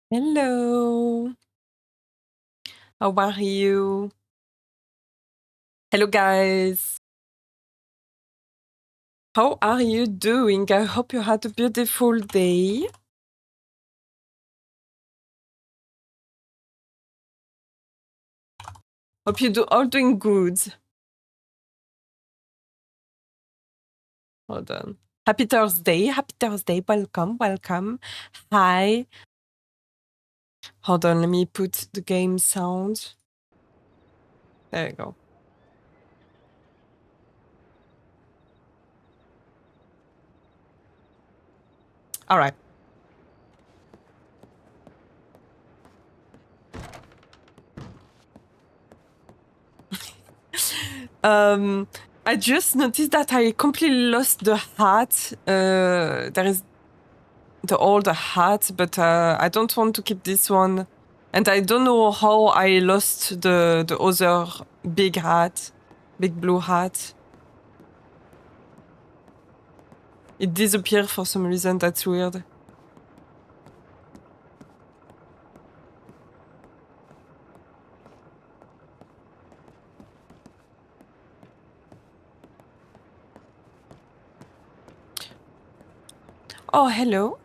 Hello. How are you? Hello, guys. How are you doing? I hope you had a beautiful day. Hope you all doing good. Hold on. Happy Thursday. Happy Thursday. Welcome. Welcome. Hi. Hold on. Let me put the game sound. There you go. All right. I just noticed that I completely lost the hat. There is the older hat, but I don't want to keep this one. And I don't know how I lost the other big hat, big blue hat. It disappeared for some reason. That's weird. Oh, hello.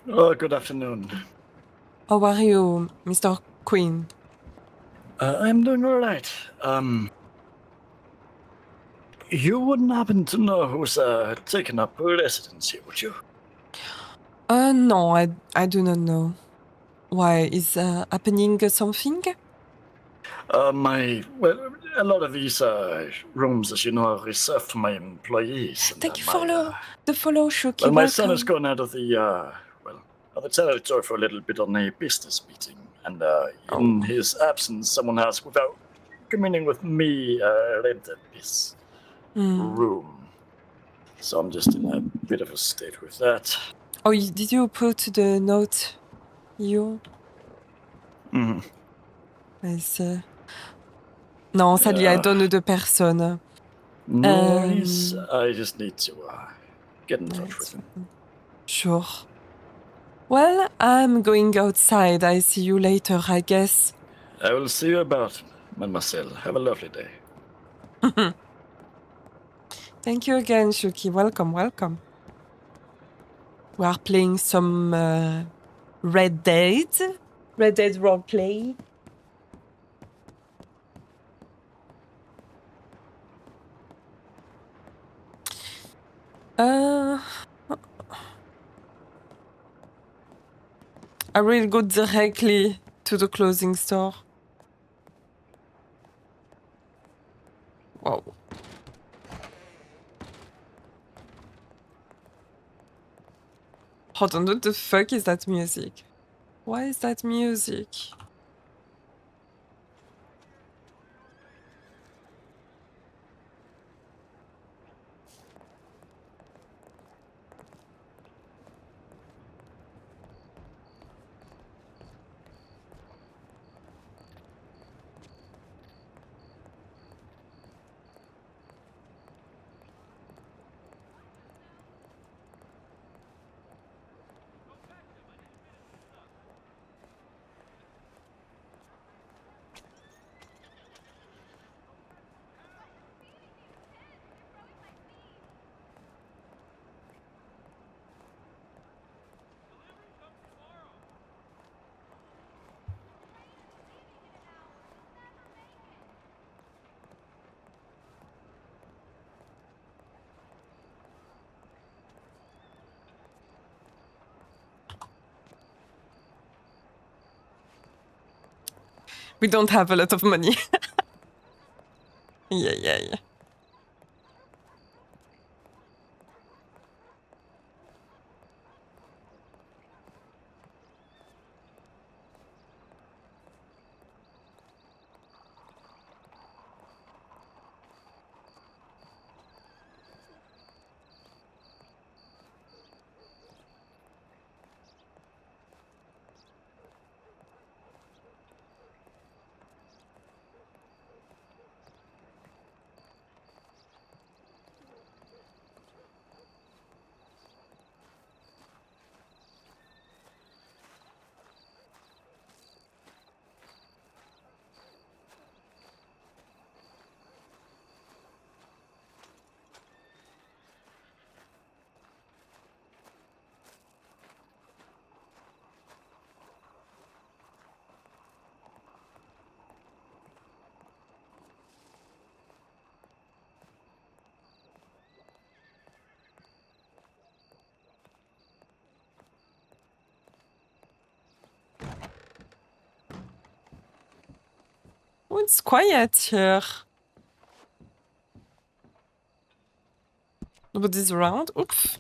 Oh, good afternoon. How are you, Mr. Queen? I'm doing all right. You wouldn't happen to know who's taken up residence here, would you? No, I do not know. Why is happening something? Well, a lot of these rooms, as you know, are reserved for my employees. And, Thank you for the follow, Shuki. Well, my Welcome. son has gone out of the territory for a little bit on a business meeting, and in his absence, someone has, without communing with me, rented this room. So I'm just in a bit of a state with that. Oh, did you put the note? You? I see. Non, sadly, I don't know the person. No worries. I just need to get in touch with him. Sure. Well, I'm going outside. I see you later, I guess. I will see you about, mademoiselle. Have a lovely day. Thank you again, Shuki. Welcome, welcome. We are playing some Red Dead roleplay. I will go directly to the clothing store. Wow. Hold on, what the fuck is that music? Why is that music? We don't have a lot of money. Yeah. Oh, it's quiet here. Nobody's around. Oops.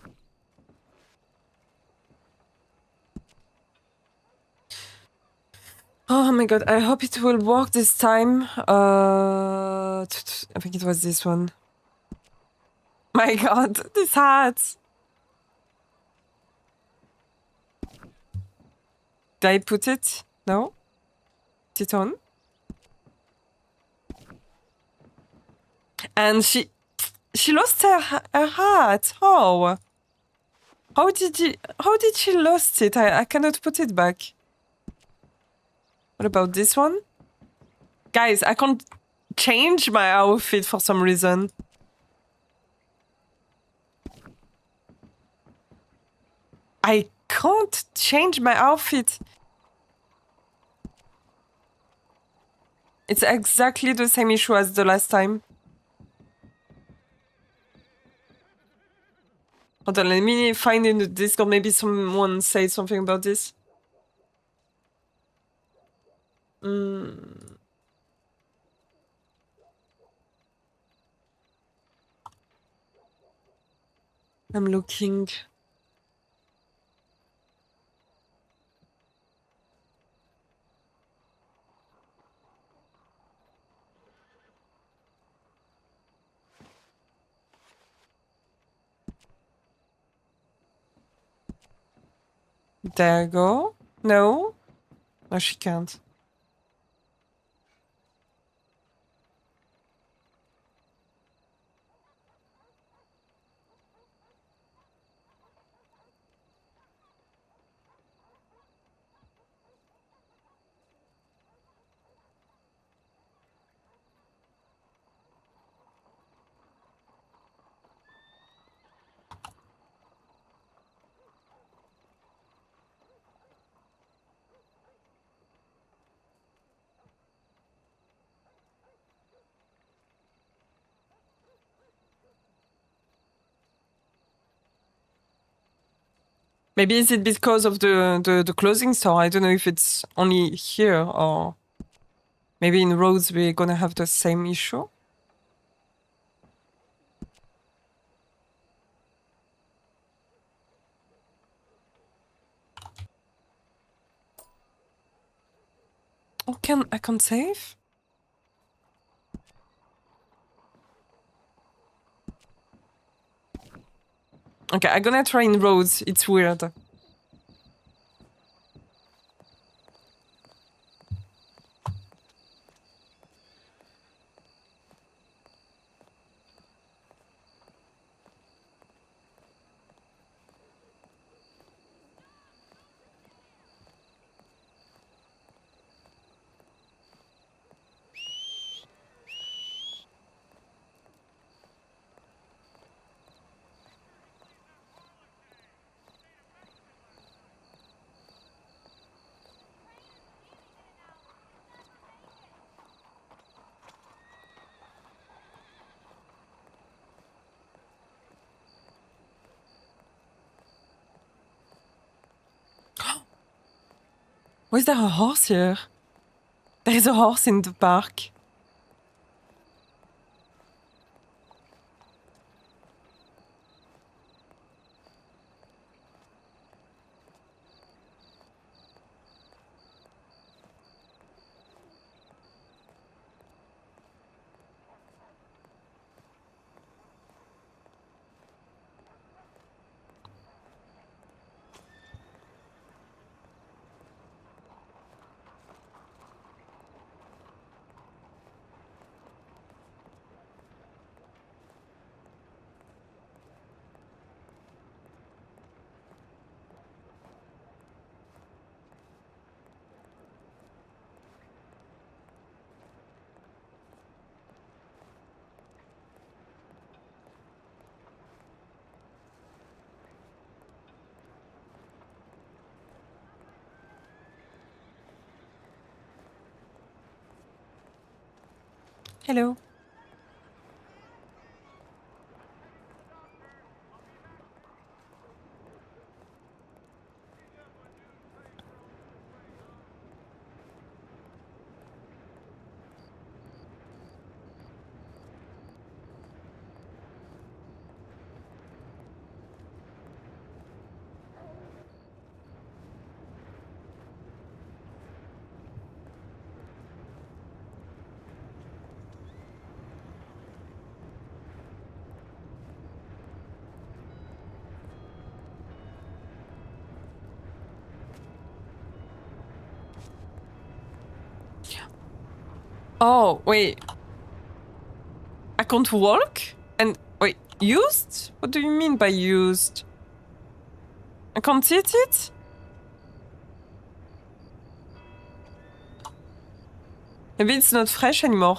Oh my god, I hope it will work this time. I think it was this one. My god, this hat! Did I put it? No? Is it on? And she lost her hat. How? How did she lost it? I cannot put it back. What about this one? Guys, I can't change my outfit for some reason. I can't change my outfit. It's exactly the same issue as the last time. Hold on, let me find in the Discord. Maybe someone said something about this. I'm looking. There you go. No? No, she can't. Maybe is it because of the closing store? I don't know if it's only here or maybe in Rhodes we're gonna have the same issue. Oh, I can save? Okay, I'm gonna try in Rhodes. It's weird. Why is there a horse here? There is a horse in the park. Hello. Oh, wait. I can't walk? And wait, used? What do you mean by used? I can't eat it? Maybe it's not fresh anymore.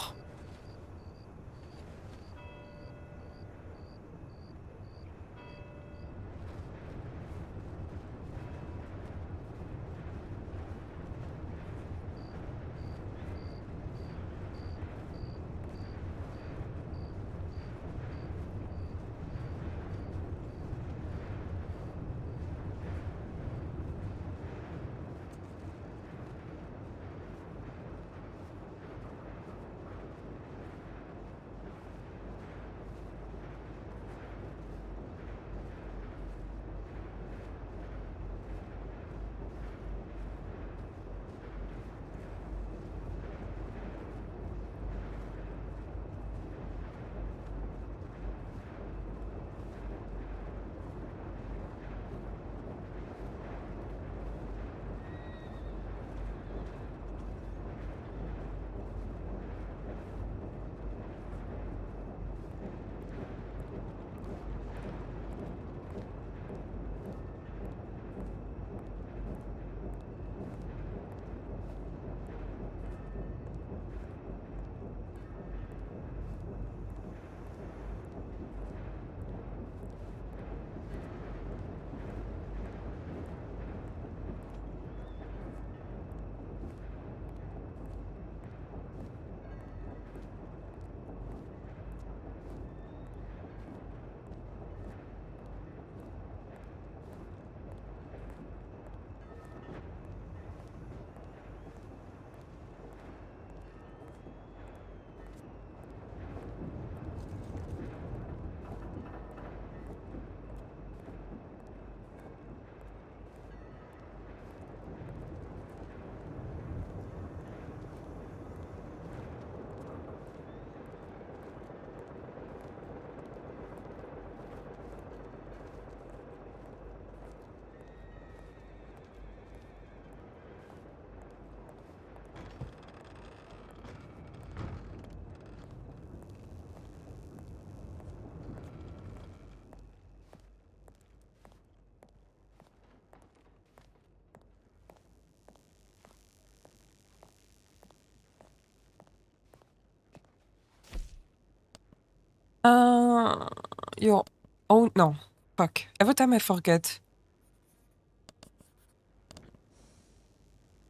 Yo. Oh, no. Fuck. Every time I forget.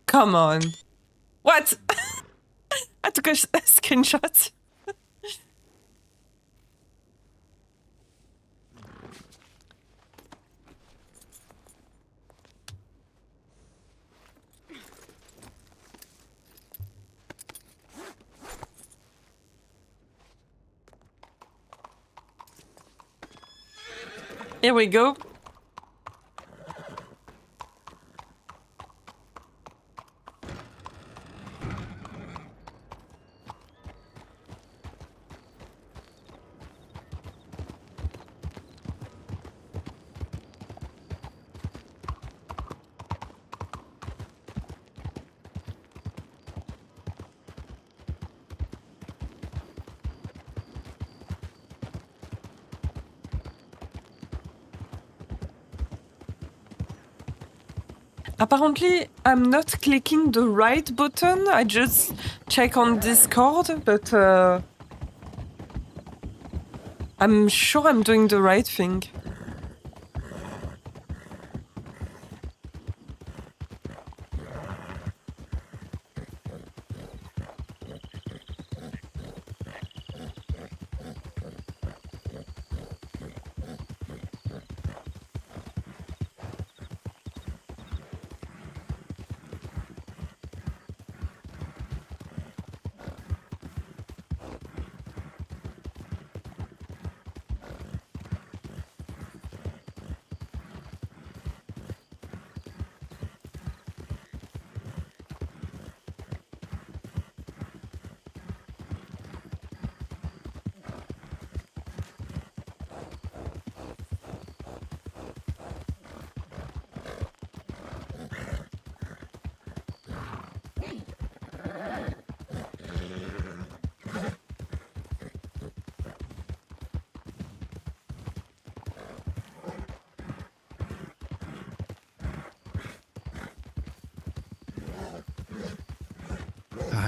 Come on. What? I took a screenshot. Here we go. Apparently, I'm not clicking the right button. I just check on Discord, but I'm sure I'm doing the right thing.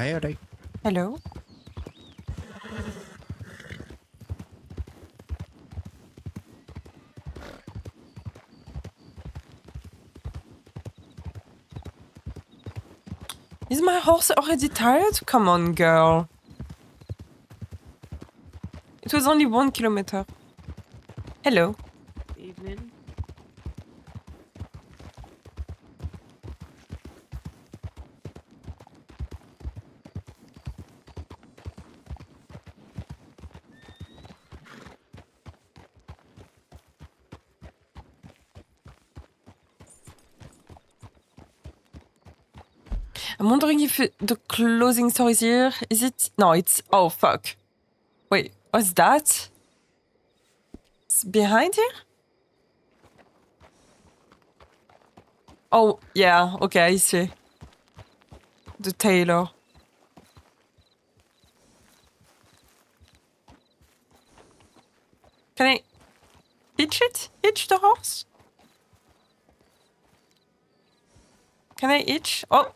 Hej dig. Hello. Is my horse already tired? Come on, girl. It was only 1 kilometer. Hello. Evening. I'm wondering if the closing store is here. Is it? No, it's... Oh, fuck. Wait, what's that? It's behind here? Oh, yeah, okay, I see. The tailor. Can I hitch it? Hitch the horse? Can I hitch? Oh!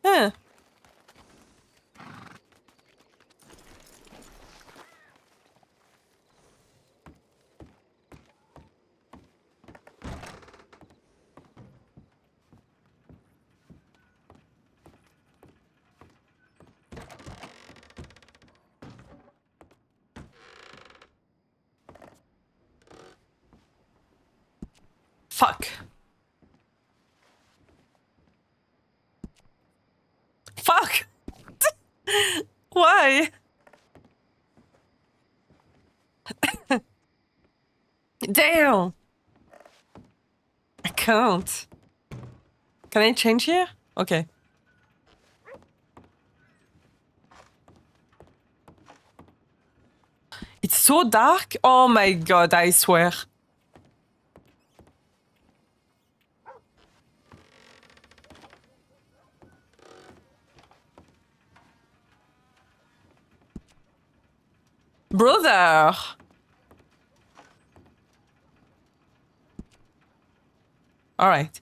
Huh. Fuck. Fuck! Why? Damn! I can't. Can I change here? Okay. It's so dark. Oh my god, I swear. Brother! Alright.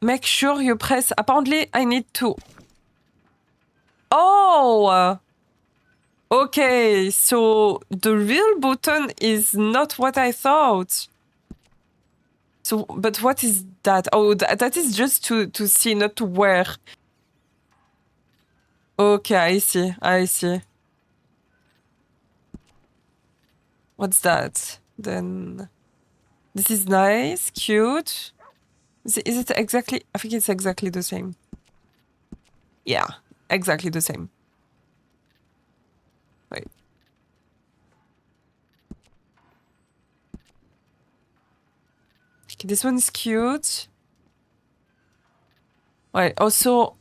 Make sure you press... Apparently, I need to... Oh! Okay, so the real button is not what I thought. So, but what is that? Oh, that is just to see, not to wear. Okay, I see, I see. What's that? Then... This is nice, cute. Is it exactly... I think it's exactly the same. Yeah, exactly the same. Wait. Okay, this one is cute. Wait, also...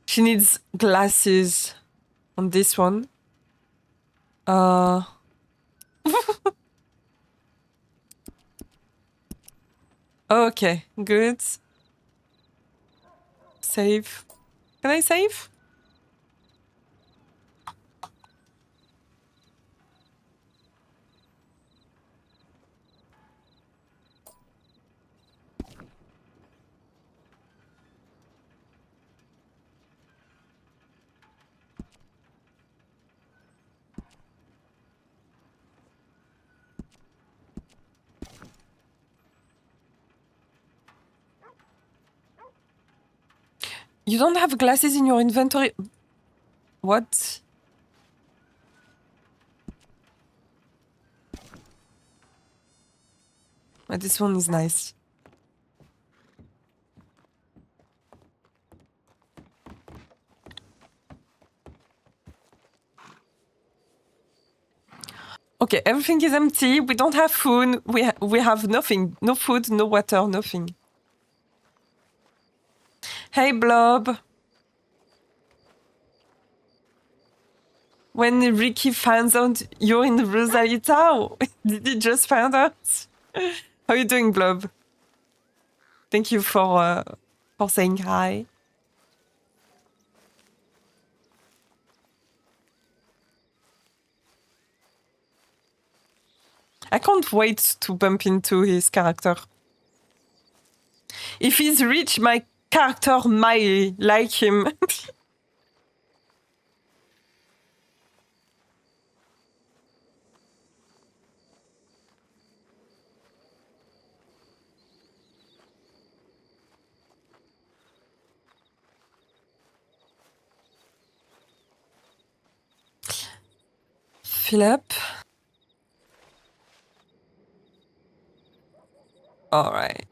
She needs glasses on this one. Okay, good. Save. Can I save? You don't have glasses in your inventory. What? But this one is nice. Okay, everything is empty. We don't have food. We have nothing. No food, no water, nothing. Hey, Blob. When Ricky finds out you're in Rosalita, did he just find out? How are you doing, Blob? Thank you for saying hi. I can't wait to bump into his character. If he's rich, my character might like him. Philip. All right.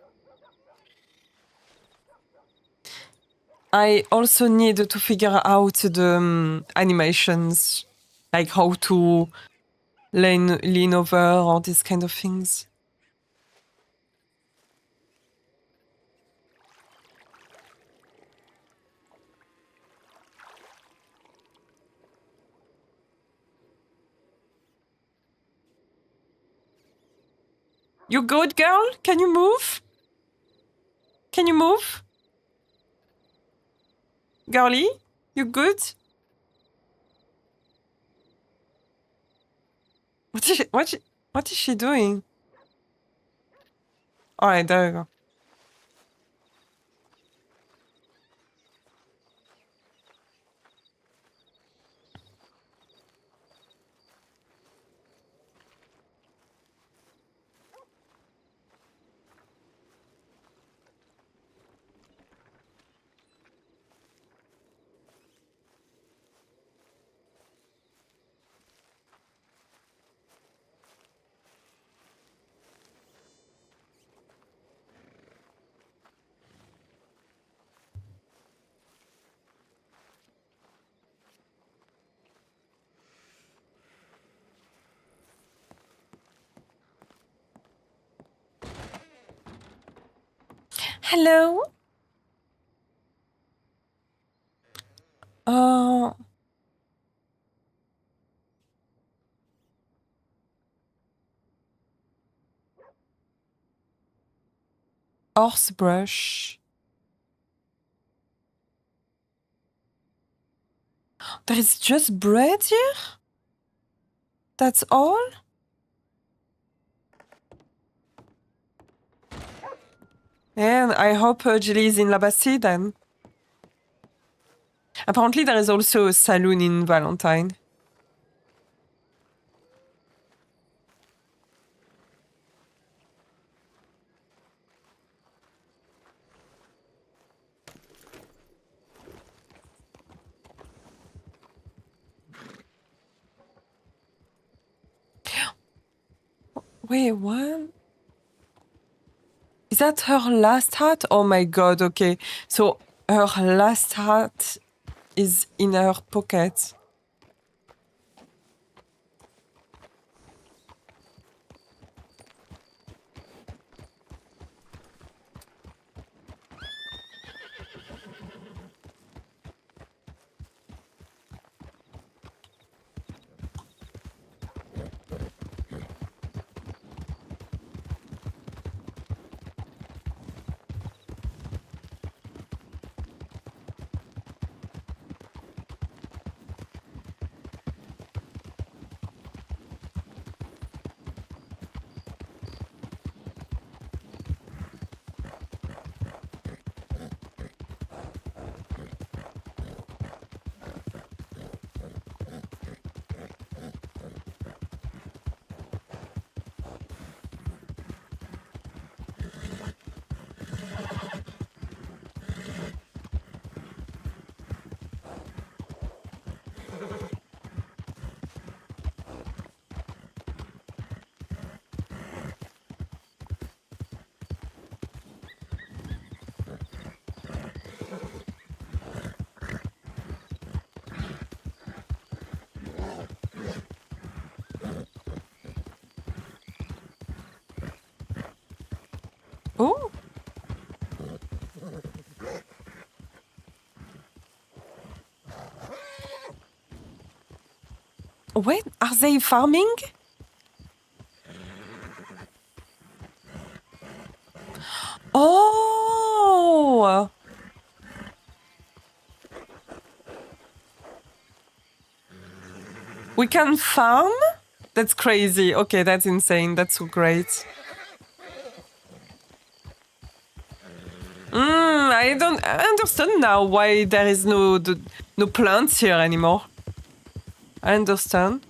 I also need to figure out the animations, like how to lean over or these kind of things. You good, girl? Can you move? Can you move? Girlie? You good? What is she doing? All right, there you go. Hello? Horse brush. There is just bread here? That's all? And I hope Jelly is in Labassi then. Apparently there is also a saloon in Valentine. Wait, what? Is that her last hat? Oh my god, okay. So her last hat is in her pocket. Oh. Wait, are they farming? Oh! We can farm? That's crazy. Okay, that's insane. That's so great. I don't understand now why there is no plants here anymore. I understand.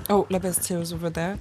Oh, la Bastille is over there.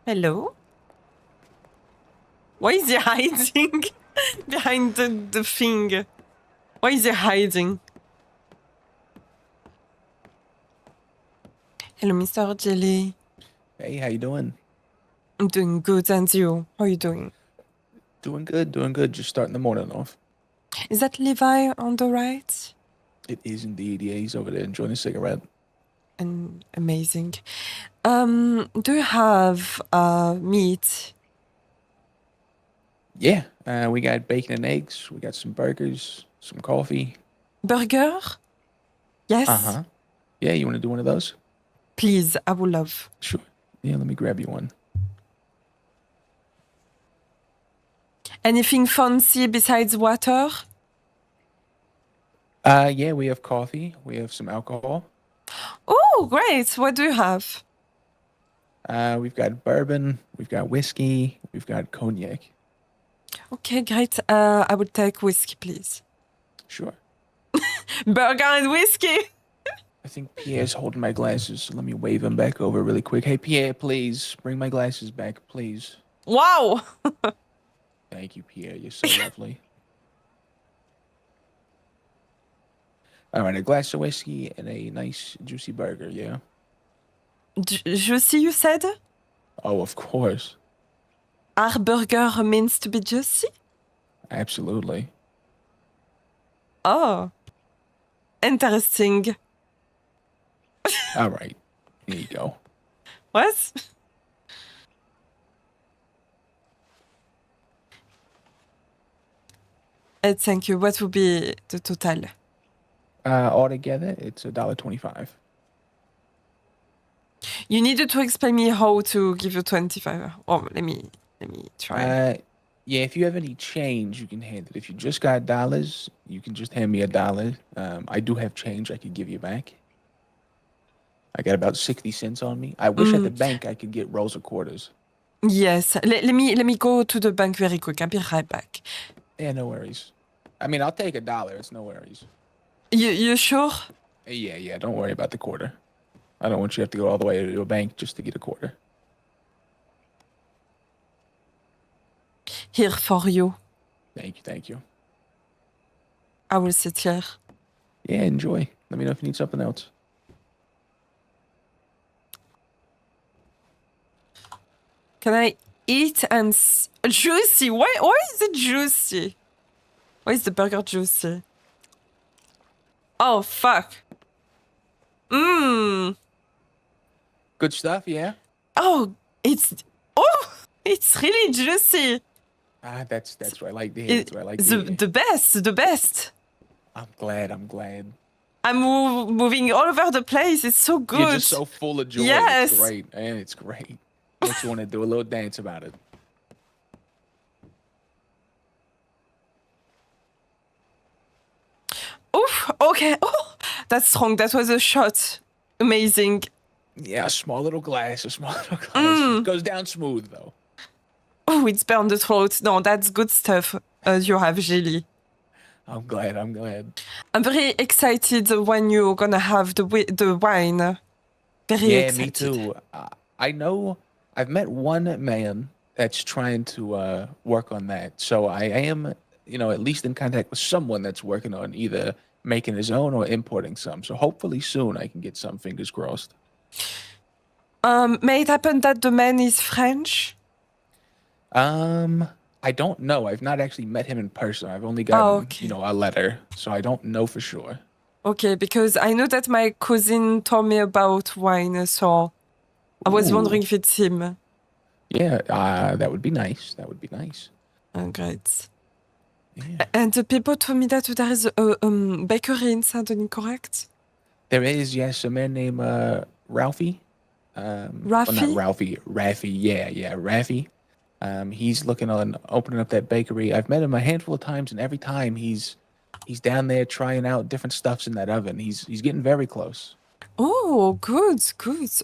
Hello? Why is he hiding behind the thing? Why is he hiding? Hello, Mr. Jelly. Hey, how you doing? I'm doing good, and you? How are you doing? Doing good. Just starting the morning off. Is that Levi on the right? It is indeed. Yeah, he's over there enjoying a cigarette. And amazing. Do you have meat? Yeah, we got bacon and eggs. We got some burgers, some coffee. Burger? Yes? Uh-huh. Yeah, you want to do one of those? Please, I would love. Sure. Yeah, let me grab you one. Anything fancy besides water? Yeah, we have coffee. We have some alcohol. Oh, great. What do you have? We've got bourbon. We've got whiskey. We've got cognac. Okay, great. I would take whiskey, please. Sure. Burger and whiskey. I think Pierre's holding my glasses, so let me wave him back over really quick. Hey, Pierre, please bring my glasses back, please. Wow. Thank you, Pierre. You're so lovely. All right, a glass of whiskey and a nice juicy burger, yeah? Juicy, you said? Oh, of course. Our burger means to be juicy? Absolutely. Oh. Interesting. All right. Here you go. What? Thank you. What would be the total? Altogether, it's $1.25. You needed to explain me how to give you 25. Oh, let me try. Yeah, if you have any change, you can hand it. If you just got dollars, you can just hand me $1. I do have change I could give you back. I got about 60 cents on me. I wish at the bank I could get rolls of quarters. Yes. Let me go to the bank very quick. I'll be right back. Yeah, no worries. I mean, I'll take $1. It's no worries. You sure? Yeah. Don't worry about the quarter. I don't want you to have to go all the way to a bank just to get a quarter. Here for you. Thank you. I will sit here. Yeah, enjoy. Let me know if you need something else. Can I eat and juicy? Why is it juicy? Why is the burger juicy? Oh fuck. Mmm. Good stuff, yeah? Oh, it's really juicy. That's what I like to hear. That's what I like to hear. The best. I'm glad. I'm moving all over the place. It's so good. You're just so full of joy. Yes. It's great, man. It's great. Makes you want to do a little dance about it. Oof, okay. Oh, that's strong. That was a shot. Amazing. Yeah, a small little glass. It goes down smooth, though. Oh, it's burned the throat. No, that's good stuff. You have, Gilly. I'm glad. I'm very excited when you're gonna have the wine. Very excited. Me too. I know I've met one man that's trying to work on that. So I am, at least in contact with someone that's working on either making his own or importing some. So hopefully soon I can get some, fingers crossed. May it happen that the man is French? I don't know. I've not actually met him in person. I've only gotten, a letter. So I don't know for sure. Okay, because I know that my cousin told me about wine, so I was wondering if it's him. Yeah, that would be nice. Great. Yeah. And the people told me that there is a bakery in Saint-Denis, correct? There is, yes, a man named Ralphie. Well, not Ralphie, Raffy. Yeah, Raffy. He's looking on opening up that bakery. I've met him a handful of times, and every time he's down there trying out different stuffs in that oven. He's getting very close. Oh, good.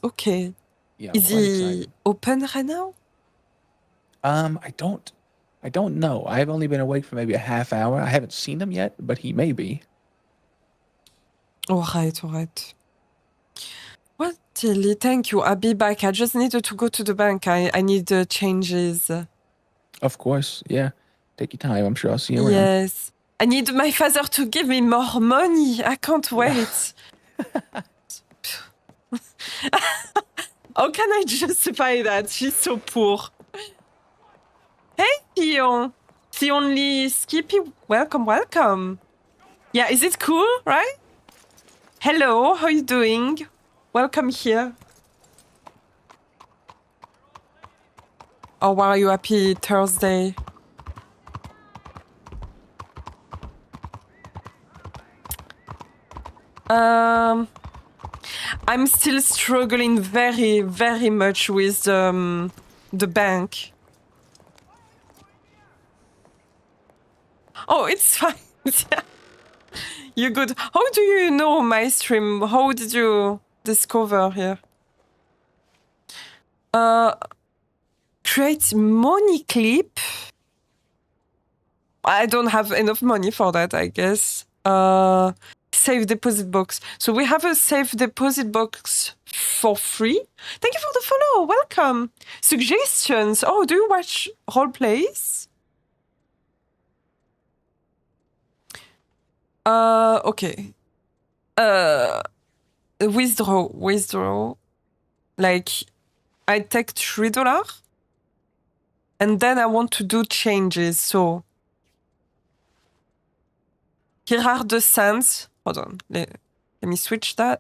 Okay. Yeah, is he open right now? I don't know. I've only been awake for maybe a half hour. I haven't seen him yet, but he may be. All right. Well, Tilly, thank you. I'll be back. I just needed to go to the bank. I need the changes. Of course, yeah. Take your time. I'm sure I'll see you around. Yes. I need my father to give me more money. I can't wait. How can I justify that? She's so poor. Hey, Theon. The only Skippy. Welcome. Yeah, is it cool, right? Hello, how are you doing? Welcome here. Oh, are you happy Thursday? I'm still struggling very, very much with the bank. Oh, it's fine. You're good. How do you know my stream? How did you discover here? Create money clip. I don't have enough money for that, I guess. Safe deposit box. So we have a safe deposit box for free. Thank you for the follow. Welcome. Suggestions. Oh, do you watch role plays? Okay. Withdraw. Like, I take $3 and then I want to do changes. So here are the cents. Hold on. Let me switch that.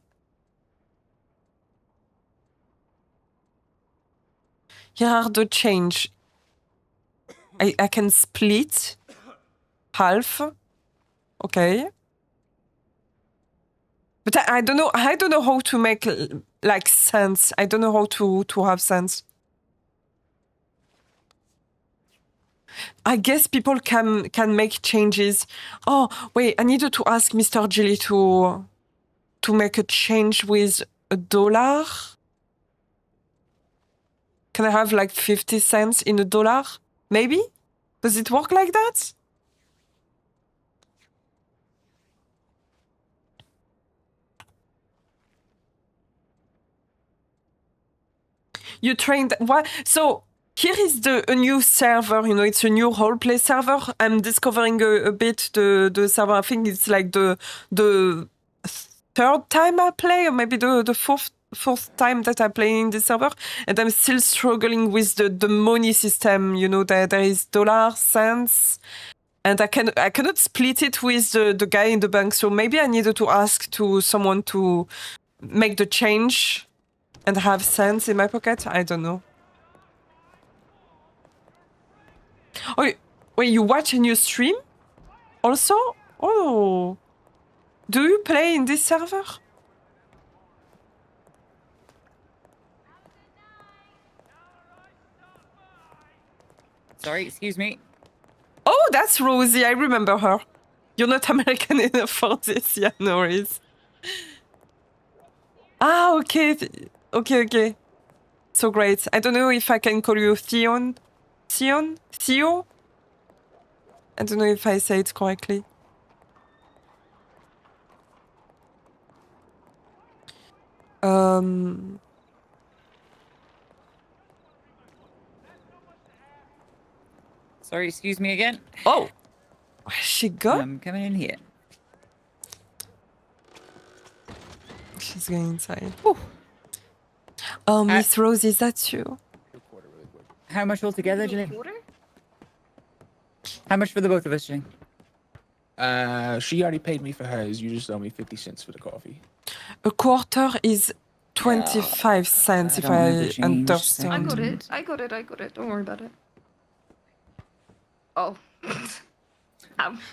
Here are the change. I can split half. Okay. But I don't know how to make like cents. I don't know how to have cents. I guess people can make changes. Oh, wait, I needed to ask Mr. Gilly to make a change with $1. Can I have like 50 cents in $1? Maybe? Does it work like that? You trained what? So here is a new server. It's a new roleplay server. I'm discovering a bit the server. I think it's like the third time I play, or maybe the fourth time that I play in this server, and I'm still struggling with the money system. There is dollars, cents, and I cannot split it with the guy in the bank. So maybe I needed to ask to someone to make the change and have cents in my pocket. I don't know. Oh, wait, you watch and you stream also? Oh, do you play in this server? Sorry, excuse me. Oh, that's Rosie. I remember her. You're not American enough for this. Yeah, no worries. Ah, okay. Okay. So great. I don't know if I can call you Theo? I don't know if I say it correctly. Sorry, excuse me again. Oh, where's she go? I'm coming in here. She's going inside. Miss Rose, is that you? How much altogether, Jillian? How much for the both of us, Jillian? She already paid me for hers. You just owe me 50 cents for the coffee. A quarter is 25 cents, if I understand. I got it. Don't worry about it. Oh.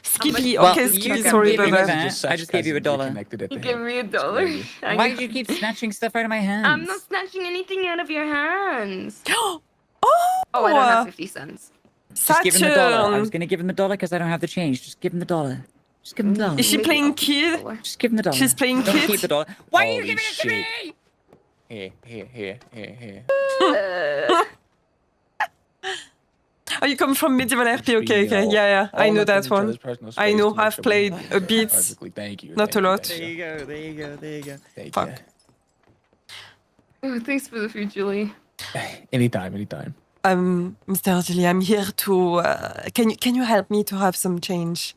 Skippy, Well, okay, you Skippy, can sorry give me about that. that. I just gave you $1. You give me $1. Why did you keep snatching stuff out of my hands? I'm not snatching anything out of your hands. Oh, I don't have 50 cents. Just give him the $1. I Saturn. was going to give him the $1 because I don't have the change. Just give him the $1. Just give him the $1. Is she Maybe playing I'll keep kid? the $1. Just give him the $1. She's playing Don't kid? keep the $1. Why are you Holy giving it to shit. me? Here. Oh, you come from Medieval RP, Should be, okay. you know, Yeah. I all know up in that each one. other's personal I space know, to make I've sure we played do a it bit. perfectly. Thank you. Not a lot. There you go. Thank Fuck. you. Oh, thanks for the food, Julie. Anytime. Mr. Gilly, I'm here to. Can you help me to have some change?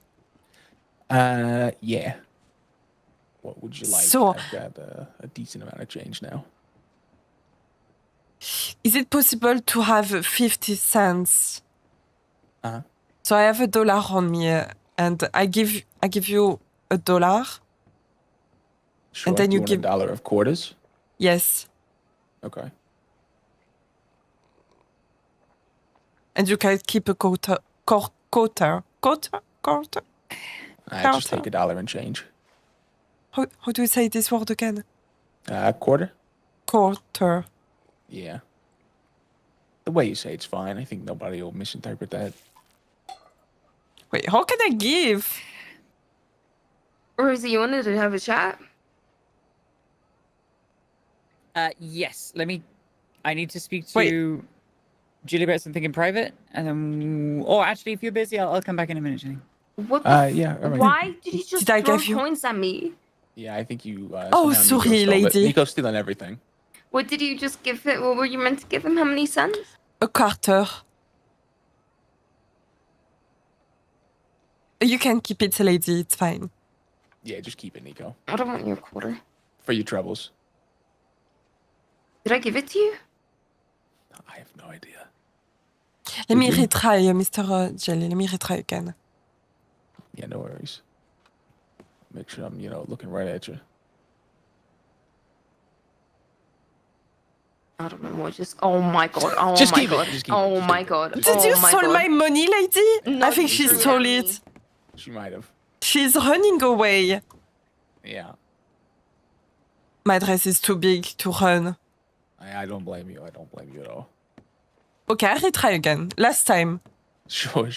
Yeah. What would you like? So- I've got a decent amount of change now. Is it possible to have 50 cents? Uh-huh. So I have $1 on me, and I give you $1. Sure. And then Do you want give- $1 of quarters. Yes, Okay. and you can keep a quarter. I just take $1 and change. How do you say this word again? Quarter. Quarter. Yeah. The way you say it's fine. I think nobody will misinterpret that. Wait, how can I give? Rosie, you wanted to have a chat? Yes. I need to speak Wait. to Julie about something in private, and then. Or actually, if you're busy, I'll come back in a minute, Julie. What the Yeah. All right. Why did you just Did I throw give you- coins at me? Yeah, I think you. Oh, somehow sorry, Nico stole it. lady. Nico's stealing everything. What did you just give it? What were you meant to give him? How many cents? A quarter. You can keep it, lady. It's fine. Yeah, just keep it, Nico. I don't want your quarter. For your troubles. Did I give it to you? I have no idea. Let me Did you? retry, Mr. Jelly. Let me retry again. Yeah, no worries. Make sure I'm, looking right at you. I don't know what just. Oh my god. Oh Just my keep it, god. just keep it, Oh just my keep it. god. Did Oh you my steal god. my money, lady? No, I think you she threw it stole at me. it. She might have. She's running away. Yeah. My dress is too big to run. I don't blame you. I don't blame you at all. Okay, I retry again. Last time. Sure.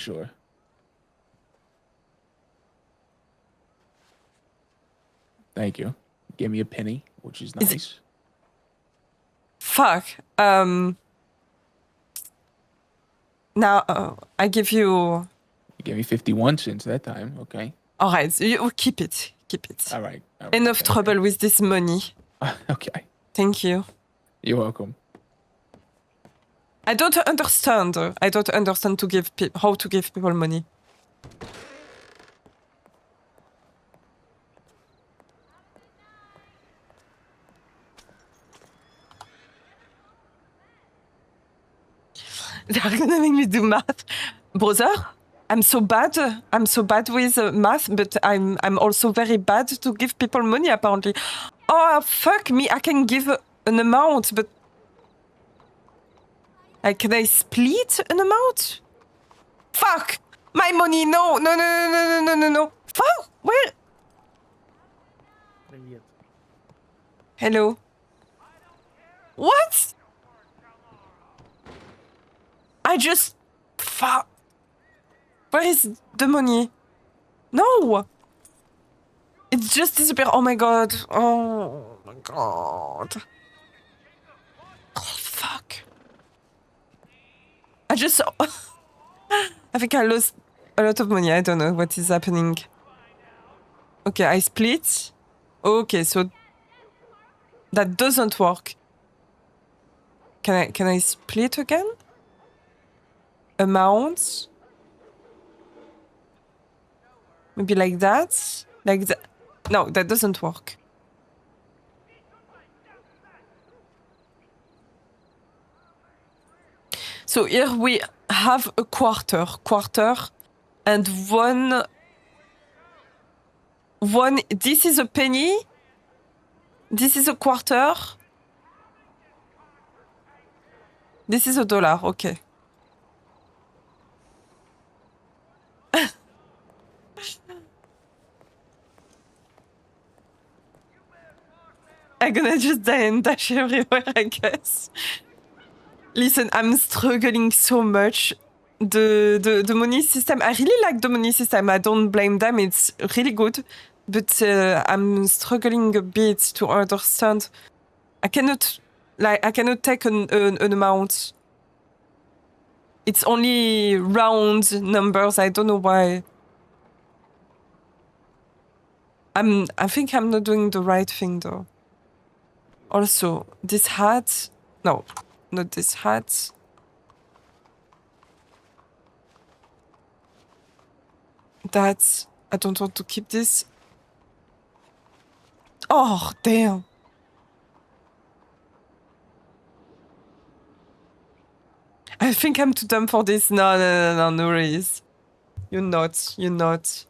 Thank you. Give me a penny, which is Is it- nice. Fuck. Now I give you. You gave me 51 cents that time. Okay. All right, you keep it. Keep it. All right. Enough thank trouble with this money. you. Okay. Thank you. You're welcome. I don't understand. I don't understand how to give people money. They're gonna make me do math, brother. I'm so bad. I'm so bad with math, but I'm also very bad to give people money. Apparently. Oh fuck me! I can give an amount, but can I split an amount? Fuck! My money! No! Fuck! Where? Hello? What? I just... Fuck. Where is the money? No! It's just disappeared. Oh my god. Oh my god. Oh, fuck. I just... I think I lost a lot of money. I don't know what is happening. Okay, I split. Okay, so that doesn't work. Can I split again? Amount? Maybe like that? Like that? No, that doesn't work. So here we have a quarter, and one. This is a penny. This is a quarter. This is a dollar. Okay. I'm gonna just die and dash everywhere, I guess. Listen, I'm struggling so much. The money system, I really like the money system. I don't blame them. It's really good. But I'm struggling a bit to understand. I cannot take an amount. It's only round numbers. I don't know why. I think I'm not doing the right thing though. Also, this hat. No, not this hat. I don't want to keep this. Oh, damn. I think I'm too dumb for this. No worries. You're not.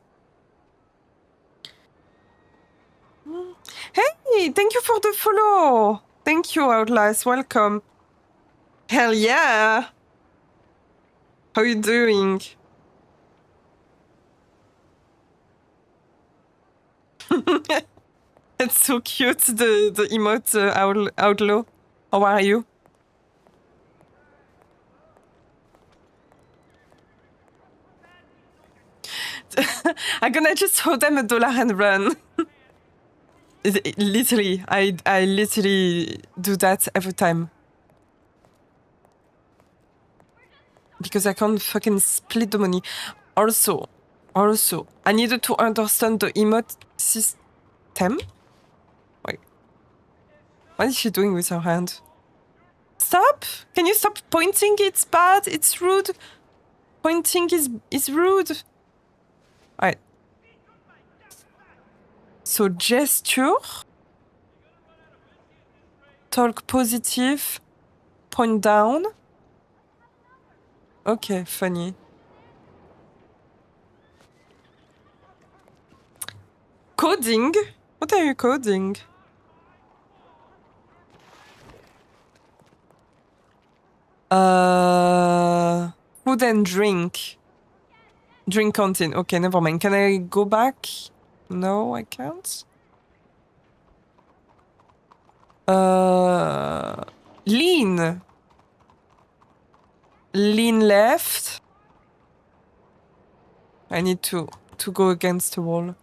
Hey, thank you for the follow. Thank you, Outlast. Welcome. Hell yeah. How you doing? It's so cute, the emote outlaw. How are you? I'm gonna just throw them $1 and run. Literally, I literally do that every time. Because I can't fucking split the money. Also, I needed to understand the emote system. Wait. What is she doing with her hand? Stop! Can you stop pointing? It's bad. It's rude. Pointing is rude. Alright. So gesture. Talk positive. Point down. Okay, funny. Coding? What are you coding? Food and drink. Drink canteen. Okay, never mind. Can I go back? No, I can't. Lean. Lean left. I need to go against the wall.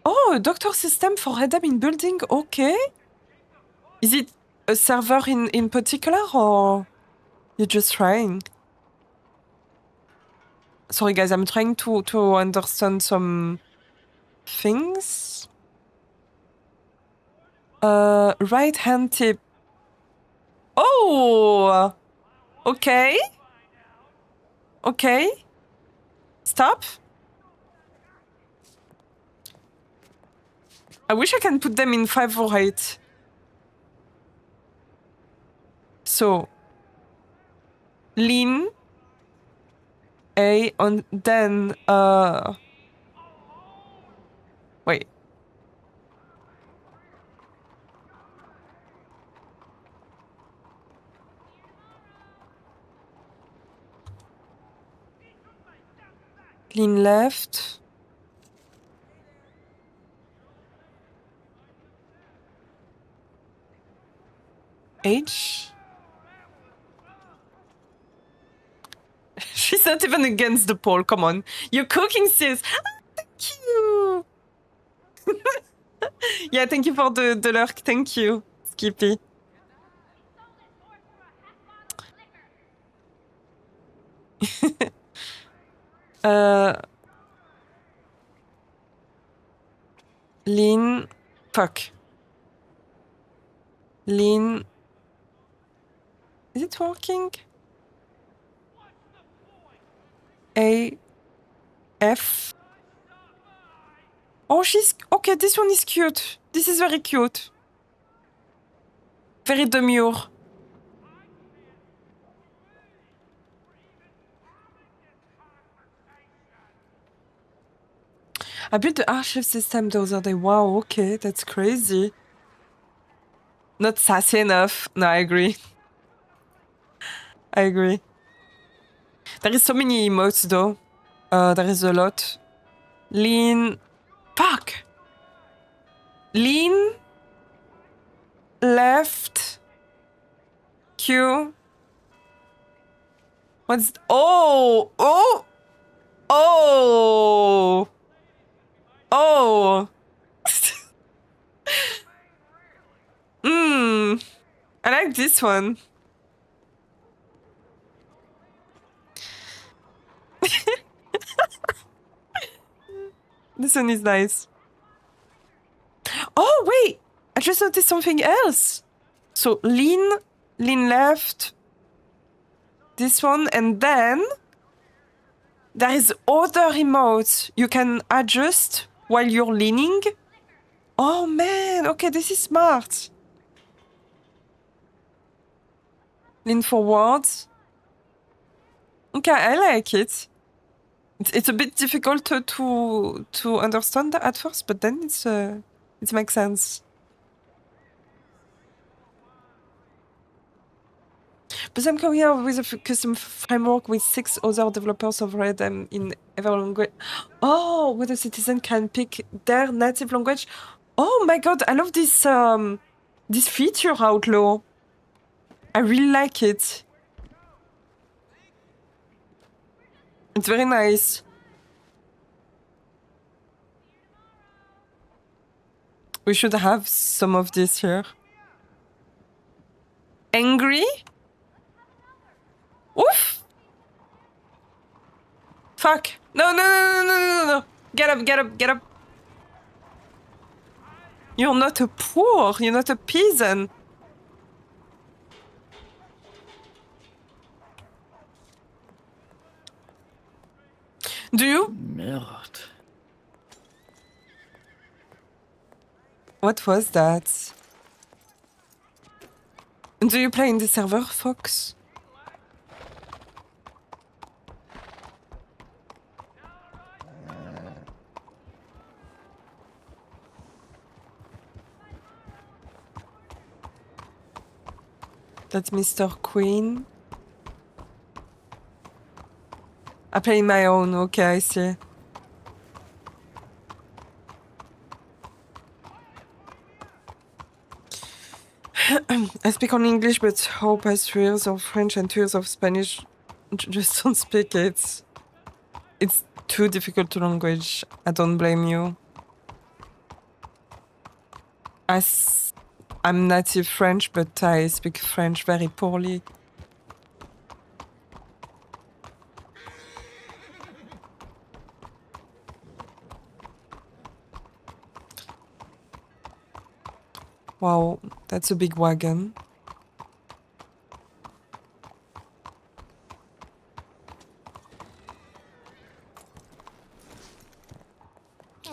Oh, a doctor system for Redem in building. Okay. Is it a server in particular or you're just trying? Sorry guys, I'm trying to understand some things. Right hand tip. Oh! Okay. Okay. Stop. I wish I can put them in 5 or 8. So, lean, A, and then, wait. Lean left. H. She's not even against the poll. Come on. You're cooking, sis. Ah, thank you. Yeah, thank you for the lurk. Thank you, Skippy. Lean. Fuck. Lean. Is it working? A. F. Oh, she's... Okay, this one is cute. This is very cute. Very demure. I built the archive system the other day. Wow, okay, that's crazy. Not sassy enough. No, I agree. I agree. There is so many emotes though. There is a lot. Lean. Fuck! Lean. Left. Q. What's... Oh! Oh! Oh! Oh! I like this one. This one is nice. Oh, wait! I just noticed something else. So, lean left, this one, and then there is other emotes you can adjust while you're leaning. Oh man, okay, this is smart. Lean forward. Okay, I like it. It's a bit difficult to understand at first, but then it makes sense. But I'm coming here with a custom framework with 6 other developers over them in every language. Oh, where the citizen can pick their native language. Oh my god, I love this this feature, Outlaw. I really like it. It's very nice. We should have some of this here. Angry? Oof! Fuck! No, no, no, no, no, no, no! Get up, get up, get up! You're not a poor, you're not a peasant. Do you? Merde. What was that? Do you play in the server, Fox? That's Mr. Queen. I play my own, okay, I see. I speak only English, but hope has 3 years of French and 2 years of Spanish. Just don't speak it. It's too difficult to language. I don't blame you. I'm native French, but I speak French very poorly. Wow, that's a big wagon.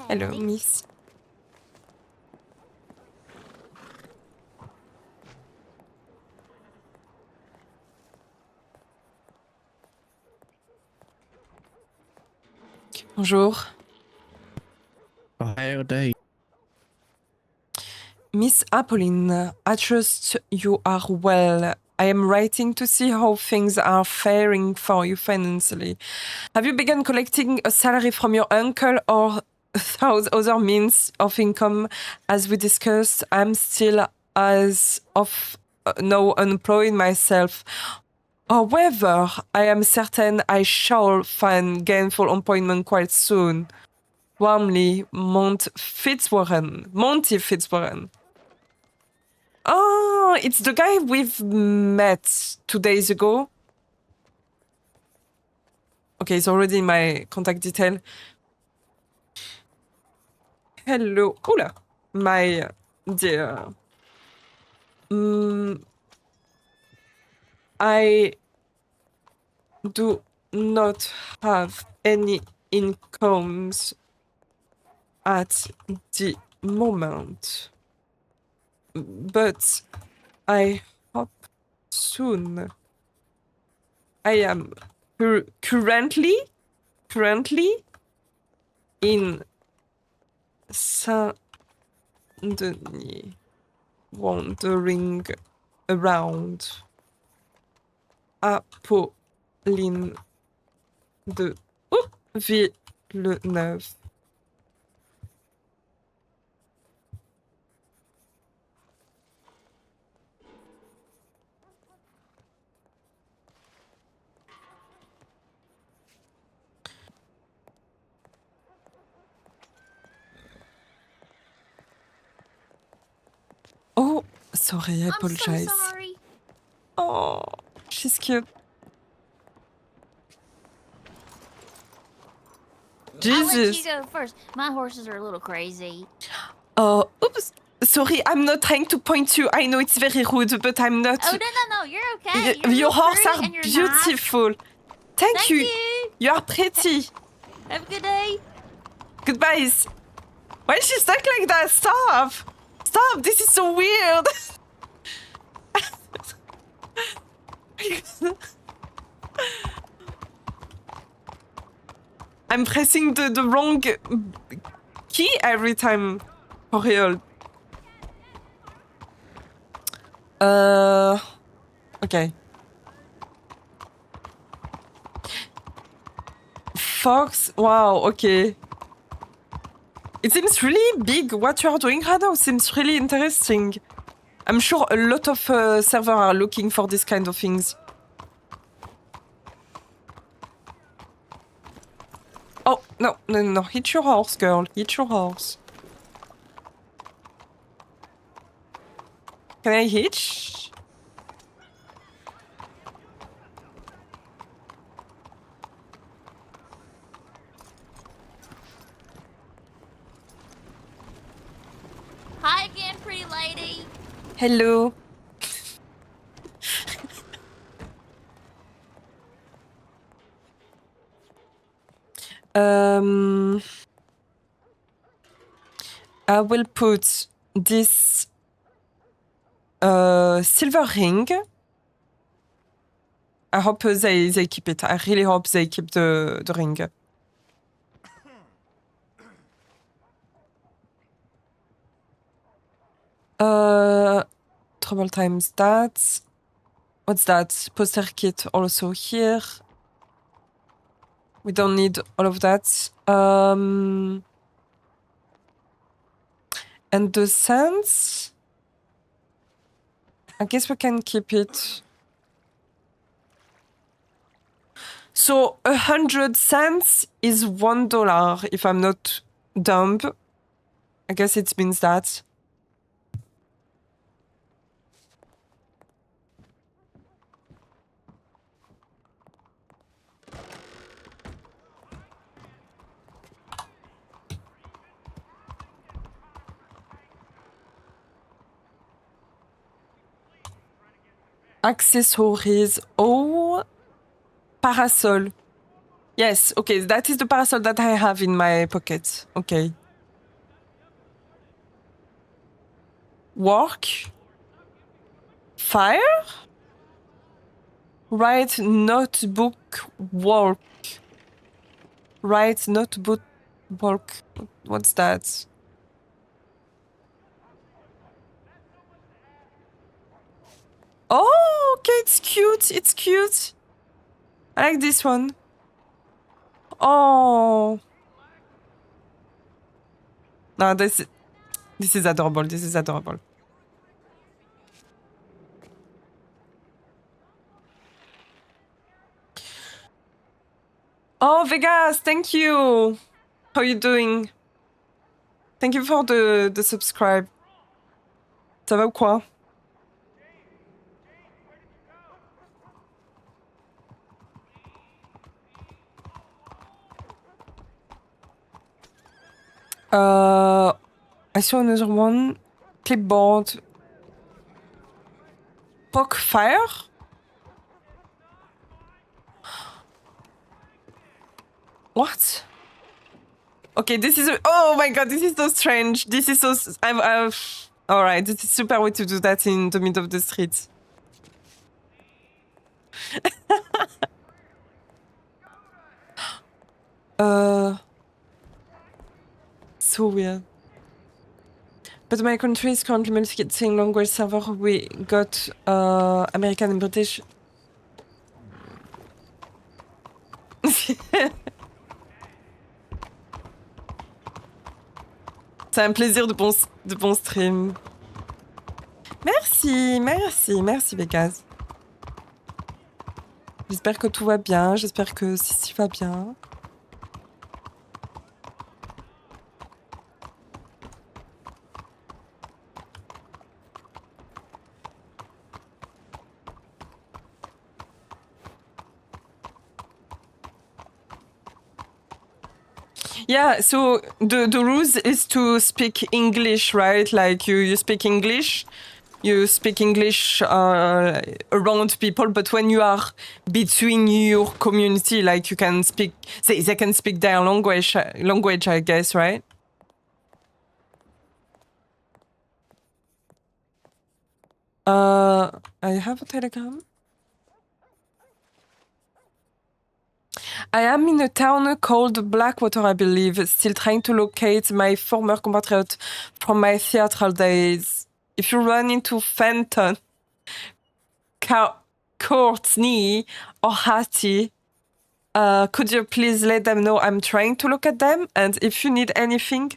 Hello, miss. Bonjour. How day. Miss Apolline, I trust you are well. I am writing to see how things are faring for you financially. Have you begun collecting a salary from your uncle or other means of income? As we discussed, I'm still as of now unemployed myself. However, I am certain I shall find gainful employment quite soon. Warmly, Monty Fitzwarren. Oh, it's the guy we've met 2 days ago. Okay, it's already in my contact detail. Hello. Oula. My dear. I do not have any incomes at the moment, but I hope soon. I am currently in Saint-Denis, wandering around Apolline de Villeneuve. Oh, sorry, I apologize. I'm so sorry. Oh, she's cute. I'll let you Jesus. go first. My horses are a little crazy. Oh, oops. Sorry, I'm not trying to point you. I know it's very rude, but I'm not. Oh no, you're okay. You're Your real horse pretty are and you're nice. beautiful. Thank you. You are pretty. Have a good day. Goodbye. Why is she stuck like that? Stop. Stop. This is so weird. I'm pressing the wrong key every time. For real. Okay. Fox. Wow. Okay. It seems really big. What you are doing right now seems really interesting. I'm sure a lot of servers are looking for this kind of things. Oh, no. Hit your horse, girl. Hit your horse. Can I hitch? Hi again, pretty lady. Hello. I will put this silver ring. I hope they keep it. I really hope they keep the ring. Trouble times that. What's that? Poster kit also here. We don't need all of that. And the cents. I guess we can keep it. So 100 cents is $1, if I'm not dumb. I guess it means that. Accessories. Oh, parasol. Yes, okay, that is the parasol that I have in my pocket. Okay. Work. Fire. Write notebook work. Write notebook work. What's that? Oh, okay, it's cute. It's cute. I like this one. Oh. No, this is adorable. This is adorable. Oh, Vegas, thank you. How you doing? Thank you for the subscribe. Ça va ou quoi? I saw another one. Clipboard. Poke fire? What? Okay, this is... Oh my god, this is so strange. This is so... Alright, this is super way to do that in the middle of the street. So weird. But my country is currently multi-getting language server. We got American and British. C'est un plaisir de bon stream. Merci, merci, merci Vegas. J'espère que tout va bien, j'espère que Sissi va bien. Yeah, so the rules is to speak English, right? Like you speak English, around people, but when you are between your community, like you can speak, they can speak their language, I guess, right? I have a Telegram. I am in a town called Blackwater, I believe, still trying to locate my former compatriot from my theatrical days. If you run into Fenton, Courtney, or Hattie, could you please let them know I'm trying to look at them? And if you need anything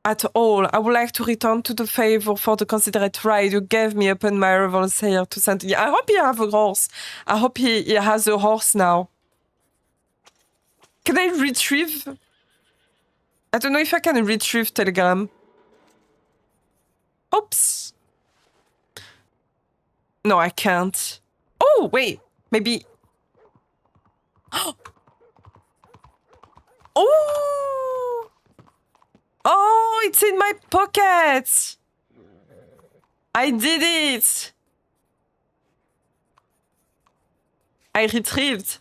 at all, I would like to return to the favor for the considerate ride you gave me upon my arrival here to Saint Denis. I hope he has a horse. I hope he has a horse now. Can I retrieve? I don't know if I can retrieve Telegram. Oops. No, I can't. Oh, wait. Maybe. Oh! Oh, it's in my pocket! I did it! I retrieved.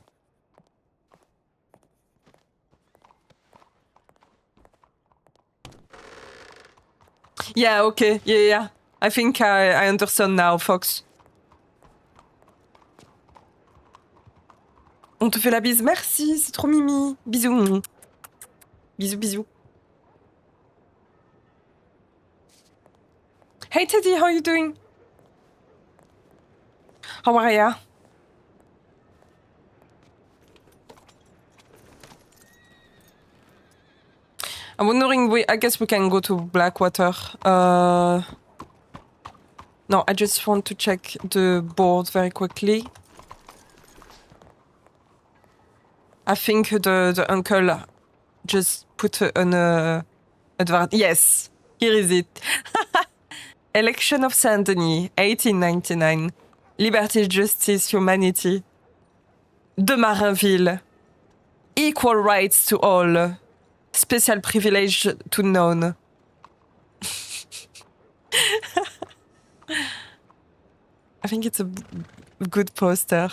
Yeah, okay. Yeah. I think I understand now, Fox. On te fait la bise. Merci, c'est trop mimi. Bisous. Bisous, bisous. Hey Teddy, how are you doing? How are ya? I'm wondering, I guess we can go to Blackwater. No, I just want to check the board very quickly. I think the uncle just put an advert. Yes, here is it. Election of Saint Denis, 1899. Liberty, justice, humanity. De Marinville. Equal rights to all. Special privilege to none. I think it's a good poster.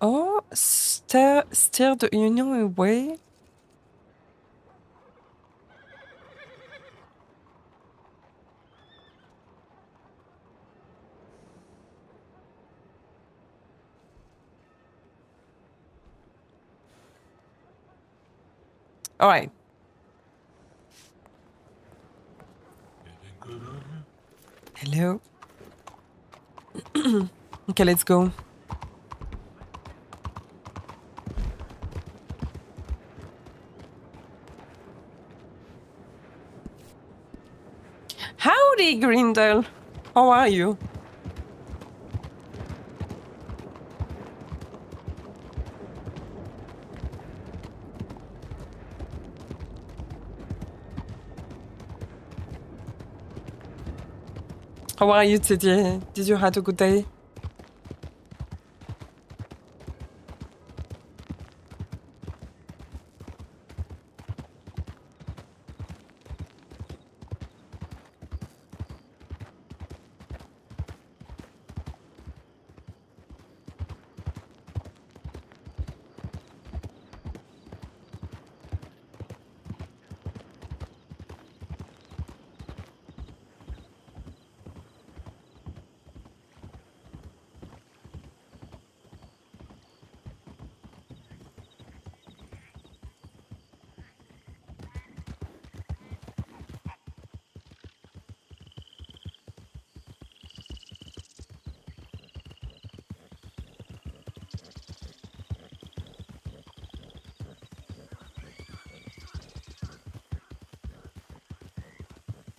Oh, steer the Union away. All right. Hello. Okay, let's go. Howdy, Grindel. How are you? How are you today? Did you have a good day?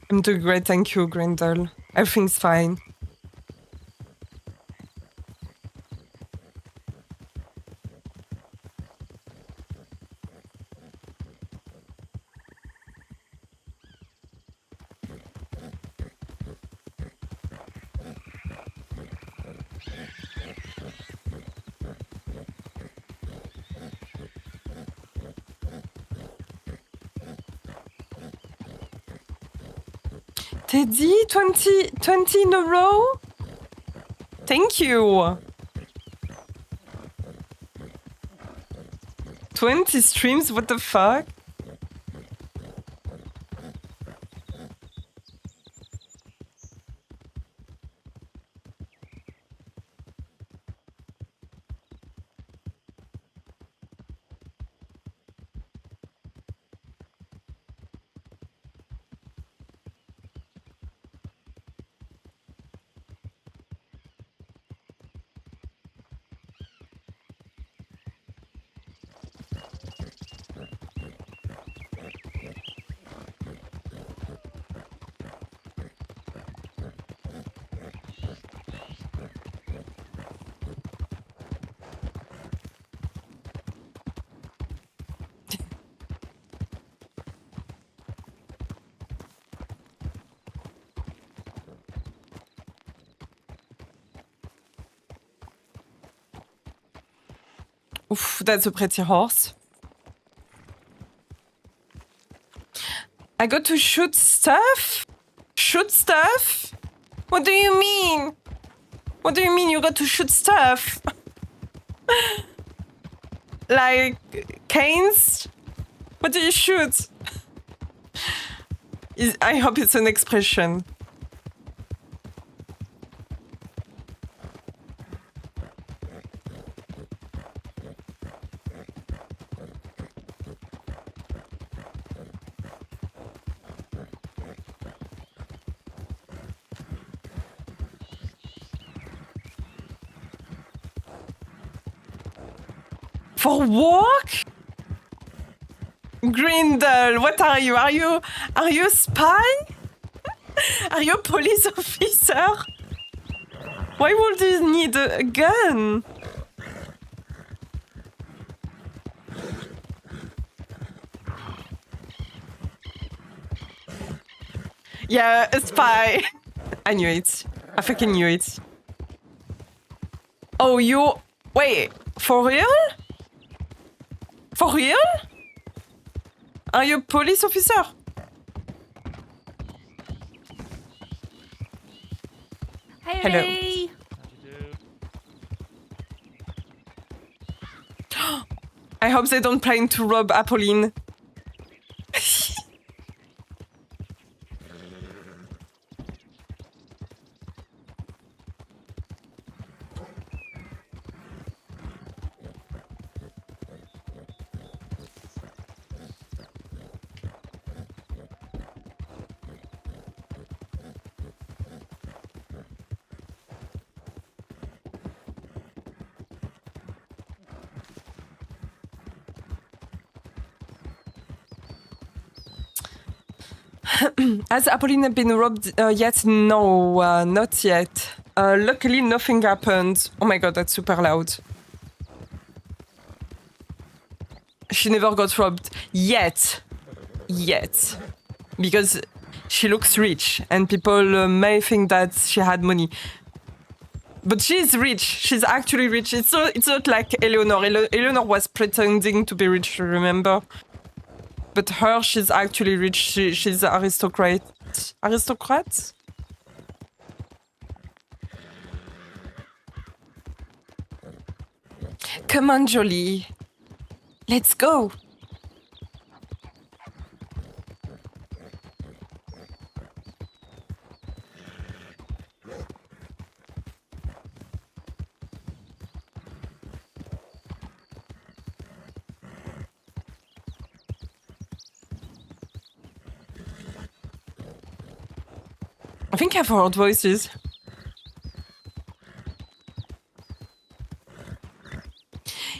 I'm doing great, thank you, Grendel. Everything's fine. Teddy, 20 in a row? Thank you. 20 streams, what the fuck? Oof, that's a pretty horse. I got to shoot stuff? Shoot stuff? What do you mean? What do you mean you got to shoot stuff? Like canes? What do you shoot? I hope it's an expression. For work? Grindel, what are you? Are you a spy? Are you a police officer? Why would you need a gun? Yeah, a spy. I knew it. I fucking knew it. Oh, you... Wait, for real? For real? Are you a police officer? Hello. I hope they don't plan to rob Apolline. Has Apolline been robbed yet? No, not yet. Luckily, nothing happened. Oh my god, that's super loud. She never got robbed. Yet. Because she looks rich, and people may think that she had money. But she's rich. She's actually rich. It's not like Eleanor. Eleanor was pretending to be rich, remember? But her, she's actually rich. She's an aristocrat. Aristocrat? Come on, Jolie. Let's go. I think I've heard voices.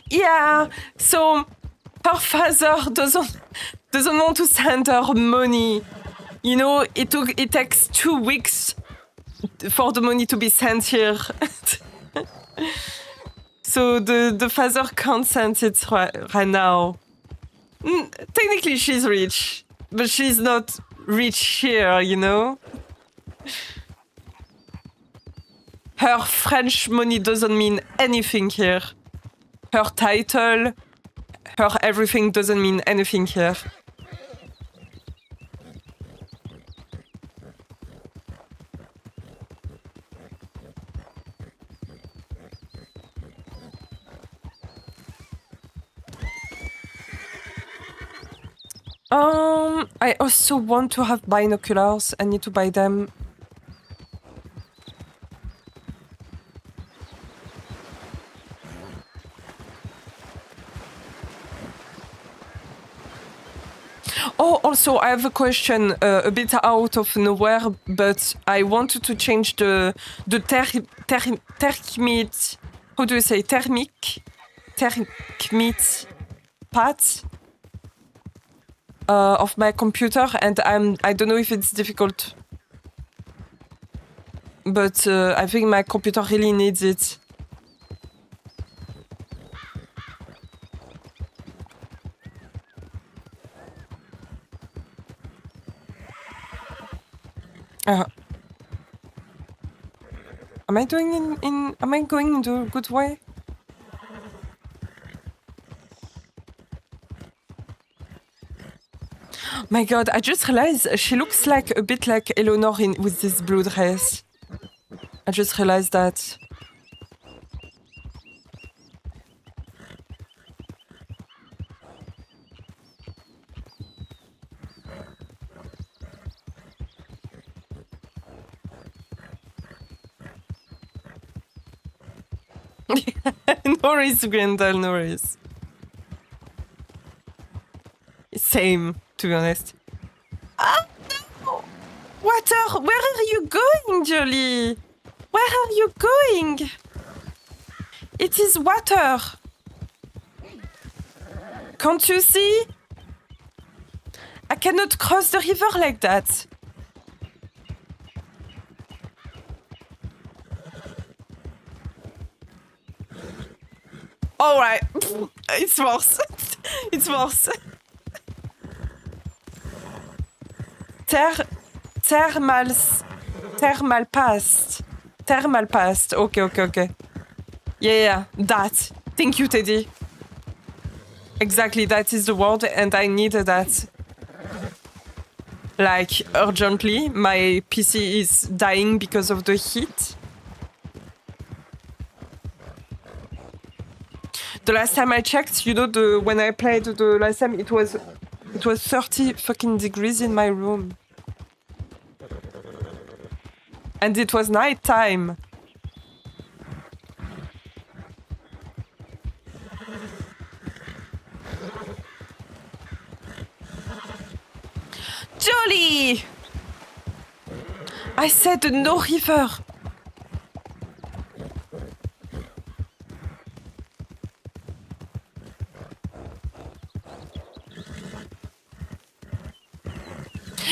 Yeah, so her father doesn't want to send her money. You know, it takes 2 weeks for the money to be sent here. So the father can't send it right now. Technically she's rich, but she's not rich here, you know? Her French money doesn't mean anything here. Her title, her everything doesn't mean anything here. I also want to have binoculars. I need to buy them. Oh, also, I have a question a bit out of nowhere, but I wanted to change the thermite. How do you say thermite path of my computer, and I don't know if it's difficult, but I think my computer really needs it. Am I doing am I going in the good way? My god, I just realized she looks like a bit like Eleanor with this blue dress. I just realized that. No worries, Grendel, no worries. Same, to be honest. Ah, no! Water! Where are you going, Jolie? Where are you going? It is water. Can't you see? I cannot cross the river like that. All right, it's worse. It's worse. Thermal past. Okay. Yeah, that. Thank you, Teddy. Exactly, that is the word, and I needed that. Like, urgently. My PC is dying because of the heat. The last time I checked, you know, when I played the last time, it was 30 fucking degrees in my room. And it was night time. Jolie! I said no river.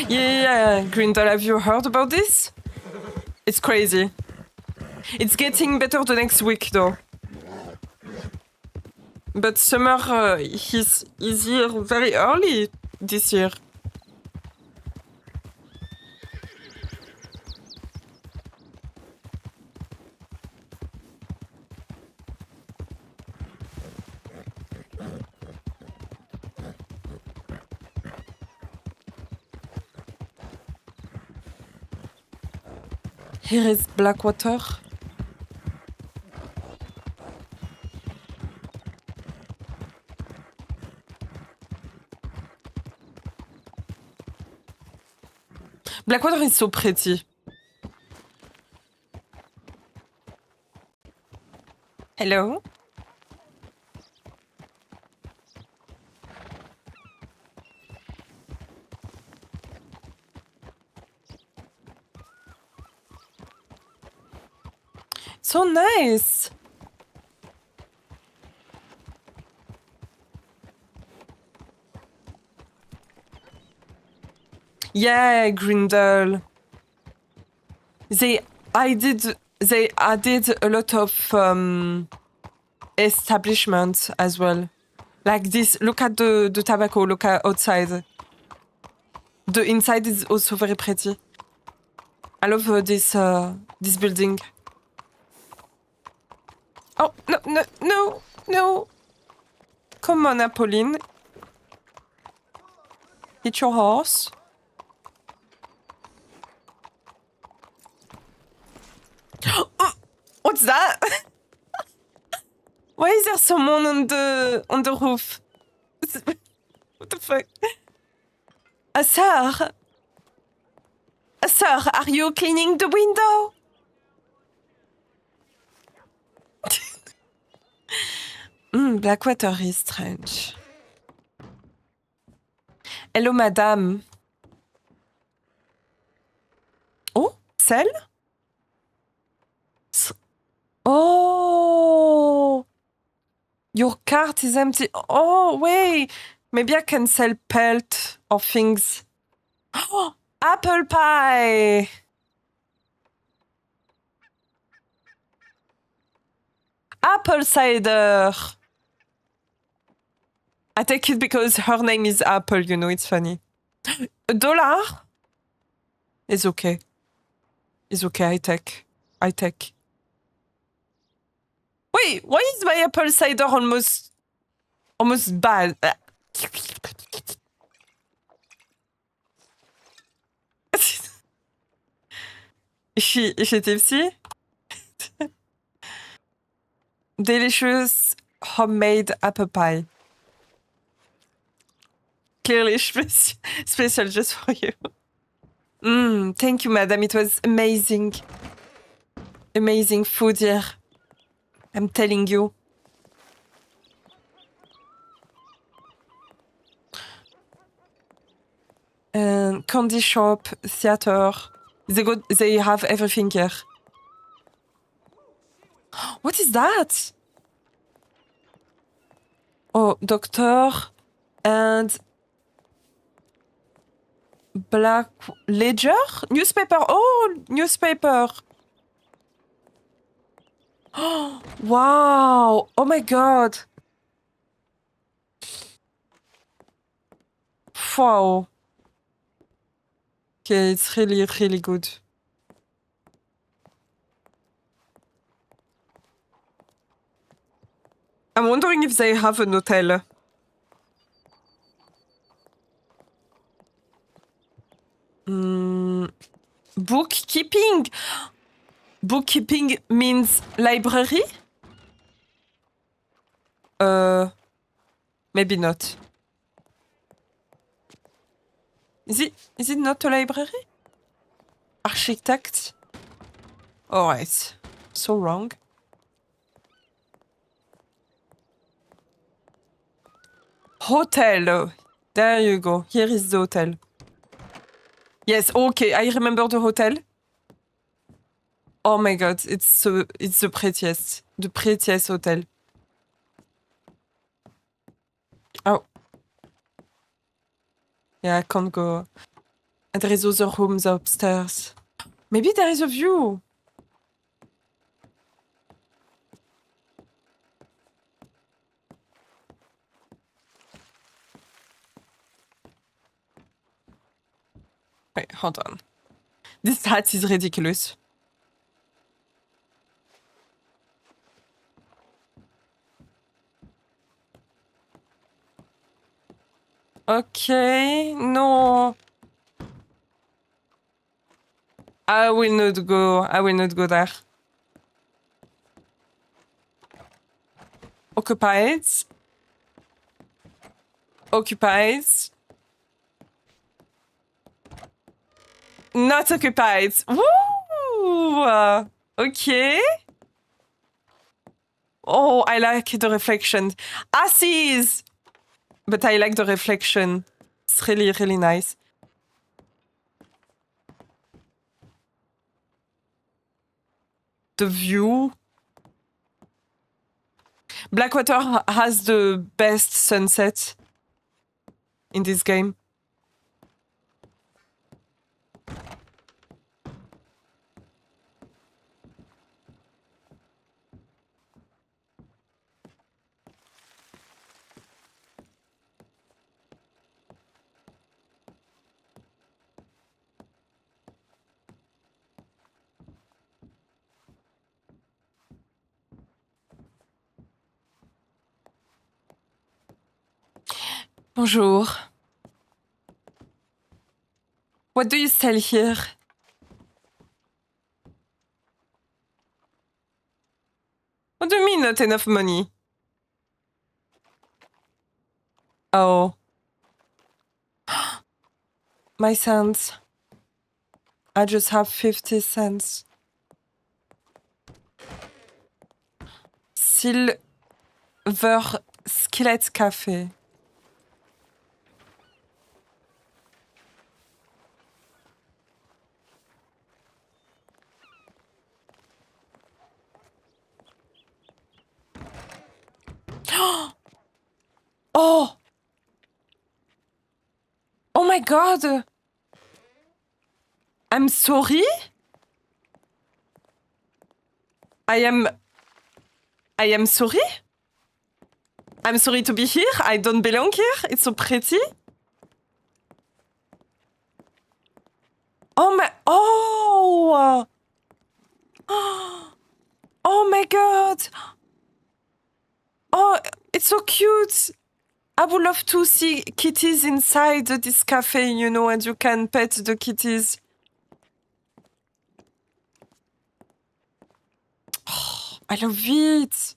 Yeah, Grindel, have you heard about this? It's crazy. It's getting better the next week, though. But summer is here very early this year. Here is Blackwater. Blackwater is so pretty. Hello? So nice. Yeah, Grindel. They added a lot of establishments as well. Like this, look at the tobacco, look at outside. The inside is also very pretty. I love this building. Oh, no. Come on, Apolline. Hit your horse. Oh, what's that? Why is there someone on the roof? What the fuck? Sir? Sir, are you cleaning the window? Blackwater is strange. Hello, madame. Oh, sell? Oh! Your cart is empty. Oh, wait. Maybe I can sell pelt or things. Oh, apple pie! Apple cider! I take it because her name is Apple, you know, it's funny. $1? It's okay. It's okay, I take. Wait, why is my apple cider almost bad? Is she tipsy? Delicious homemade apple pie. Clearly special just for you. Thank you, madam. It was amazing. Amazing food here. I'm telling you. And candy shop, theater. They have everything here. What is that? Oh, doctor and Black Ledger? Newspaper. Oh, newspaper. Oh, wow. Oh my god. Wow. Okay, it's really, really good. I'm wondering if they have an hotel. Bookkeeping. Bookkeeping means library? Maybe not. Is it not a library? Architect? Alright. So wrong. Hotel. There you go. Here is the hotel. Yes, okay. I remember the hotel. Oh my god, it's the prettiest. The prettiest hotel. Oh. Yeah, I can't go. And there is other rooms upstairs. Maybe there is a view. Wait, hold on. This hat is ridiculous. Okay, no. I will not go. I will not go there. Occupied. Occupied. Not occupied. Woo! Okay. Oh, I like the reflection. Asses! But I like the reflection. It's really, really nice. The view. Blackwater has the best sunset in this game. Bonjour. What do you sell here? What do you mean not enough money? Oh. My cents. I just have 50 cents. Silver Skillet Cafe. Oh! Oh my god! I'm sorry? I am sorry? I'm sorry to be here. I don't belong here. It's so pretty. Oh my... Oh! Oh my god! Oh, it's so cute! I would love to see kitties inside this cafe, you know, and you can pet the kitties. Oh, I love it!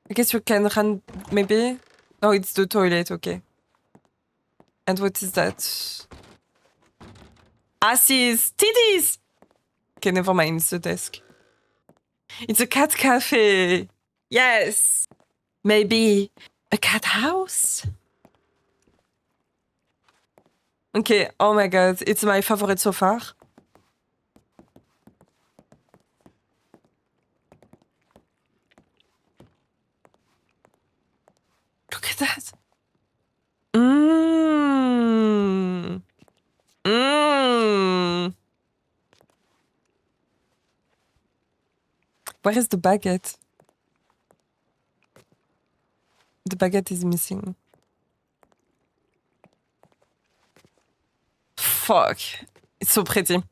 I guess you can run, maybe? No, it's the toilet, okay. And what is that? Asses! Titties! Okay, never mind, it's the desk. It's a cat cafe! Yes! Maybe a cat house? Okay, oh my god, it's my favorite so far. Look at that. Mmm. Mmm. Where is the baguette? The baguette is missing. Fuck. It's so pretty.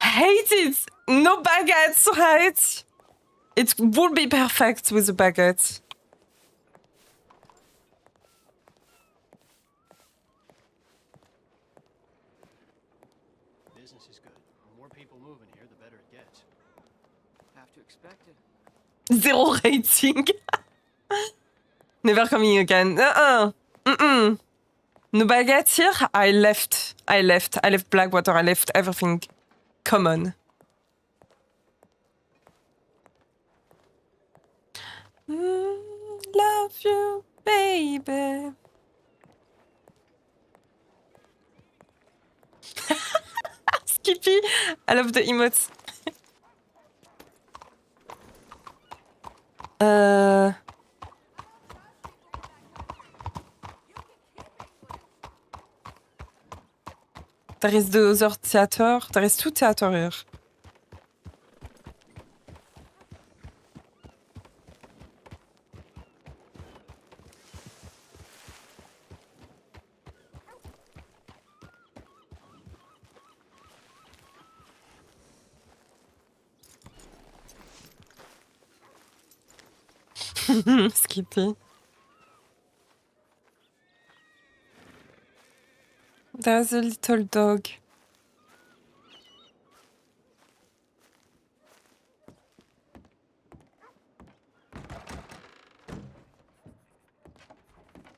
Hate it! No baguettes, right? It would be perfect with a baguette. Business is good. The more people moving here, the better it gets. Have to expect it. Zero rating. Never coming again. No baguettes here. I left Blackwater. I left everything. Come on. Love you, baby. Skippy. I love the emotes. There is the other theater. There is two theater here. Skippy. There's a little dog.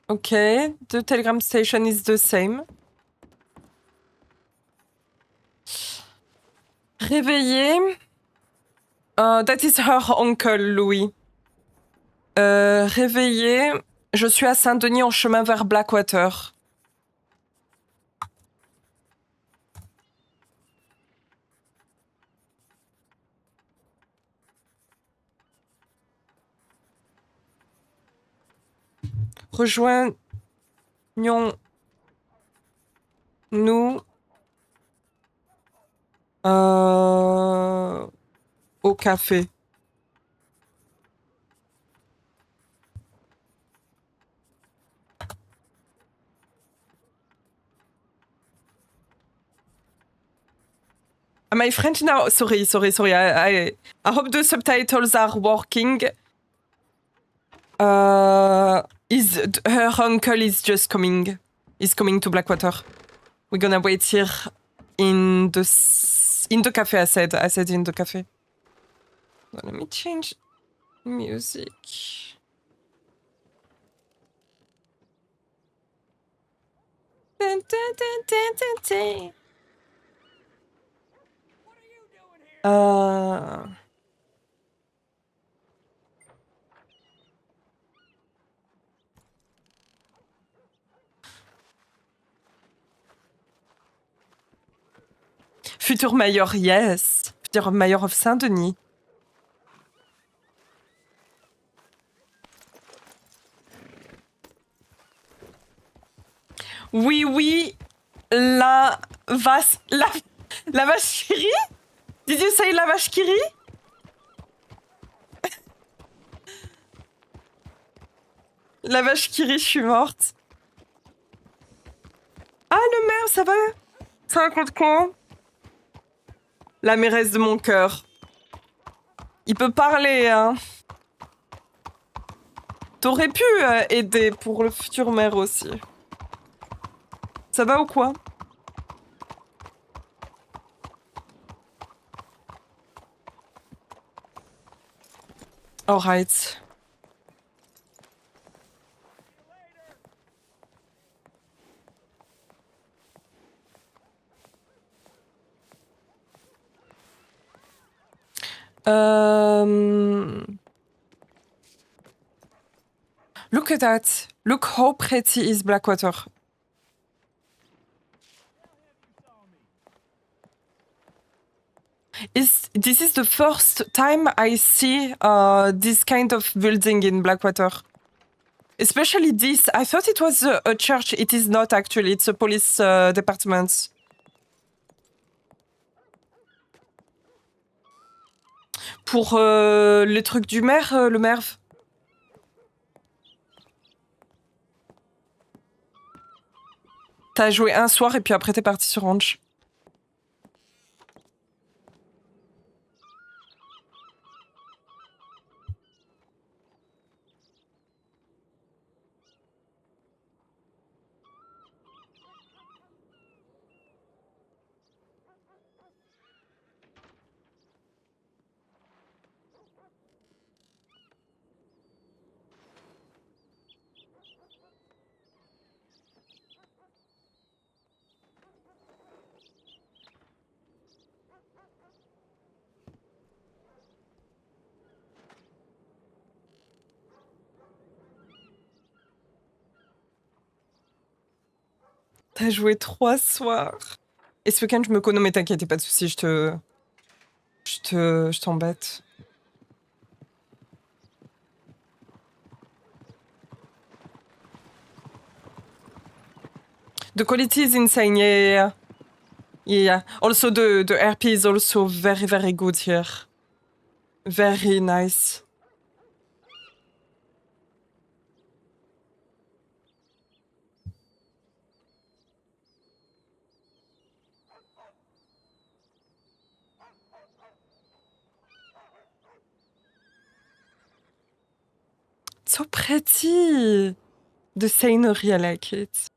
Okay, the telegram station is the same. Réveillé. That is her uncle, Louis. Réveillé. Je suis à Saint-Denis en chemin vers Blackwater. Rejoignons-nous au café. My French now. Sorry. I hope the subtitles are working. Her uncle is just coming. Is coming to Blackwater. We're gonna wait here in the cafe. I said in the cafe. Let me change music. Dun, dun, dun, dun, dun, dun. Futur mayor, yes. Futur mayor of Saint-Denis. Oui, la vache qui rit? Did you say la vache qui rit? La vache qui rit, je suis morte. Ah, le maire, ça va? Ça raconte quoi? La mairesse de mon cœur. Il peut parler, hein. T'aurais pu aider pour le futur maire aussi. Ça va ou quoi? Alright. Look at that. Look how pretty is Blackwater. This is the first time I see this kind of building in Blackwater. Especially this. I thought it was a church. It is not actually. It's a police department. Pour les trucs du maire, le maire. T'as joué un soir et puis après t'es parti sur Ranch. T'as joué 3 soirs. Et ce week-end, je me connais, mais t'inquiète, pas de soucis, je t'embête. The quality is insane, yeah. Also, the RP is also very, very good here. Very nice. So pretty. The scenery, I like it.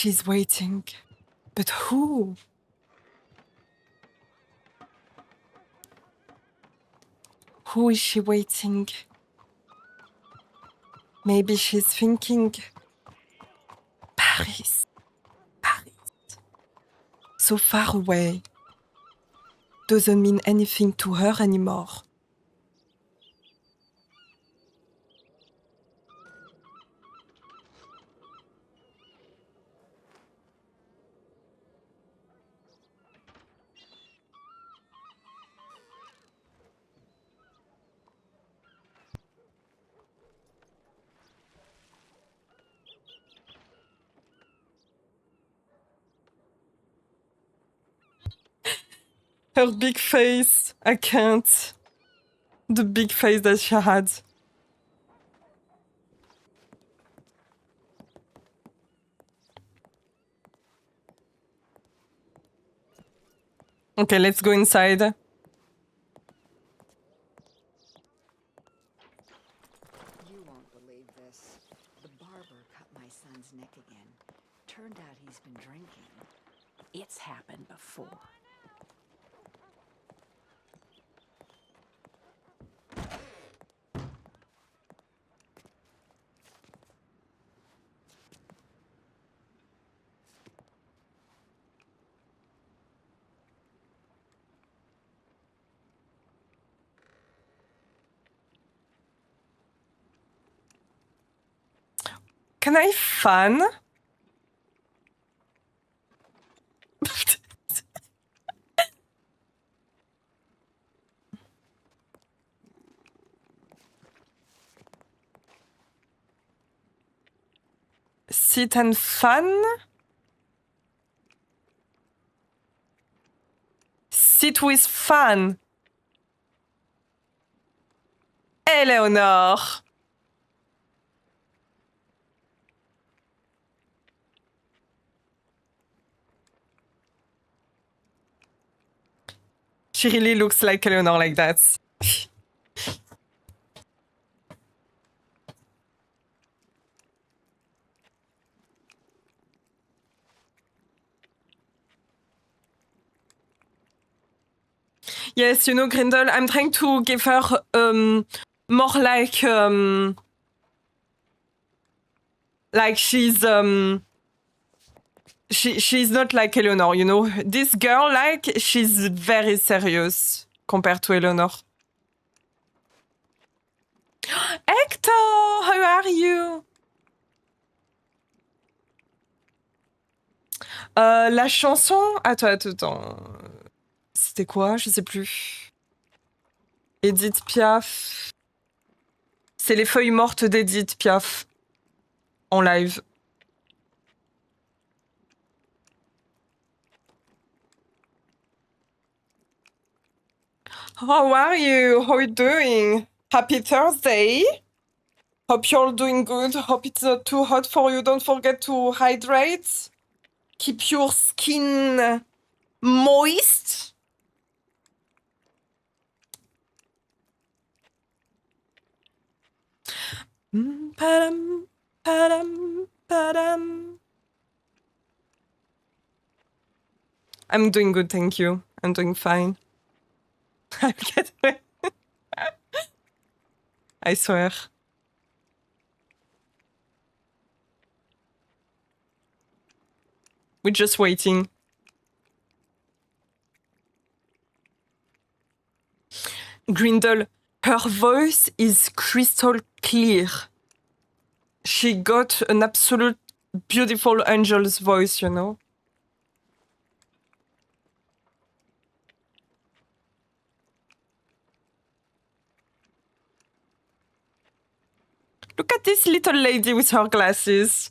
She's waiting. But who? Who is she waiting? Maybe she's thinking, Paris. So far away. Doesn't mean anything to her anymore. Her big face. I can't. The big face that she had. Okay, let's go inside. You won't believe this. The barber cut my son's neck again. Turned out he's been drinking. It's happened before. Can I fan? Sit and fan? Sit with fan. Eleanor. She really looks like Eleanor like that. Yes, you know, Grindel, I'm trying to give her more like she's she's not like Eleanor, you know. This girl, like, she's very serious compared to Eleanor. Hector, how are you? La chanson... Attends. C'était quoi? Je sais plus. Edith Piaf. C'est les feuilles mortes d'Edith Piaf. En live. How are you? How are you doing? Happy Thursday. Hope you're doing good. Hope it's not too hot for you. Don't forget to hydrate. Keep your skin moist. Padam, padam, padam. I'm doing good, thank you. I'm doing fine. I swear. We're just waiting. Grindel, her voice is crystal clear. She got an absolute beautiful angel's voice, you know? Look at this little lady with her glasses.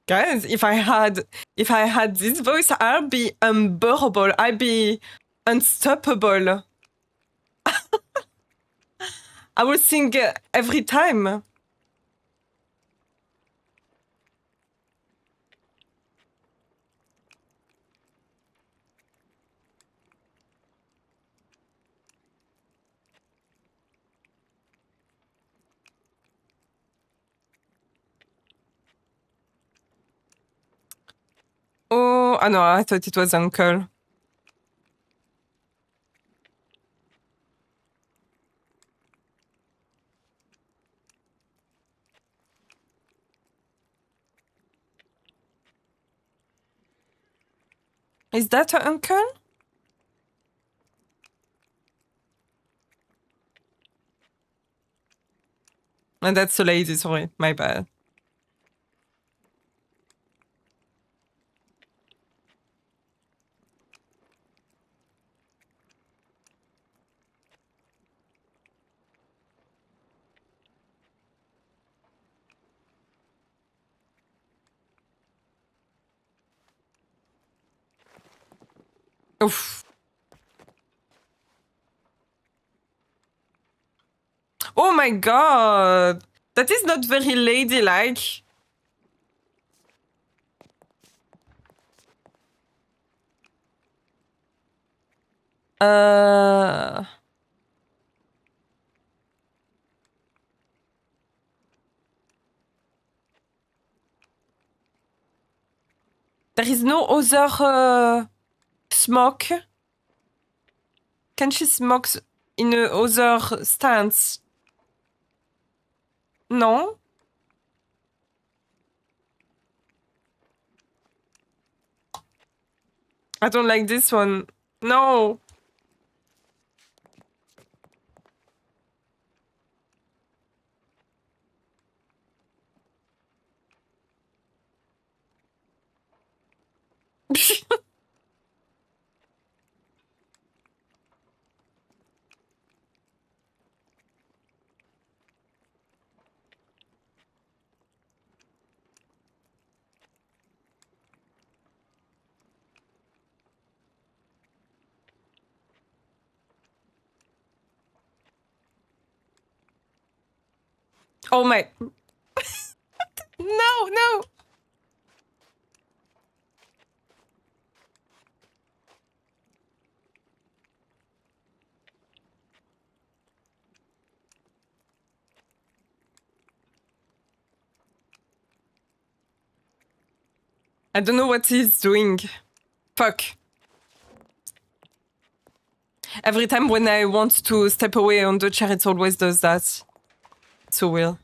Guys, if I had this voice, I'd be unbearable. I'd be unstoppable. I would sing every time. Oh, no, I thought it was Uncle. Is that her uncle? And that's the lady, sorry, my bad. Oof. Oh my god! That is not very ladylike. There is no other smoke. Can she smoke in a other stance? No? I don't like this one. No. Oh my. No. I don't know what he's doing. Fuck. Every time when I want to step away on the chair, it always does that. So weird.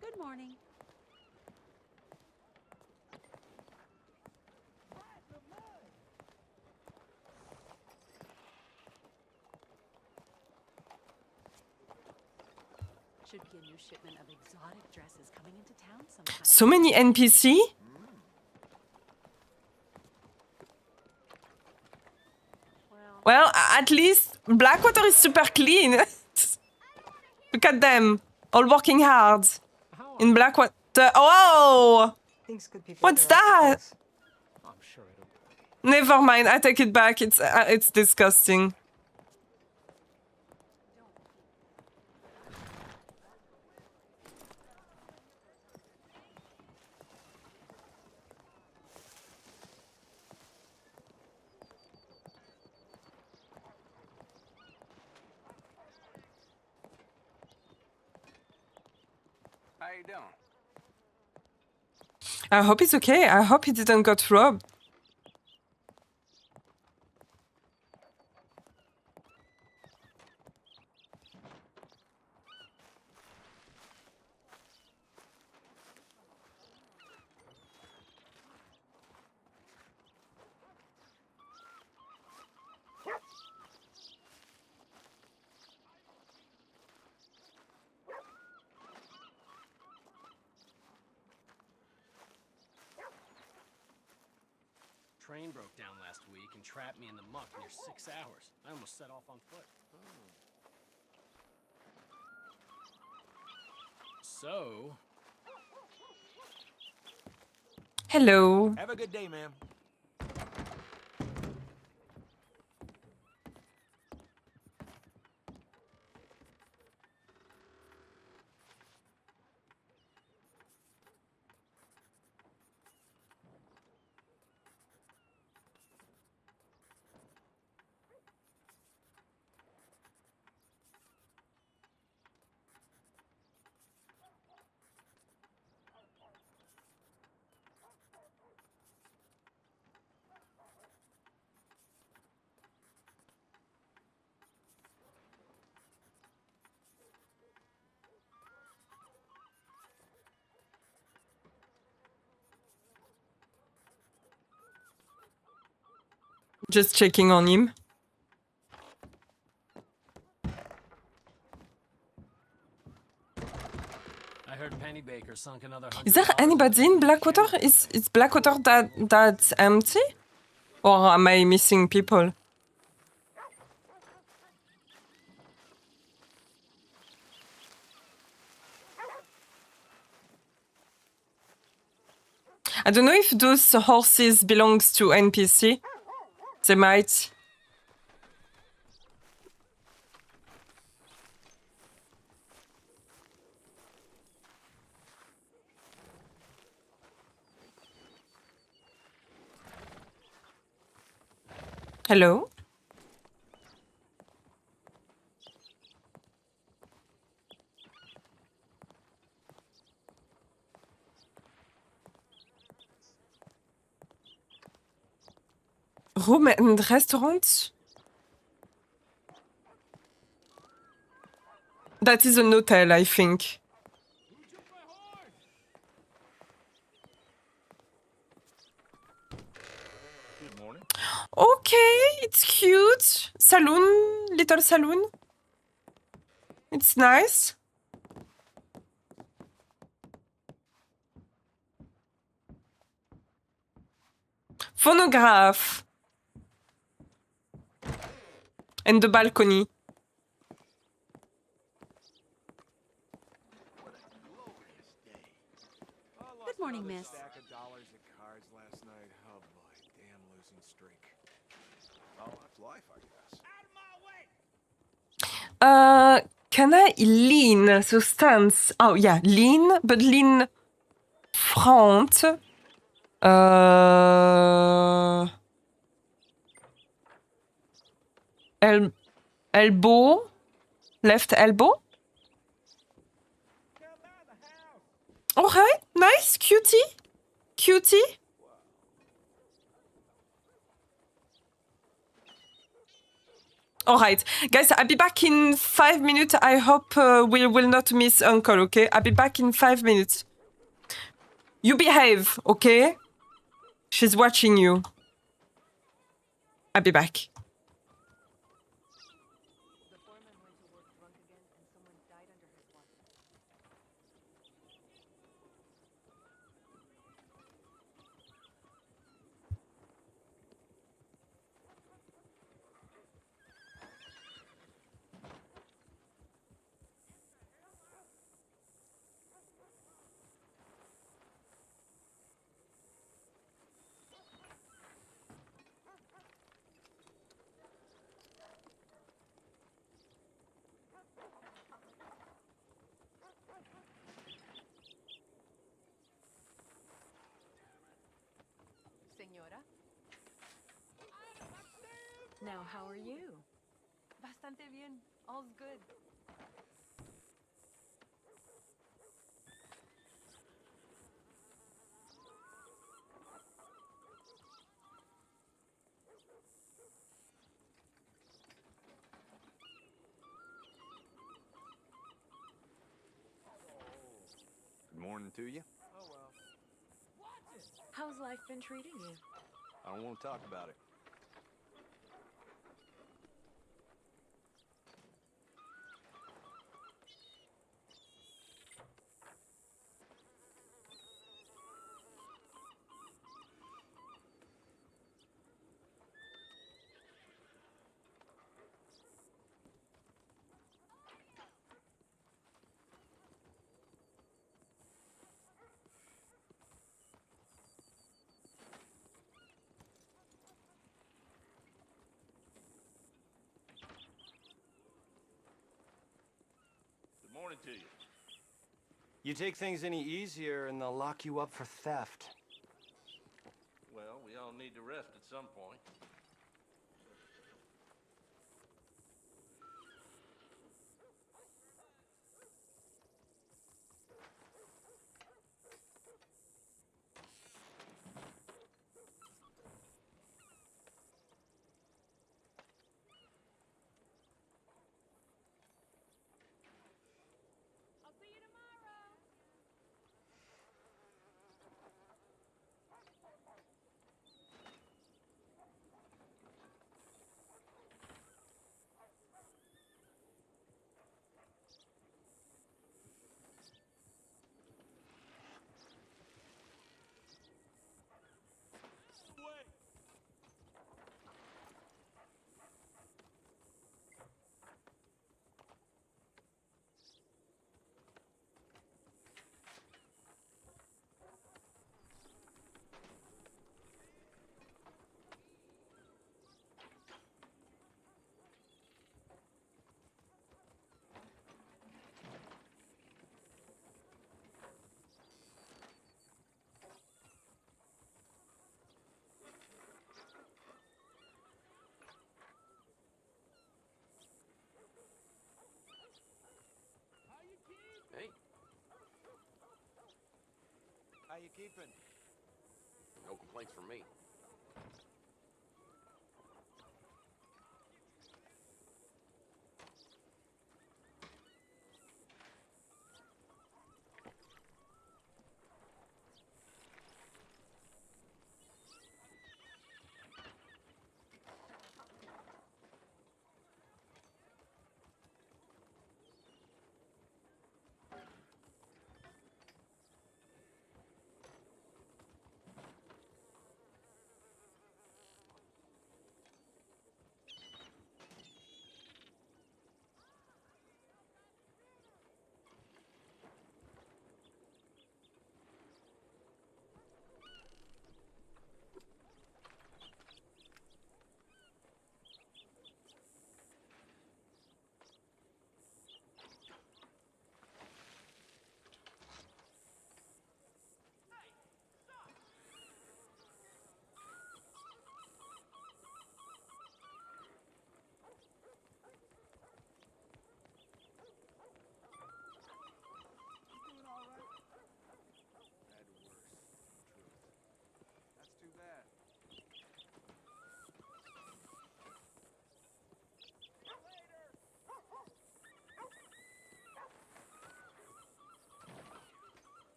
Good morning. Should be a new shipment of exotic dresses coming into town sometime. So many NPC? Well, at least Blackwater is super clean. Look at them. All working hard. In Blackwater. Oh! What's that? Never mind. I take it back. It's disgusting. How you doing? I hope it's okay. I hope he didn't got robbed. Train broke down last week and trapped me in the muck near 6 hours. I almost set off on foot. So, Hello. Have a good day, ma'am. Just checking on him. I heard Penny Baker sunk another $100. Is there anybody in Blackwater? Is Blackwater that's empty? Or am I missing people? I don't know if those horses belongs to NPC. They might. Hello? Room and restaurant? That is an hotel, I think. Good morning. Okay, it's cute. Saloon, little saloon. It's nice. Phonograph. And the balcony. Good morning, miss. Stack of dollars at cards last night. Oh boy, damn losing streak. Oh, that's life, I guess. Can I lean? So stance. Oh yeah, lean, but lean front. Elbow. Left elbow. Okay, nice, cutie. Cutie. All right, guys, I'll be back in 5 minutes. I hope we will not miss Uncle, okay? I'll be back in 5 minutes. You behave, okay? She's watching you. I'll be back. Señora? Now, how are you? Bastante bien. All's good. Good morning to you. Oh well. How's life been treating you? I don't want to talk about it. happening to you? You take things any easier and they'll lock you up for theft. Well, we all need to rest at some point. Hey, How you keeping? no complaints from me. Had worse, truth. That's too bad.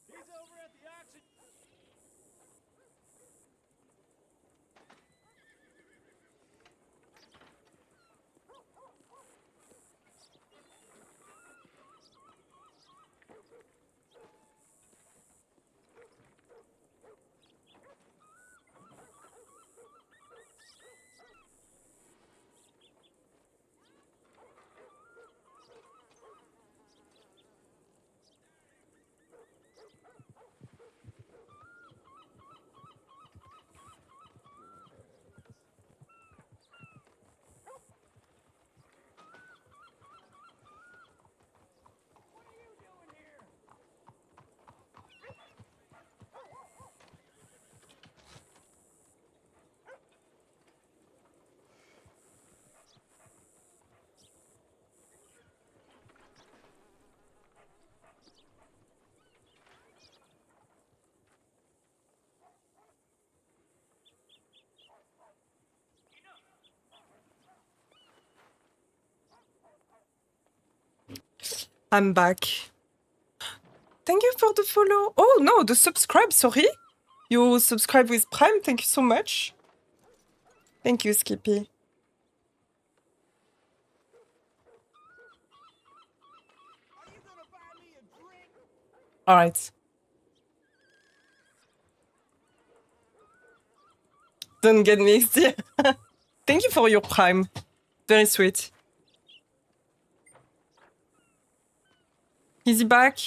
He's over at the auction. I'm back. Thank you for the follow. Oh no, the subscribe, sorry. You subscribe with Prime, thank you so much. Thank you, Skippy. All right. Don't get me XD. Thank you for your prime. Very sweet. Is he back?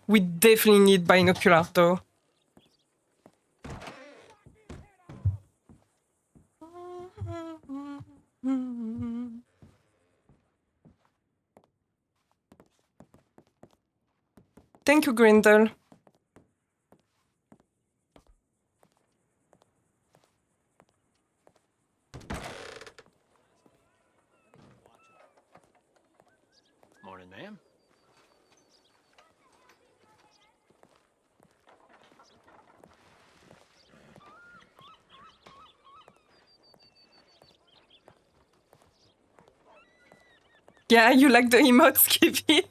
We definitely need binocular though. Thank you, Grindel. Morning, ma'am. Yeah, you like the emote, Skippy?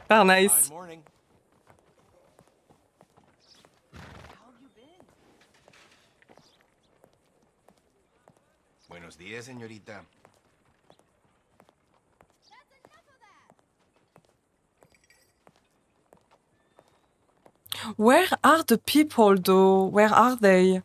Very nice. Fine morning. Buenos días, señorita. Where are the people though? Where are they?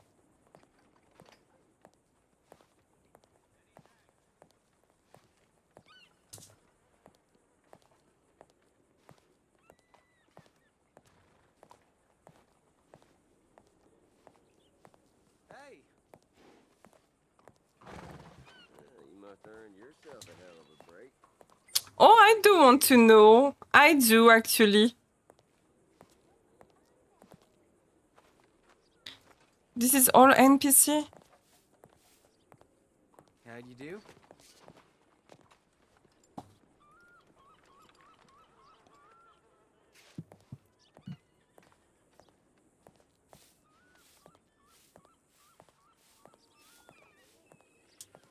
Hey. You must earn yourself a hell of a break. Oh, I do want to know. I do actually. This is all NPC? How'd you do?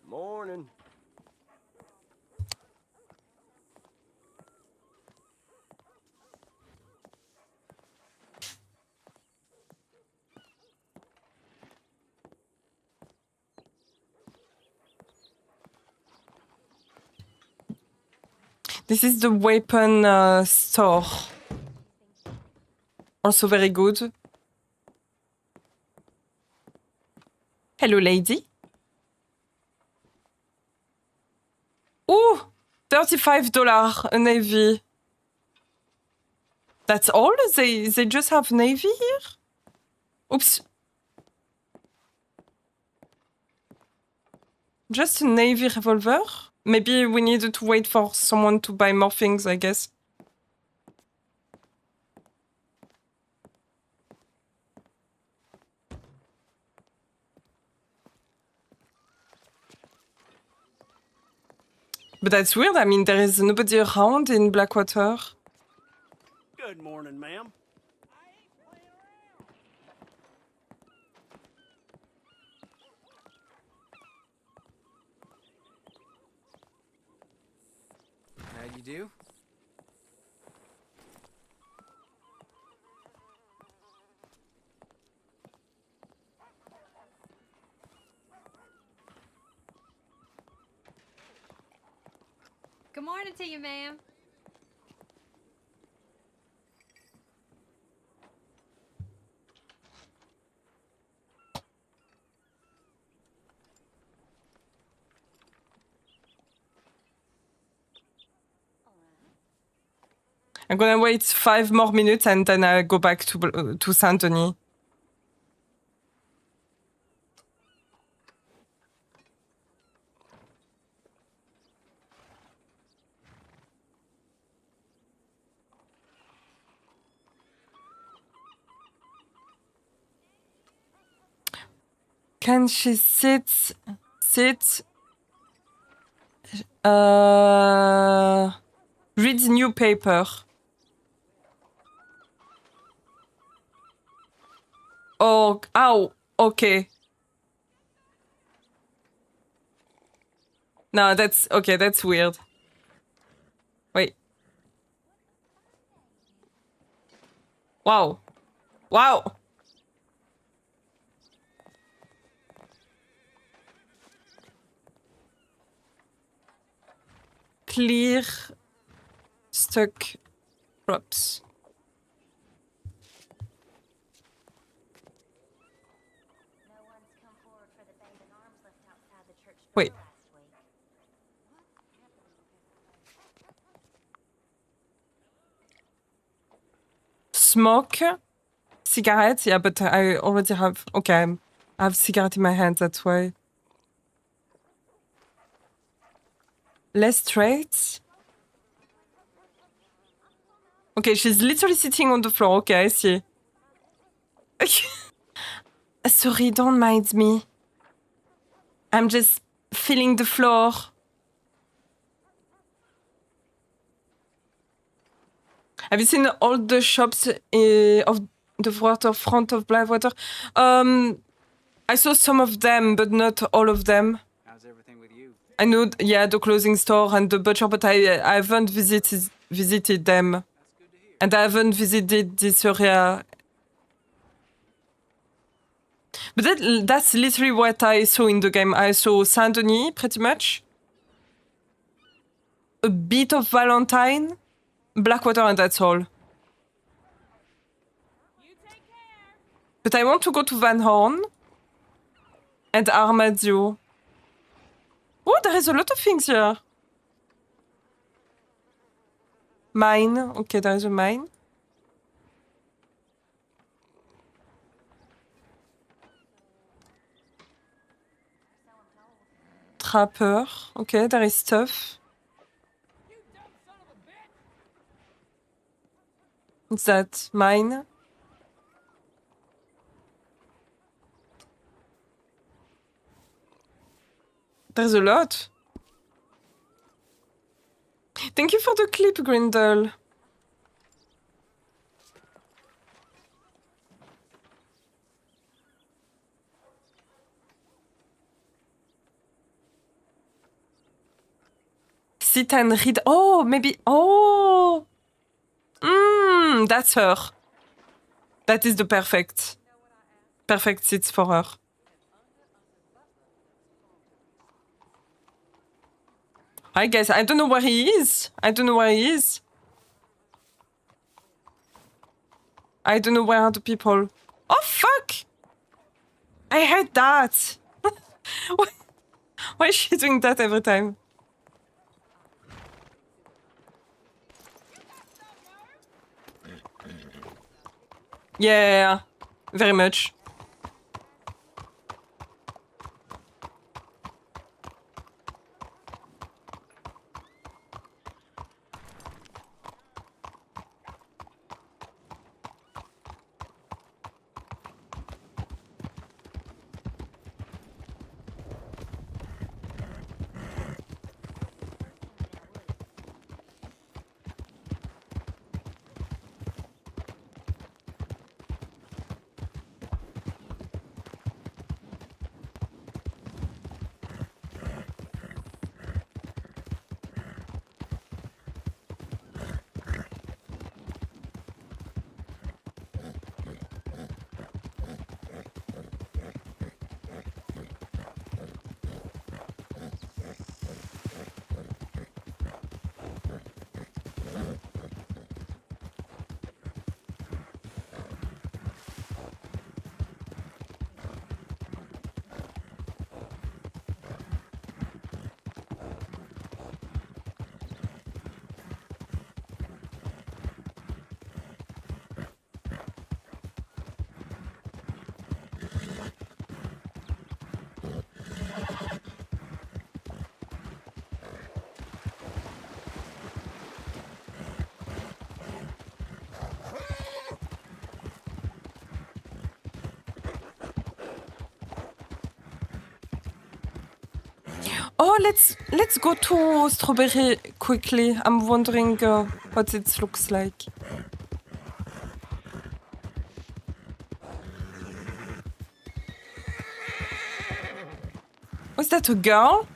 Morning. This is the weapon store. Also very good. Hello, lady. Ooh, $35 a navy. That's all? They just have navy here? Oops. Just a navy revolver? Maybe we needed to wait for someone to buy more things, I guess. But that's weird. I mean, there is nobody around in Blackwater. Good morning, ma'am. How'd you do? Good morning to you, ma'am. I'm gonna wait 5 more minutes and then I'll go back to Saint-Denis. Can she sit? Read the new paper. Oh, ow, okay. No, that's okay, that's weird. Wait. Wow. Wow. clear stuck props. Wait. Smoke, cigarettes. Yeah, but I already have. Okay, I have cigarette in my hand. That's why. Less traits. Okay, she's literally sitting on the floor. Okay, I see. Sorry, don't mind me. I'm just feeling the floor. Have you seen all the shops of the waterfront of Blackwater? I saw some of them, but not all of them. How's everything with you? I know, yeah, the clothing store and the butcher, but I haven't visited them. And I haven't visited this area. But that's literally what I saw in the game. I saw Saint-Denis, pretty much. A bit of Valentine, Blackwater, and that's all. But I want to go to Van Horn and Armadillo. Oh, there is a lot of things here. Mine. Okay, there is a mine. Trapper. Okay, there is stuff. What's that? Mine. There's a lot. Thank you for the clip, Grindel. Sit and read. Oh, maybe. Oh. That's her. That is the perfect seats for her. I guess. I don't know where he is. I don't know where are the people. Oh, fuck! I hate that. Why is she doing that every time? Yeah, very much. Oh, let's go to Strawberry quickly. I'm wondering what it looks like. Was that a girl?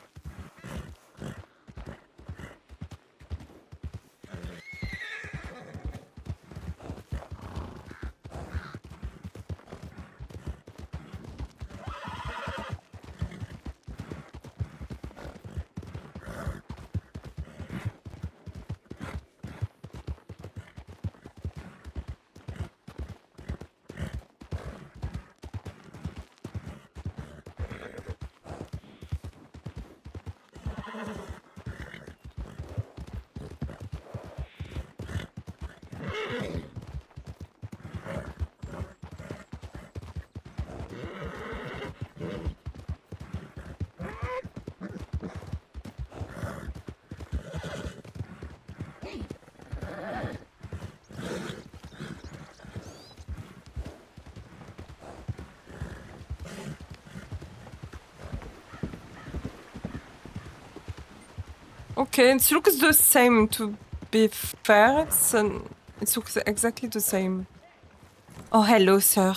Okay, it looks the same, to be fair. It looks exactly the same. Oh, hello, sir.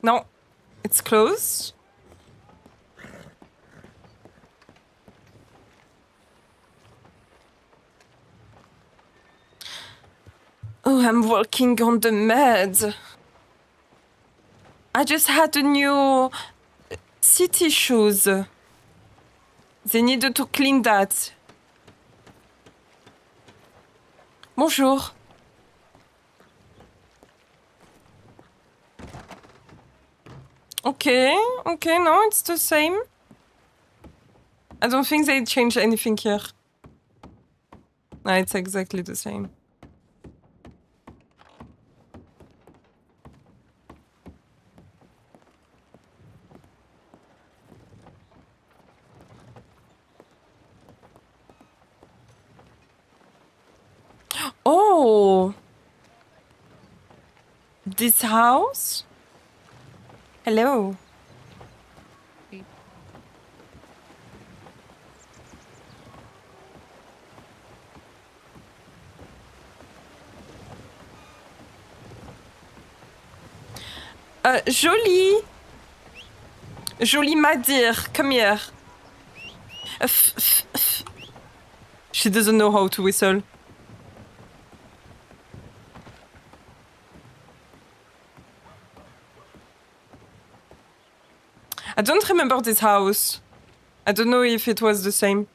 No, it's closed. Oh, I'm working on the med. I just had a new city shoes. They needed to clean that. Bonjour. Okay, no, it's the same. I don't think they changed anything here. No, it's exactly the same. Oh! This house? Hello. Jolie. Jolie Madir, come here. She doesn't know how to whistle. I don't remember this house. I don't know if it was the same.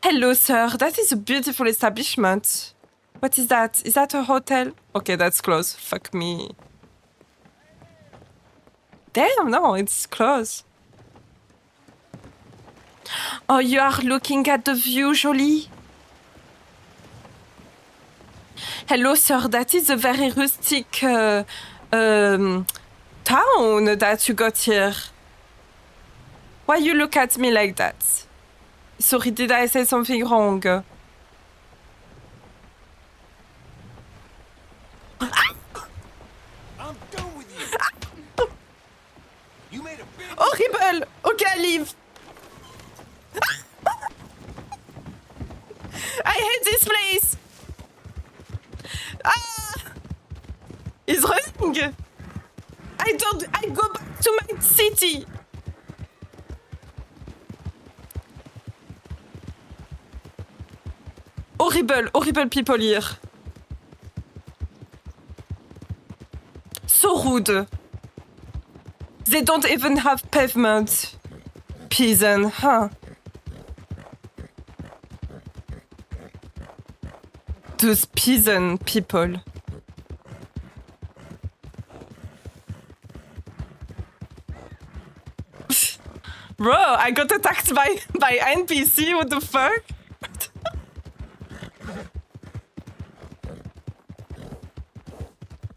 Hello, sir. That is a beautiful establishment. What is that? Is that a hotel? Okay, that's close. Fuck me. Damn, no, it's close. Oh, you are looking at the view, Jolie? Hello, sir. That is a very rustic town that you got here. Why you look at me like that? Sorry, did I say something wrong? I'm done with you. You made a big Horrible! Okay, I leave. I hate this place. Ah! He's running. I go back to my city. Horrible people here. So rude. They don't even have pavement. Peasant, huh? Those peasant people. Bro, I got attacked by NPC, what the fuck?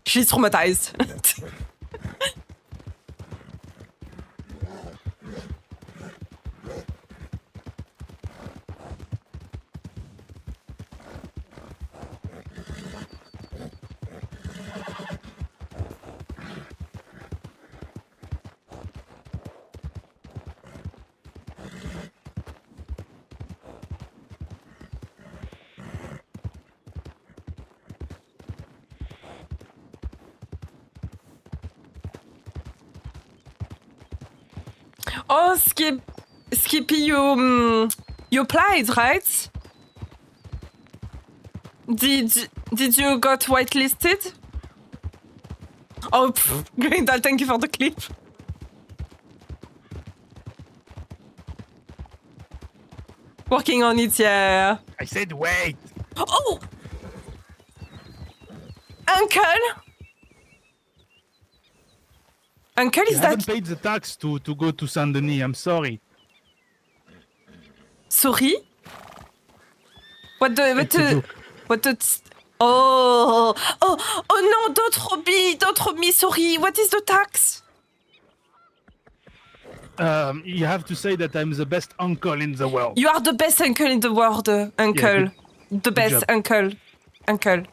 She's traumatized. Oh, Skippy, you applied, right? Did you got whitelisted? Oh, Grindal, thank you for the clip. Working on it, yeah. I said wait. Oh! Uncle, You is haven't that... paid the tax to go to Saint Denis. I'm sorry. Sorry? What the... It's a joke. Oh no, don't rob me, sorry. What is the tax? You have to say that I'm the best uncle in the world. You are the best uncle in the world, uncle. Yeah, the best job. uncle.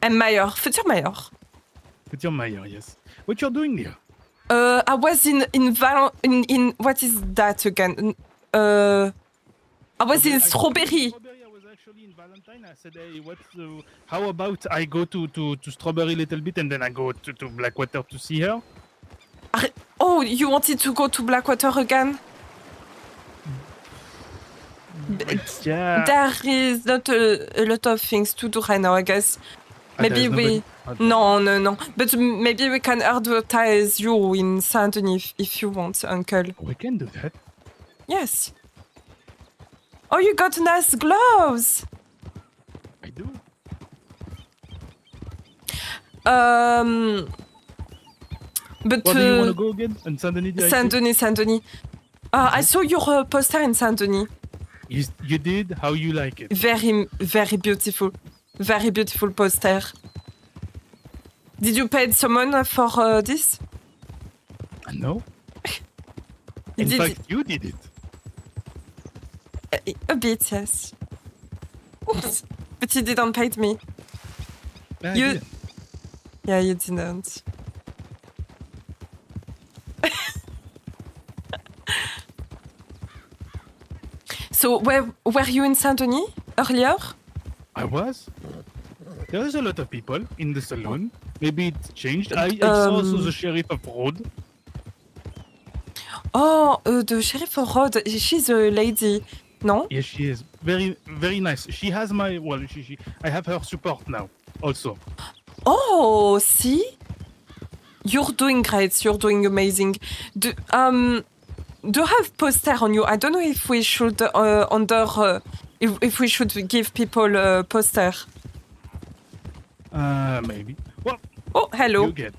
And mayor, future mayor. Future mayor, yes. What you're doing here? I was in what is that again? I was in Strawberry. I was actually in Valentine. I said, hey, how about I go to Strawberry a little bit and then I go to Blackwater to see her? Oh, you wanted to go to Blackwater again? Yeah. There is not a lot of things to do right now, I guess. Maybe we... No. But maybe we can advertise you in Saint-Denis if you want, uncle. We can do that. Yes. Oh, you got nice gloves. I do. But Where do you want to go again? In Saint-Denis? Saint-Denis. I saw your poster in Saint-Denis. You did? How you like it? Very, very beautiful. Very beautiful poster. Did you pay someone for this? No. In fact, you did it. A bit, yes. Oops. But you didn't pay me. Yeah, you didn't. So, were you in Saint-Denis earlier? I was. There was a lot of people in the saloon. Maybe it changed. I saw also the sheriff of Rhodes. Oh, the sheriff of Rhodes. She's a lady, no? Yes, she is. Very, very nice. She has my... Well, I have her support now, also. Oh, see? You're doing great. You're doing amazing. Do you have poster on you? I don't know if we should if we should give people a poster. Maybe. Well. Oh, hello. You get.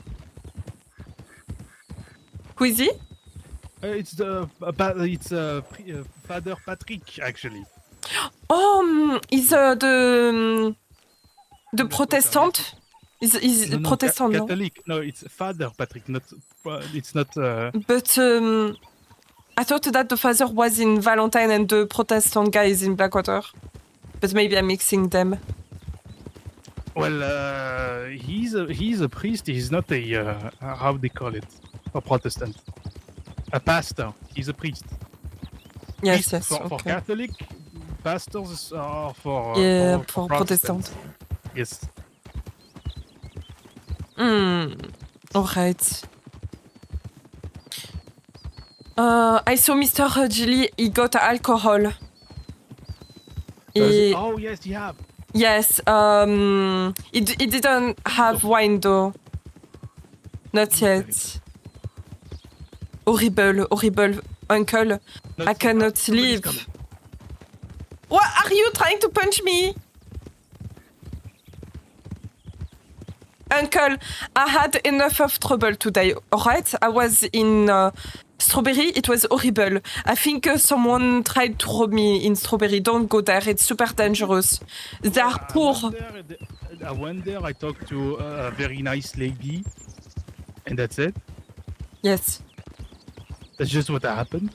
Who is he? It's Father Patrick, actually. Oh, he's the Protestant. Is No, Protestant, no? Catholic. No, it's Father Patrick. Not. It's not. But I thought that the father was in Valentine and the Protestant guy is in Blackwater. But maybe I'm mixing them. Well, he's a priest. He's not a how do they call it? A Protestant. A pastor. He's a priest. Yes, priest yes. For Catholic, pastors are for for Protestant. Yes. Alright. I saw Mr. Gilly, he got alcohol. Oh, yes, you have. Yes, he didn't have wine though. Not yet. Horrible, uncle. I cannot leave. What are you trying to punch me? Uncle, I had enough of trouble today, alright? I was in Strawberry, it was horrible. I think someone tried to rob me in Strawberry. Don't go there, it's super dangerous. They are poor. I went there, I talked to a very nice lady, and that's it. Yes. That's just what happened.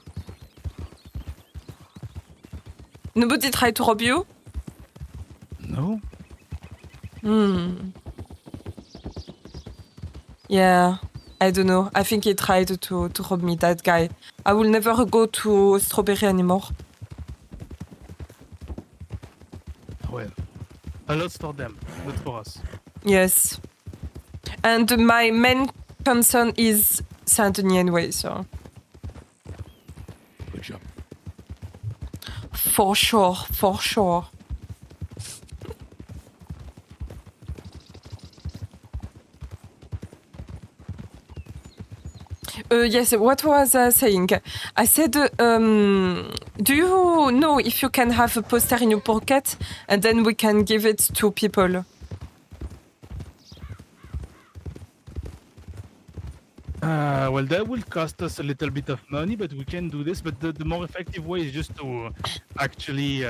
Nobody tried to rob you? No. Yeah, I don't know. I think he tried to rob me, that guy. I will never go to Strawberry anymore. Well, a loss for them, not for us. Yes. And my main concern is Saint-Denis anyway, so... Good job. For sure. Yes, what was I saying? I said, do you know if you can have a poster in your pocket and then we can give it to people? Well, that will cost us a little bit of money, but we can do this. But the more effective way is just to actually,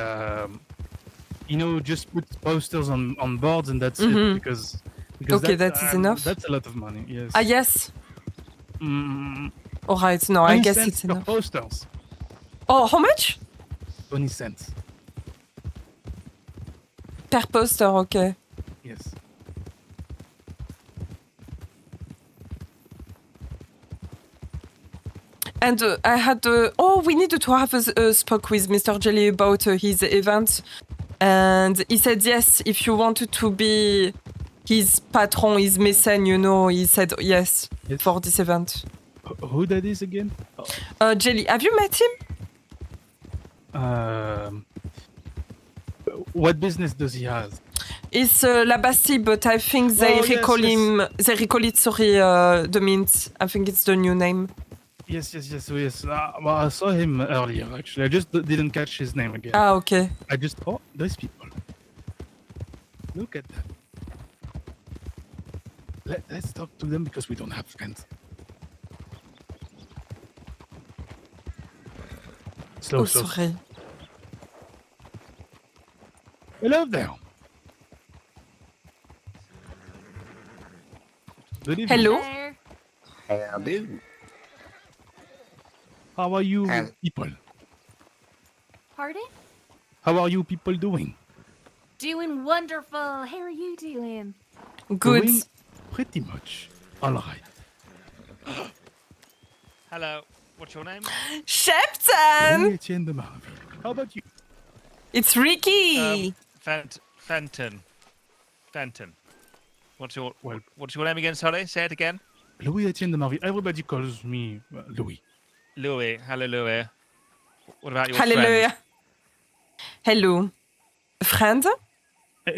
just put posters on boards, and that's it. Because Okay, that is enough. That's a lot of money. Yes. Ah, yes. Mm, All right. No, I 20 guess cents it's per enough. posters. Oh, how much? 20 cents. Per poster, okay. Yes. And I had we needed to have a spoke with Mr. Jelly about his event, and he said yes, if you wanted to be his patron, his mécène, he said yes, for this event. Who that is again? Jelly, have you met him? What business does he have? It's La Bastille, but I think they recall him. They recall it. Sorry, the Mint. I think it's the new name. Yes. Well, I saw him earlier, actually. I just didn't catch his name again. Ah, okay. Those people. Look at that. Let's talk to them because we don't have friends. Slow. Sorry. Hello there. Good evening. Hello. How do? How are you people? Pardon? How are you people doing? Doing wonderful. How are you doing? Good. Doing pretty much. All right. Hello. What's your name? Shepton! How about you? It's Ricky. Fenton. What's your name again? Sorry, say it again. Louis Etienne de Marville. Everybody calls me Louis. Louis. Hello, Louis. What about your Hallelujah. friend? Hello. Friend?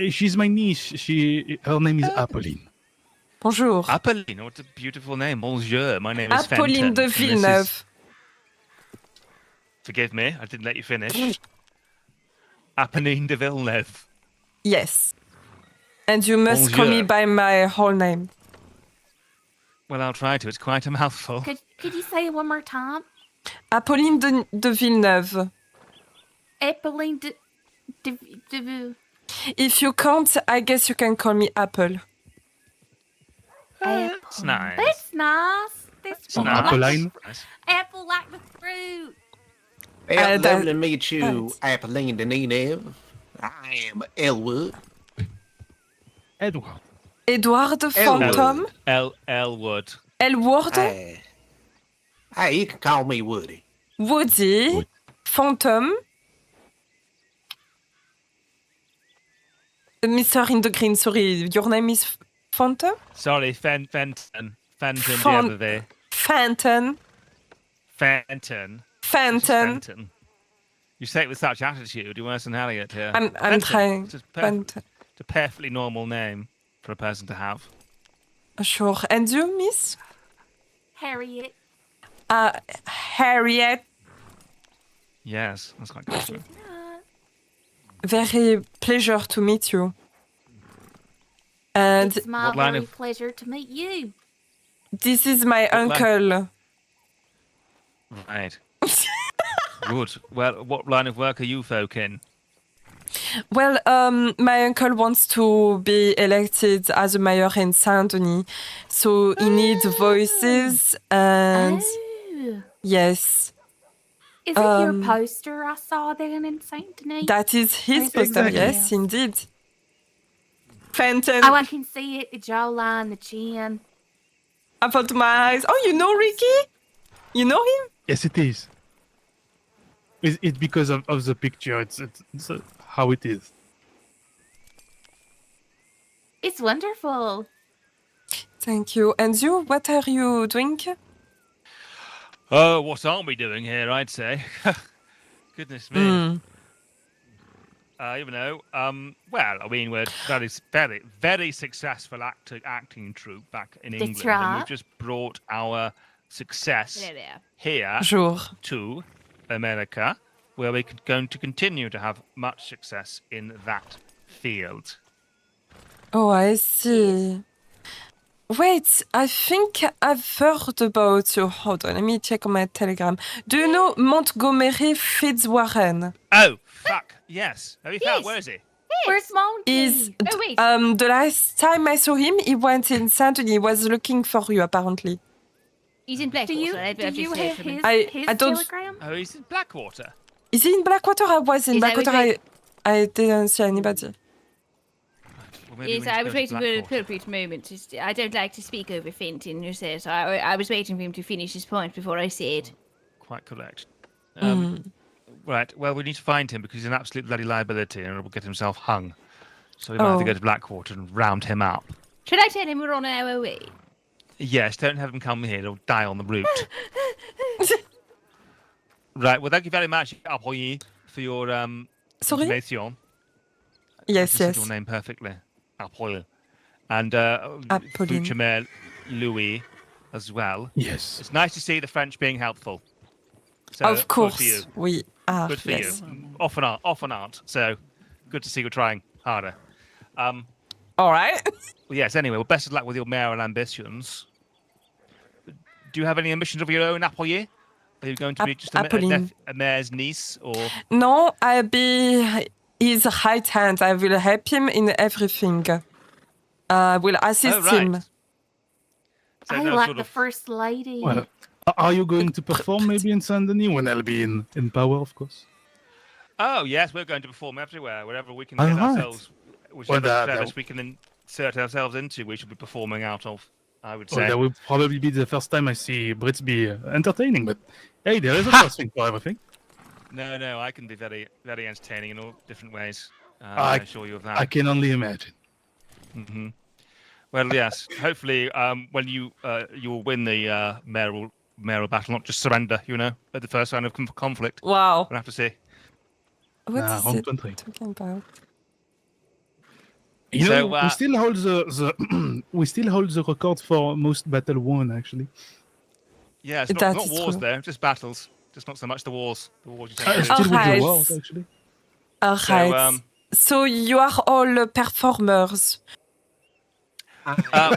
She's my niece. Her name is Apolline. Bonjour. Apolline. What a beautiful name. Bonjour. My name is Apolline Fenton. de Villeneuve. Forgive me, I didn't let you finish. Apolline de Villeneuve. Yes. And you must call me by my whole name. Well, I'll try to. It's quite a mouthful. Could you say it one more time? Apolline de Villeneuve. Apolline de... If you can't, I guess you can call me Apple. It's nice. That's nice. That's Oh, Apolline. Apple like the fruit. Well, lovely to meet you, Apolline de Villeneuve. I am Elwood. Edward. Edward Phantom. Elwood. Elwood. Hey, you can call me Woody. Woody. Phantom. Mr. in the Green, sorry, your name is Phantom? Sorry, Fenton. Fenton. You say it with such attitude. You're worse than Elliot here. I'm trying. It's a perfectly normal name for a person to have. Sure. And you, Miss? Harriet. Harriet. Yes, that's quite good. Very pleasure to meet you. And it's my very pleasure to meet you. This is my uncle. Right. Good. Well, what line of work are you folk in? Well, my uncle wants to be elected as a mayor in Saint-Denis, so he needs voices and yes. Is it your poster I saw then in Saint Denis? That is his poster, yes, indeed. Fenton. Oh, I can see it, the jawline, the chin. About my eyes. Oh, you know Ricky? You know him? Yes, it is. It's because of the picture. It's how it is. It's wonderful. Thank you. And you, what are you doing? What aren't we doing here, I'd say. Goodness me. Well, I mean, we're very, very successful acting troupe back in England. Right. And we've just brought our success here to America, where we're going to continue to have much success in that field. Oh, I see. Wait, I think I've heard about you. Hold on, let me check on my Telegram. Do you know Montgomery Fitzwarren? Oh, fuck. Yes. Have you found? Yes. Where is he? Where's Monty? Oh, wait. The last time I saw him, he went in Saint-Denis. He was looking for you, apparently. He's in Blackwater. Do you have his I don't... telegram? Oh, he's in Blackwater. Is he in Blackwater? I was in Yes, I was Blackwater. I didn't see anybody. Well, Yes, I was waiting for an appropriate moment. I don't like to speak over Fenton, you said, so I was waiting for him to finish his point before I said. Quite correct. Right, well, we need to find him because he's an absolute bloody liability and will get himself hung. So we might have to go to Blackwater and round him up. Should I tell him we're on our way? Yes, don't have him come here. He'll die on the route. Right, well, thank you very much, Apolline, for your information. Yes, I said your name perfectly. Apolline. And future Mayor Louis as well. Yes. It's nice to see the French being helpful. So, of course, good for you. we are. Good for you. Often aren't. So, good to see you're trying harder. All right. Well, yes. Anyway, well, best of luck with your mayoral ambitions. Do you have any ambitions of your own, Apolline? Are you going to be just a mayor's niece, or? No, I'll be his right hand. I will help him in everything. I will assist him. So I like the first lady. Well, are you going to perform maybe in Saint-Denis when I'll be in power, of course? Oh, yes, we're going to perform everywhere. Wherever we can get ourselves, whichever service we can insert ourselves into, we should be performing out of, I would say. Well, that would probably be the first time I see Brits be entertaining, but hey, there is a first thing for everything. No, I can be very, very entertaining in all different ways. I assure you of that. I can only imagine. Mm-hmm. Well, yes. Hopefully, when you will win the mayoral battle, not just surrender. At the first round of conflict. Wow. We'll have to see. What is it talking about? We still hold the record for most battle won, actually. Yeah, it's not wars there, just battles. Just not so much the wars. The wars you still with the wars, actually. All right. So you are all performers.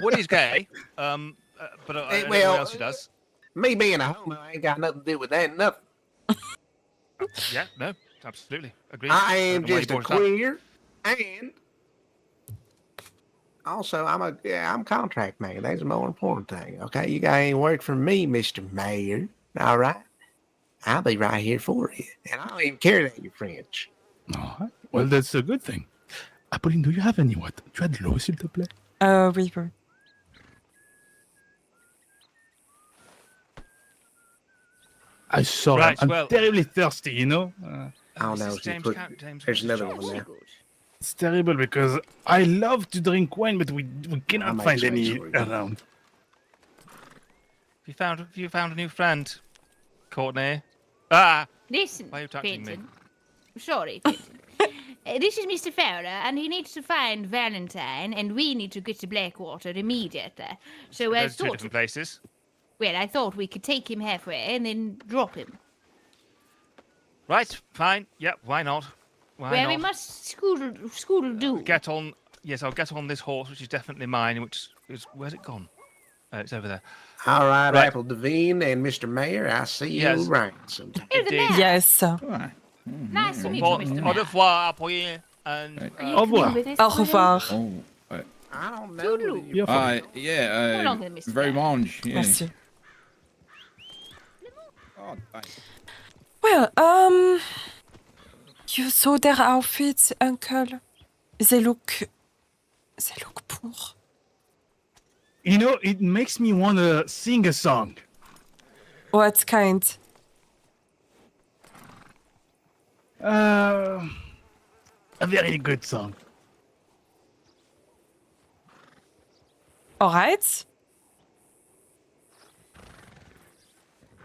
Woody's gay, but I don't know what else he does. Me being a homo ain't got nothing to do with that. Nothing. Yeah, no, absolutely agree. I am just a queer, and also I'm contract man. That's the more important thing. Okay, you guys ain't work for me, Mr. Mayor. All right, I'll be right here for you, and I don't even care that you're French. All right. Well, that's a good thing. Apolline, do you have any what? Tu as de l'eau, s'il te plaît? Oui. I'm sorry. Right, I'm terribly thirsty, oh no, there's another one there. It's terrible because I love to drink wine, but we cannot find any around. Have you found a new friend, Courtney? Listen, why are you touching me? Sorry, Fenton. This is Mr. Fowler, and he needs to find Valentine, and we need to get to Blackwater immediately. So I those two different places. Well, I thought we could take him halfway and then drop him. Right, fine. Yep, why not? We must scoodle do. Get on. Yes, I'll get on this horse, which is definitely mine. Where's it gone? It's over there. All right, Apple Devine and Mr. Mayor, I see you around sometime. Yes. Nice to meet you, Mr. Mayor. Au revoir, Apolline. Au revoir. Au revoir. I don't know. Very mange. Yeah. Merci. Oh, thanks. Well, you saw their outfits, Uncle. They look poor. It makes me want to sing a song. What kind? A very good song. All right.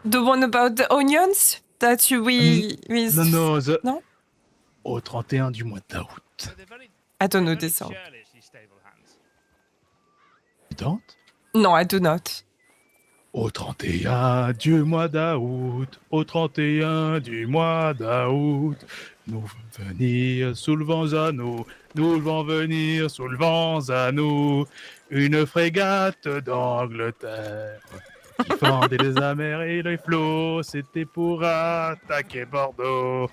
The one about the onions that we No. Au 31 du mois d'août. I don't know this song. You don't? No, I do not. Au 31 du mois d'août, au 31 du mois d'août, Nous venir sous le vent à nous, nous devons venir sous le vent à nous, une frégate d'Angleterre qui fendait les amers et les flots, c'était pour attaquer Bordeaux.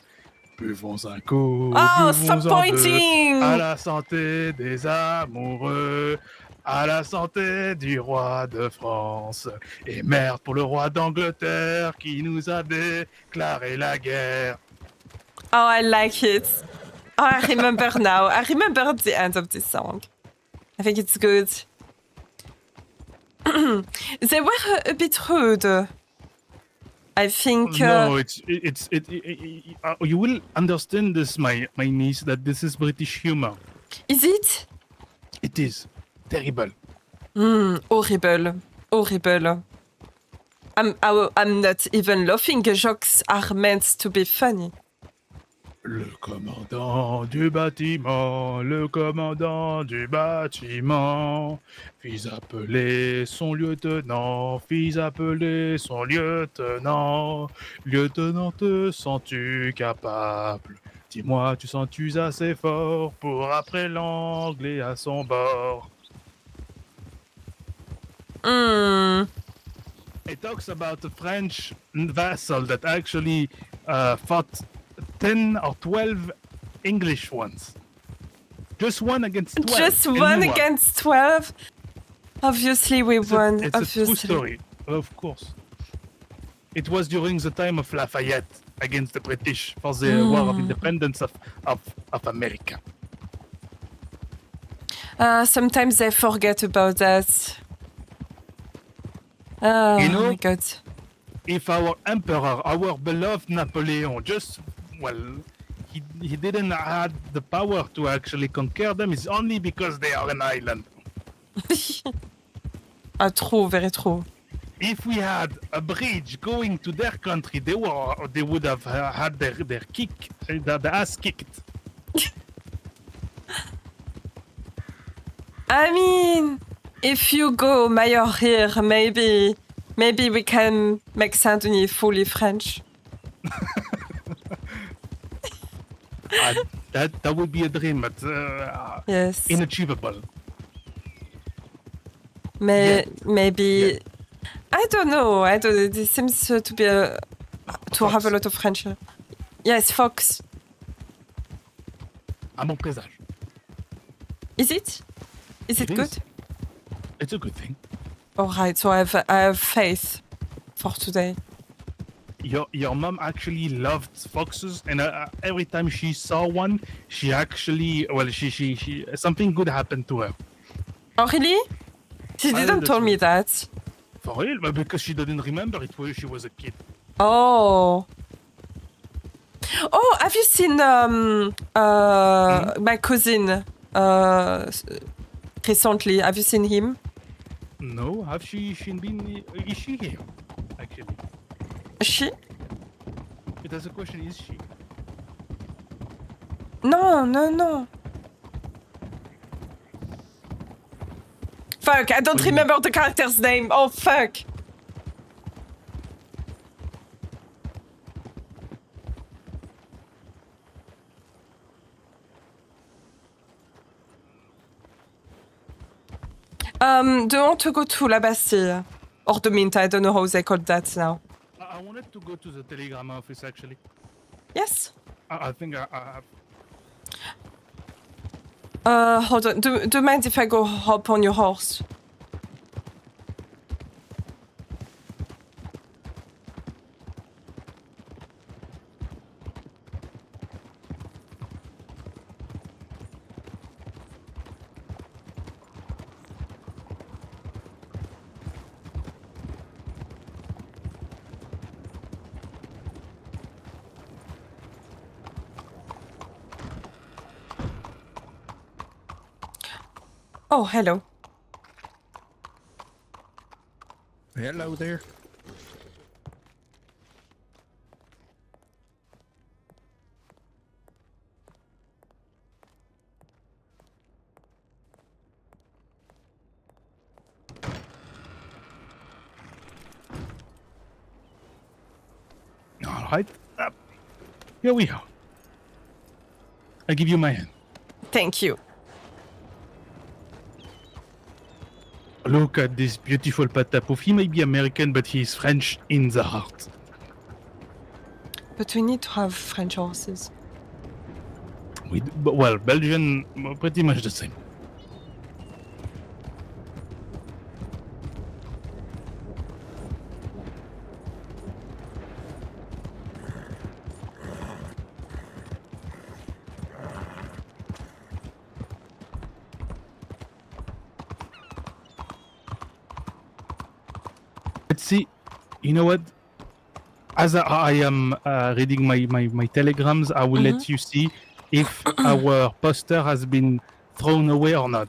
Buvons un coup, Oh, buvons stop en deux, pointing! à la santé des amoureux, à la santé du roi de France, et merde pour le roi d'Angleterre qui nous a déclaré la guerre. Oh, I like it. Oh, I remember now. I remember the end of this song. I think it's good. They were a bit rude. I think. No, you will understand this, my niece, that this is British humor. Is it? It is terrible. Horrible. Horrible. I'm not even laughing. Jokes are meant to be funny. Le commandant du bâtiment, fit appeler son lieutenant, Lieutenant, te sens-tu capable? Dis-moi, tu sens-tu assez fort pour après l'anglais à son bord? It talks about a French vessel that actually fought 10 or 12 English ones. Just one against 12. Just one against 12? Obviously, we won. It's a true story, of course. It was during the time of Lafayette against the British for the War of Independence of America. Sometimes I forget about that. Oh, you know, my God. If our emperor, our beloved Napoleon, he didn't have the power to actually conquer them, it's only because they are an island. True, very true. If we had a bridge going to their country, they would have had their ass kicked. I mean, if you go mayor here, maybe we can make Saint-Denis fully French. That would be a dream, but yes, inachievable. Maybe I don't know. This seems to be to have a lot of French. Yes, Fox. Un bon présage. Is it? Is it good? It's a good thing. All right, so I have faith for today. Your mom actually loved foxes, and every time she saw one, she actually she something good happened to her. Oh really? She didn't tell me that. For real? But because she didn't remember it when she was a kid. Oh. Oh, have you seen my cousin recently? Have you seen him? No, have she been? Is she here? Actually. She? That's a question. Is she? No. Fuck! I don't remember the character's name. Oh fuck! Do you want to go to La Bastille? Or the Mint, I don't know how they call that now. I wanted to go to the telegram office, actually. Yes? I think I have... Hold on. Do you mind if I go hop on your horse? Oh, hello. Hello there. All right. Here we are. I give you my hand. Thank you. Look at this beautiful patapoof. He may be American, but he's French in the heart. But we need to have French horses. Well, Belgian, pretty much the same. Let's see. You know what? As I am reading my telegrams, I will let you see if our poster has been thrown away or not.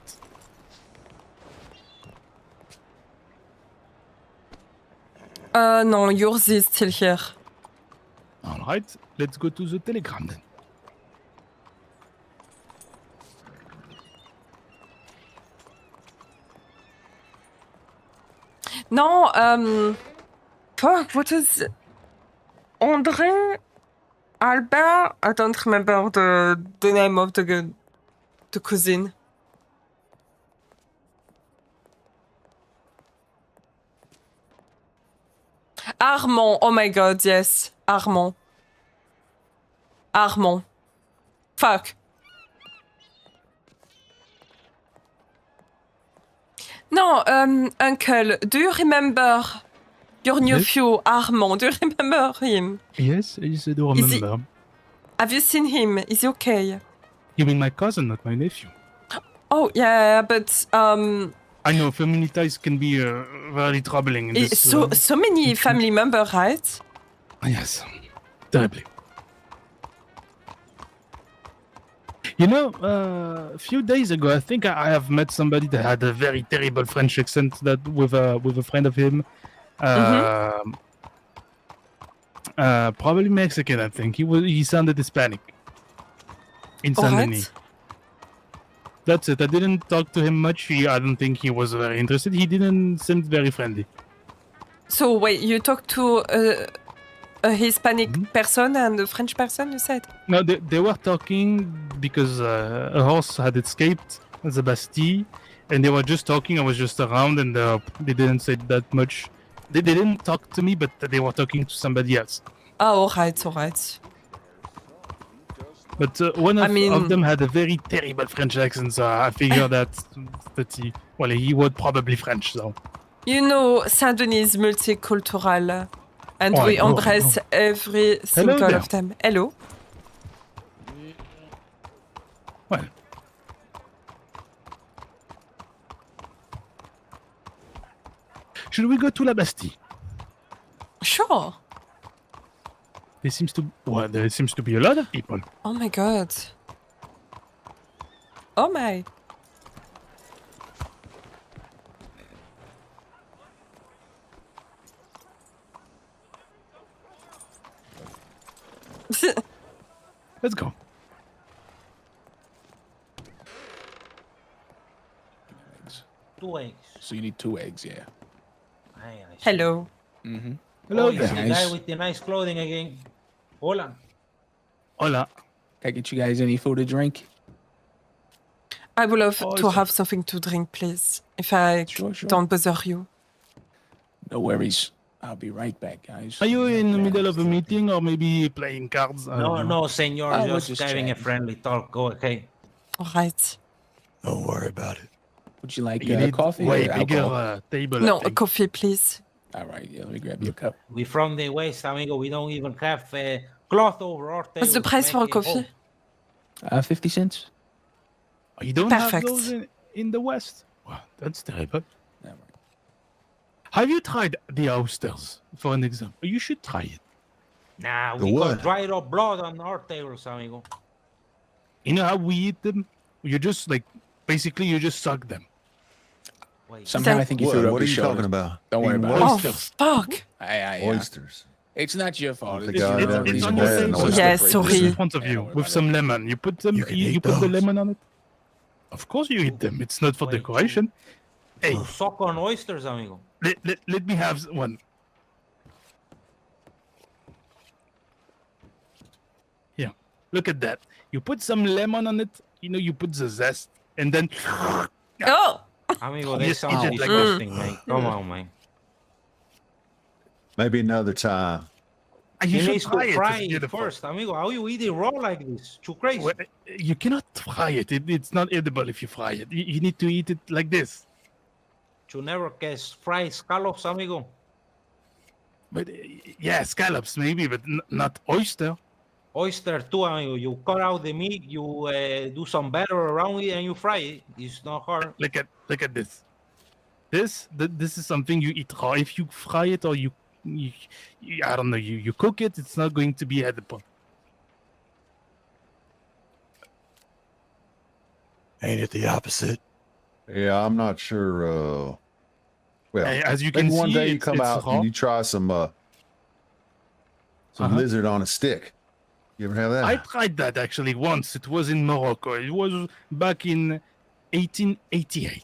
No, yours is still here. All right, let's go to the telegram then. No, fuck, what is... André? Albert? I don't remember the name of the cousin. Armand, oh my god, yes. Armand. Armand. Fuck. No, uncle, do you remember your nephew, Armand? Do you remember him? Yes, I do remember. Have you seen him? Is he okay? You mean my cousin, not my nephew? Oh, yeah, but... I know family ties can be very troubling in this... So many family members, right? Yes, terribly. You know, a few days ago, I think I have met somebody that had a very terrible French accent that with a friend of him. Probably Mexican, I think. He sounded Hispanic. In Saint Denis. That's it. I didn't talk to him much. I don't think he was very interested. He didn't seem very friendly. So wait, you talked to a Hispanic person and a French person, you said? No, they were talking because a horse had escaped the Bastille, and they were just talking. I was just around, and they didn't say that much. They didn't talk to me, but they were talking to somebody else. Oh, all right. But one of them had a very terrible French accent, so I figured that he was probably French, so. You know, Saint Denis is multicultural, and we embrace every single of them. Hello. Well. Should we go to La Bastille? Sure. There seems to be a lot of people. Oh my god. Oh my. Let's go. Two eggs. So you need 2 eggs, yeah. Hello. Mm-hmm. Hello there. there. The guy with the nice clothing again. Hola. Hola. Can I get you guys any food or drink? I would love to have something to drink, please. If I don't bother you. No worries. I'll be right back, guys. Are you in the middle of a meeting or maybe playing cards? No, senor. we're Just having a friendly talk. Go, okay. All right. Don't worry about it. Would you like You need coffee way or bigger alcohol? table. No, a coffee, please. All right, yeah, let me grab you a cup. We from the West, amigo. We don't even have cloth over our table. What's the price for a coffee? 50 cents. Oh, you don't Perfect. have those in the West? Wow, that's terrible. All right. Have you tried the oysters, for an example? You should try it. Nah, The we got what? dried up blood on our tables, amigo. You know how we eat them? You just basically you just suck them. Wait. Somehow I think you threw it over What are your you shoulder. talking about? Don't worry Eating about what? it. Oh, fuck. Oysters. It's not your fault. The It's guy your that It's eats on reason your bread why and it's oysters. Yes, slippery. sorry. Just in front of Yeah, you don't worry with about some lemon. You put You can you eat put the those. lemon on it. Of course you eat them. It's not for Wait. decoration. Hey, You suck on oysters, amigo. let me have one. it. Look at that. You put some lemon on it. You know, you put the zest, and then. Oh. Amigo, You that just eat sounds it like disgusting, this. man. Come on, man. Maybe another time. You He should needs try to it. fry It's it beautiful. first, amigo. How you eat it raw like this? Too crazy. Well, you cannot fry it. It's not edible if you fry it. You need to eat it like this. You never guess fried scallops, amigo. But yeah, scallops maybe, but not oyster. Oyster too, amigo. You cut out the meat, you do some batter around it, and you fry it. It's not hard. Look at this. This is something you eat raw. If you fry it or you I don't know, you cook it, it's not going to be edible. Ain't it the opposite? Yeah, I'm not sure. Well, As you maybe can one see, day you it's come out raw. and you try some lizard on a stick. You ever have that? I tried that actually once. It was in Morocco. It was back in 1888.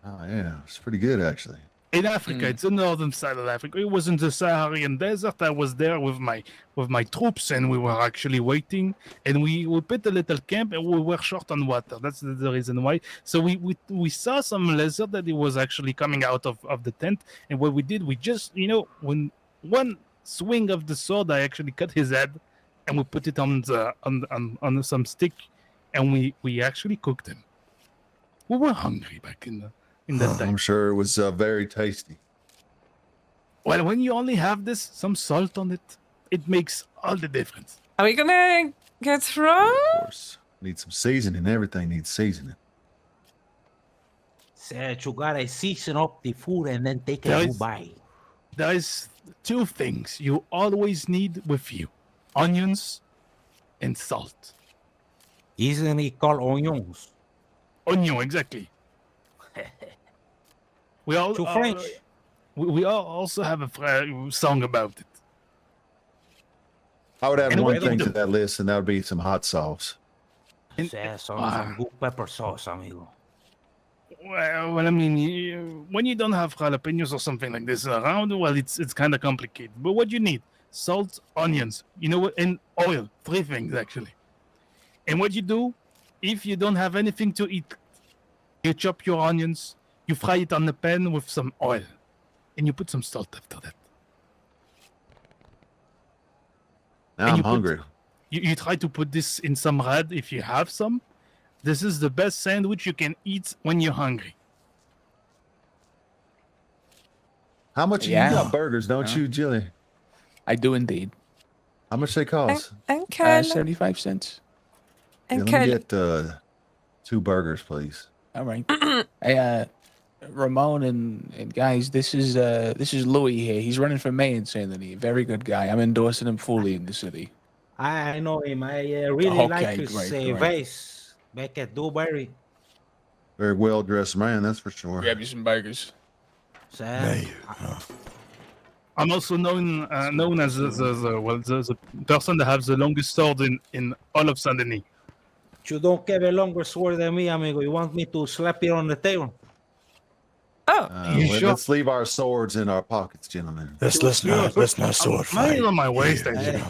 Oh yeah, it's pretty good actually. In Africa, it's the northern side of Africa. It was in the Saharan desert. I was there with my troops, and we were actually waiting. And we put a little camp, and we were short on water. That's the reason why. So we saw some lizard that it was actually coming out of the tent. And what we did, we just when one swing of the sword, I actually cut his head, and we put it on some stick, and we actually cooked him. We were hungry back in that time. I'm sure it was very tasty. Well, when you only have some salt on it, it makes all the difference. Are we gonna get through? Of course, need some seasoning. Everything needs seasoning. Said you gotta season up the food and then take a bite. There is two things you always need with you: onions and salt. Isn't it called onions? Onion, exactly. We all French. We all also have a song about it. I would add And one what do you thing do? to that list, and that would be some hot sauce. Some good pepper sauce, amigo. Well, I mean, when you don't have jalapenos or something like this around, well, it's kind of complicated. But what you need: salt, onions, and oil. 3 things actually. And what you do, if you don't have anything to eat, you chop your onions, you fry it on the pan with some oil, and you put some salt after that. Now And I'm you put- hungry. You try to put this in some bread if you have some. This is the best sandwich you can eat when you're hungry. How much you got burgers, don't you, Jilly? I do indeed. How much they cost? Uncle. 75 cents. Yeah, let me get 2 burgers, please. All right. Hey, Ramon and guys, this is Louis here. He's running for mayor in Saint Denis. Very good guy. I'm endorsing him fully in the city. I know him. I really like Okay, his great. vase back at Dewberry. Very well dressed man, that's for sure. Grab you some burgers. I'm also known as the person that has the longest sword in all of Saint Denis. You don't have a longer sword than me, amigo. You want me to slap it on the table? You sure? Let's leave our swords in our pockets, gentlemen. Let's not sword fight. Mine on my waist, actually.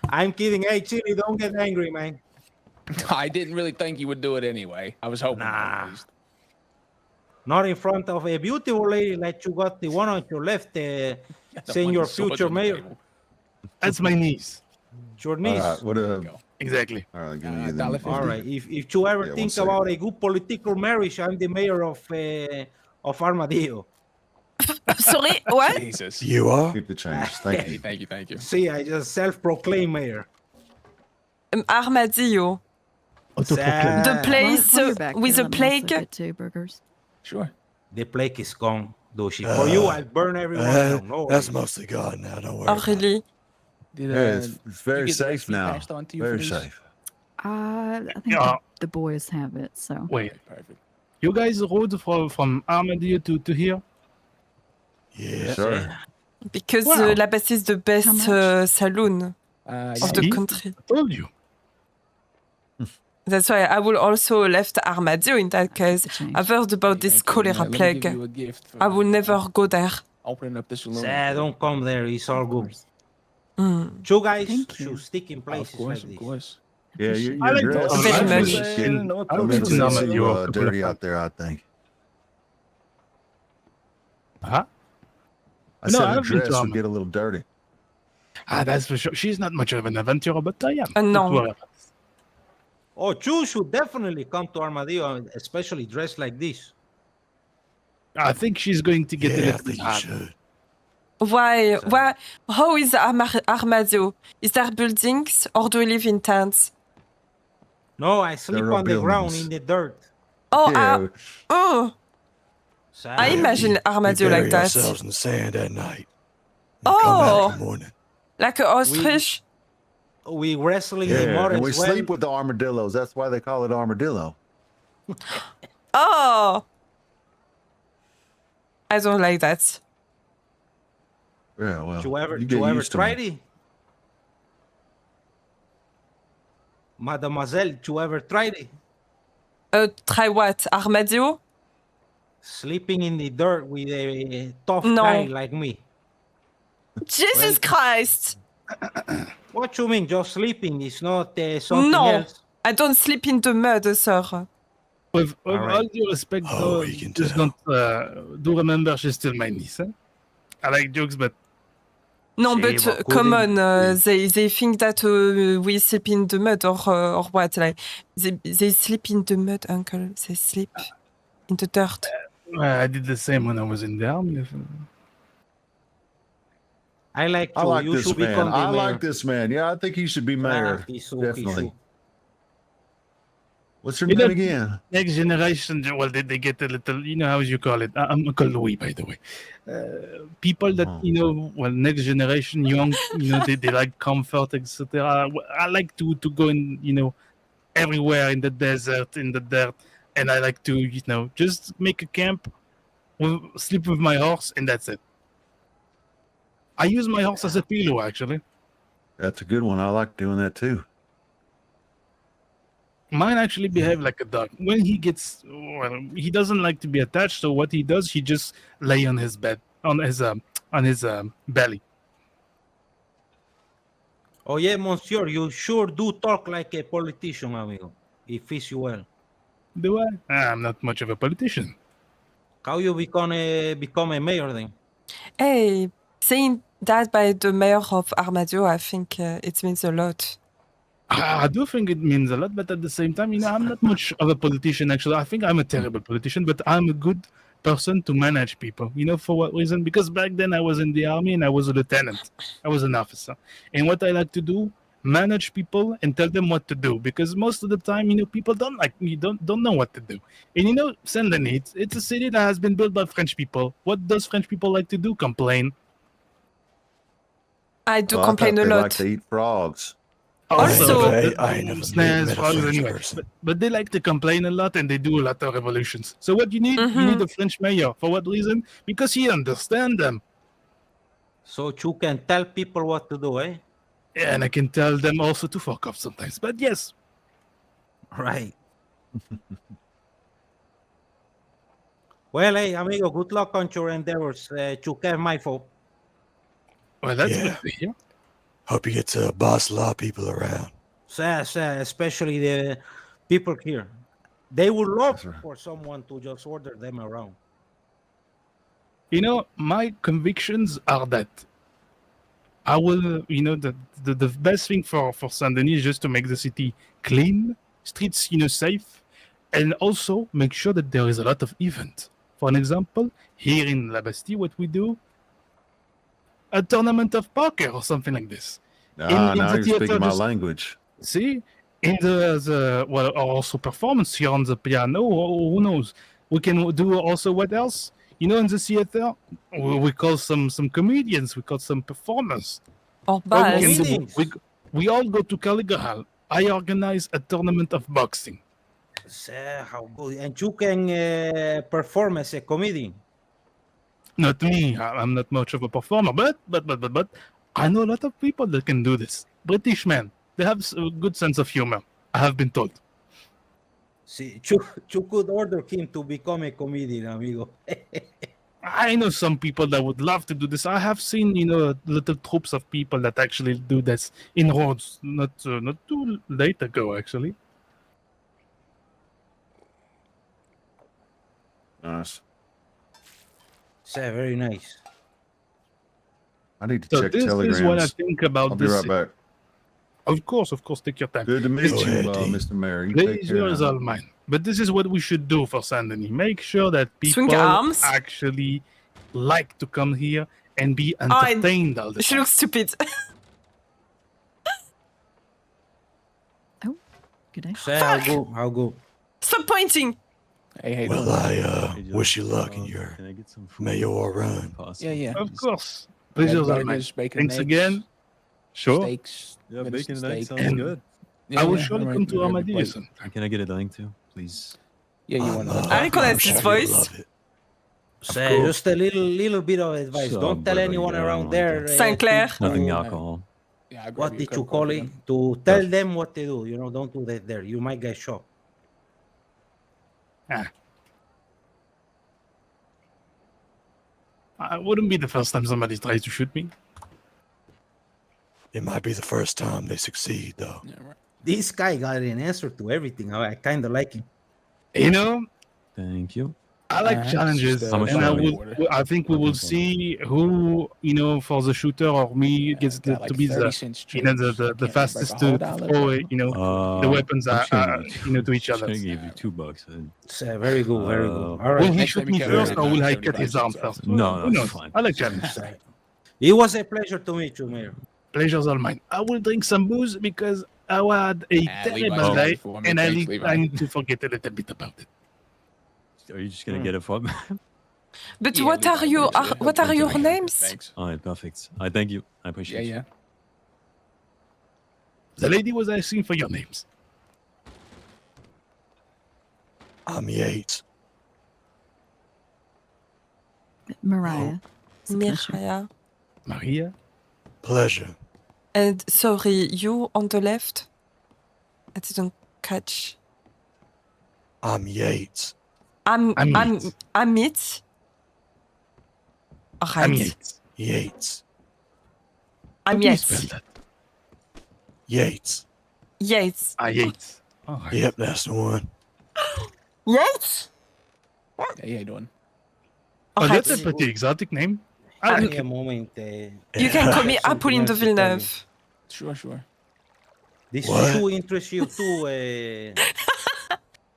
I'm kidding. Hey, Chili, don't get angry, man. I didn't really think you would do it anyway. I was hoping. Nah. Not in front of a beautiful lady like you got the one on your left, saying your future mayor. That's my niece. Your niece. All right, Exactly. All right, give me them. All right. If you ever Yeah, think 1 second. about a good political marriage, I'm the mayor of Armadillo. Sorry, what? Jesus. You are? Keep the change. Thank you. Thank you. See, I just self-proclaimed mayor. Armadillo. The place with the plague. Get 2 burgers. Sure. The plague is gone, Doshi. For you, I'll burn everyone down. No That's worries. mostly gone now. Don't worry. Oh, really? Yeah, it's very you get the safe recipe now. passed on to you Very for this? safe. I think Yeah. the boys have it, so. Wait, Perfect. you guys rode from Armadillo to here? Yeah, sure. Because Wow. La Basse is the best saloon of the See? country. I told you. That's why I will also left Armadillo in that case. I've heard about this cholera Let me plague. give you a gift for I will never go there. opening up the saloon. Don't come there. It's all good. You guys should stick in places like this. Of course. Yeah, I your like dress to is travel. Very I much. was in- North I a was little in bit Normandy too a couple of dirty times. out there, I think. Huh? I No, said her I've been to dress would Normandy. get a little dirty. That's for sure. She's not much of an adventurer, but I am. No. Don't worry. Oh, you should definitely come to Armadillo, especially dressed like this. I think she's going to get a Yeah, I little think you hard. should. Why? How is Armadillo? Is there buildings or do we live in tents? No, I sleep There are on the ground buildings. in the dirt. Oh, Yeah. I imagine Armadillo like that. ourselves in the sand at night. And come out in Oh, the morning. like an ostrich. We wrestle in the Yeah, mud and we as well. sleep with the armadillos. That's why they call it armadillo. Oh, I don't like that. Yeah, well, You ever get used to tried them. it? Mademoiselle, you ever tried it? Try what? Armadillo? Sleeping in the dirt with a tough No. guy like me. Jesus Christ! What you mean? Just sleeping is not something No, else. I don't sleep in the mud, sir. With All all due respect, though, just don't do remember she's still my niece. Eh? I like jokes, but No, See, but but come couldn't- on, they think that we sleep in the mud or what? Like they sleep in the mud, uncle. They sleep in the dirt. I did the same when I was in the army. I like I you. like You this should man. become the I mayor. like this man. Yeah, I think he should be mayor. Definitely. What's your You name know, again? Next generation, well, they get a little, how you call it? I'm Uncle Louis, by the way. People that, well, next generation, young, they like comfort, etc. I like to go in, everywhere in the desert, in the dirt, and I like to, just make a camp, sleep with my horse, and that's it. I use my horse as a pillow, actually. That's a good one. I like doing that too. Mine actually behave like a dog. When he gets, well, he doesn't like to be attached. So what he does, he just lay on his bed, on his belly. Oh yeah, monsieur, you sure do talk like a politician, amigo. It fits you well. Do I? I'm not much of a politician. How you become a mayor then? Hey, saying that by the mayor of Armadillo, I think it means a lot. I do think it means a lot, but at the same time, I'm not much of a politician, actually. I think I'm a terrible politician, but I'm a good person to manage people. For what reason? Because back then I was in the army and I was a lieutenant. I was an officer. And what I like to do, manage people and tell them what to do. Because most of the time, people don't know what to do. And Saint Denis, it's a city that has been built by French people. What does French people like to do? Complain. I do Oh, complain I a thought they lot. like to eat frogs. Also, I ain't never snares, met a frogs, French anyway. person. But they like to complain a lot and they do a lot of revolutions. So what you need a French mayor. For what reason? Because he understands them. So you can tell people what to do, eh? Yeah, and I can tell them also to fuck off sometimes. But yes. Right. Well, hey, amigo, good luck on your endeavors. You have my vote. Well, that's Yeah. good to hear. Hope you get to boss a lot of people around. Especially the people here. They would love for someone to just order them around. My convictions are that I will, the best thing for Saint Denis is just to make the city clean, streets, safe, and also make sure that there is a lot of event. For an example, here in La Bastille, what we do, a tournament of poker or something like this. Now the you're theater, speaking my just- language. See, in the also performance here on the piano, or who knows? We can do also what else? In the theater, we call some comedians, we call some performers. Or We bars. can do- we all go to Caligahal. I organize a tournament of boxing. How good. And you can perform as a comedian. Not me. I'm not much of a performer, but I know a lot of people that can do this. British men, they have a good sense of humor. I have been told. See, you could order him to become a comedian, amigo. I know some people that would love to do this. I have seen, little troops of people that actually do this in Rhodes not too late ago, actually. Nice. Very nice. I need to So check this telegrams. is what I think about I'll be this. right back. Of course, take your time. Good to meet Go you, ahead, Dean. Mr. Mayor. You take care Pleasure is now. all mine. But this is what we should do for Saint Denis. Make sure that Swing people arms. actually like to come here and be entertained all the She time. looks stupid. Good day. Say, I'll go. Stop pointing. Hey, Well, I wish you luck in your mayoral run. Yeah. Of course. Pleasure is all mine. Burgers, bacon, Thanks eggs, again. Sure. Steaks. Yeah, venison bacon and eggs steak. sounds good. Yeah, I will yeah, surely all come right, to we have a Armadillo plate. sometime. Can I get a drink too, please? Yeah, you want I recognize his voice. Say, just a little bit of advice. Sure, Don't tell brother, anyone yeah, I around don't there. like Saint Clair. Nothing alcohol. Yeah, I'll grab What you a did cup you of call coffee it? then. To tell them what to do. Don't do that there. You might get shot. It wouldn't be the first time somebody tries to shoot me. It might be the first time they succeed, though. This guy got an answer to everything. I kind of like him. Thank you. I like challenges, How much and do I think we will see who, for the shooter or me gets got to like be 30 the, cents the change. the fastest Like a to whole dollar, throw, but- the weapons I'm just gonna to each just other. gonna give you $2. Say, very good, very good. All right. Will he Next shoot time me you can first, learn or will I about cut his 75 arm cents. first? No, Who that's knows? fine. I like challenges. It was a pleasure to meet you, Mayor. Pleasure's all mine. I will drink some booze because I had a terrible Levi's day, for me. and Thanks, Levi. I need to forget a little bit about it. Are you just gonna get it from? But what are your names? Thanks. All right, perfect. I thank you. I appreciate it. Yeah. The lady was asking for your names. I'm Yates. Mariah. Miraya. Maria. Pleasure. And sorry, you on the left? I didn't catch. I'm Yates. I'm Yates. Amit. All right. Yates. Yates. I'm Yates. Yates. Yates. Yates. Yep, that's the one. Yates? Hey, how you doing? Oh, that's a pretty exotic name. I Give me a moment. You can call me Something Apolline de else to tell you. Villeneuve. Sure. This What? shoe interests you too.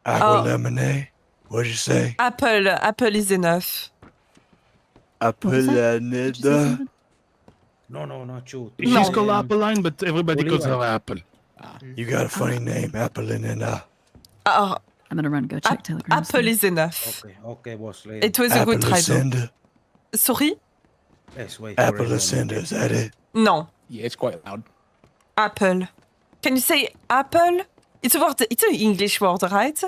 Apple lemonade. What'd you say? Apple is enough. Apple lemonade. No, not you. She's called Apolline, but everybody calls her Oliva. Apple. You got a funny name, Apolline and I'm gonna run and go check telegrams. Apple is enough. Okay, boss lady. It was a good try, though. Cinder. Sorry? Let's wait. Apple Cinder, is that it? No. Yeah, it's quite loud. Apple. Can you say apple? It's a word. It's an English word, right?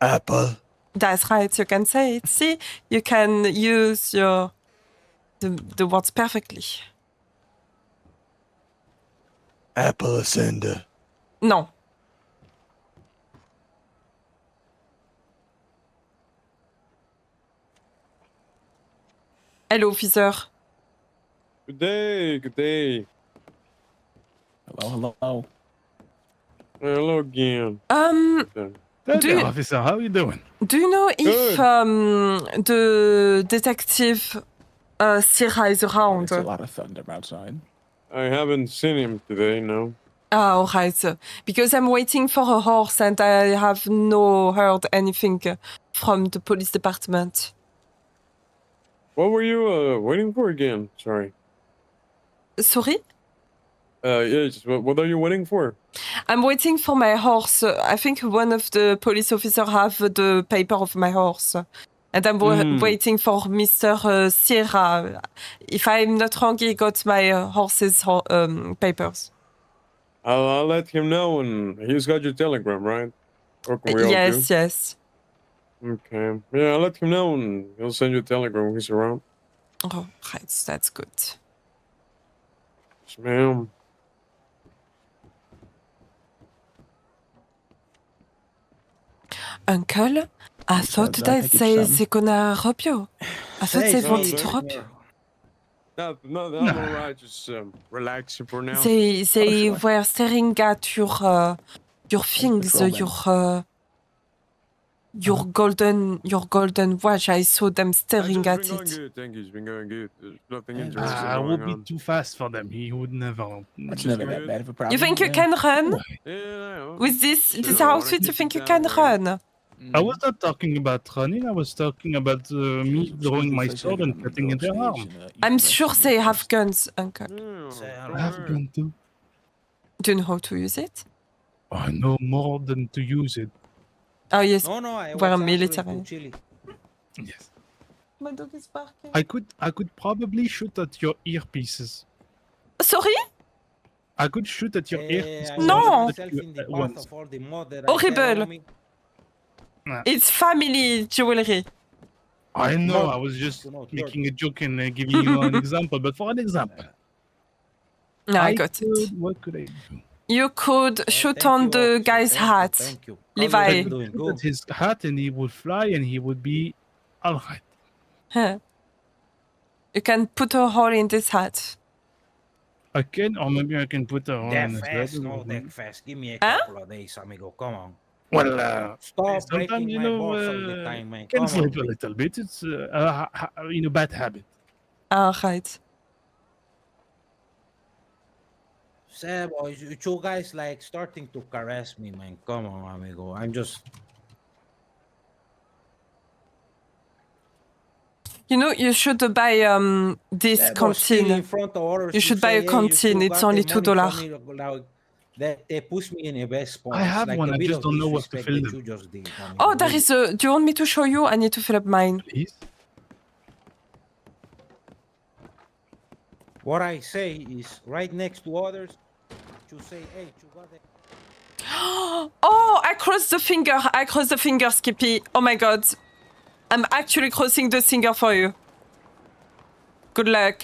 Apple. That's right. You can say it. See, you can use the words perfectly. Apple Cinder. No. Hello, officer. Good day, good day. Hello. Hello again. Hey, officer, how are you doing? Do you know if the detective Sierra is around? It's a lot of thunder outside. I haven't seen him today, no. Ah, all right. Because I'm waiting for a horse and I have no heard anything from the police department. What were you waiting for again? Sorry. Sorry? Yeah, just what are you waiting for? I'm waiting for my horse. I think one of the police officers have the paper of my horse. And I'm waiting for Mr. Sierra. If I'm not wrong, he got my horse's papers. I'll let him know, and he's got your telegram, right? Or can we all Yes, do? yes. Okay. Yeah, I'll let him know, and he'll send you a telegram when he's around. Oh, right. That's good. Yes, ma'am. Uncle, I thought that says they're gonna rob you. I thought they wanted to rob you. No, I'm alright. Just relaxing for now. They were staring at your things, your golden watch. I saw them staring at Going it. good. Thank you. It's been going good. There's nothing It interesting would going be on. too fast for them. He would never. That's never that bad of a problem. You think you can run Yeah, with this Sure, I wanna outfit? You keep think it you can that way. run? I was not talking about running. I was talking about me drawing my sword and cutting in their arm. I'm sure they have guns, Uncle. I have a gun too. Do you know how to use it? I know more than to use it. Oh yes, No, I we're was military. answering to Chili. Yes. My dog is barking. I could probably shoot at your earpieces. Sorry? I could shoot at your earpieces. I No. put myself in the path of all the mod that I said Horrible. on me. It's family jewelry. I know. No. I was just No, making a joke and giving you an example. But for an example, No, I got it. What could I do? You could shoot on the guy's hat. Thank you. Levi. I could shoot at his hat and he would fly and he would be all right. Huh. You can put a hole in this hat. I can, or maybe I can put a hole That in his fast, head. no, that fast. Give me a Huh? couple of days, amigo. Come on. Well, Stop sometimes breaking you my know, balls all the time, man. can Come sleep on. a little bit. It's bad habit. All right. Seb, you two guys like starting to caress me, man. Come on, amigo. I'm just. You know, you should buy this Seb, still canteen. in front of others, You should buy say, a "Hey, you canteen. two It's got only the money $2. for me," like, that they push me in a best spot. I It's have like one, a I bit just of don't know where to disrespect fill that them. you just did. amigo. Oh, there is a. Do you want me to show you? I need to fill up mine. Please. What I say is right next to others. You say, "Hey, you got it." Oh, I crossed the finger. I crossed the finger, Skippy. Oh my god. I'm actually crossing the finger for you. Good luck.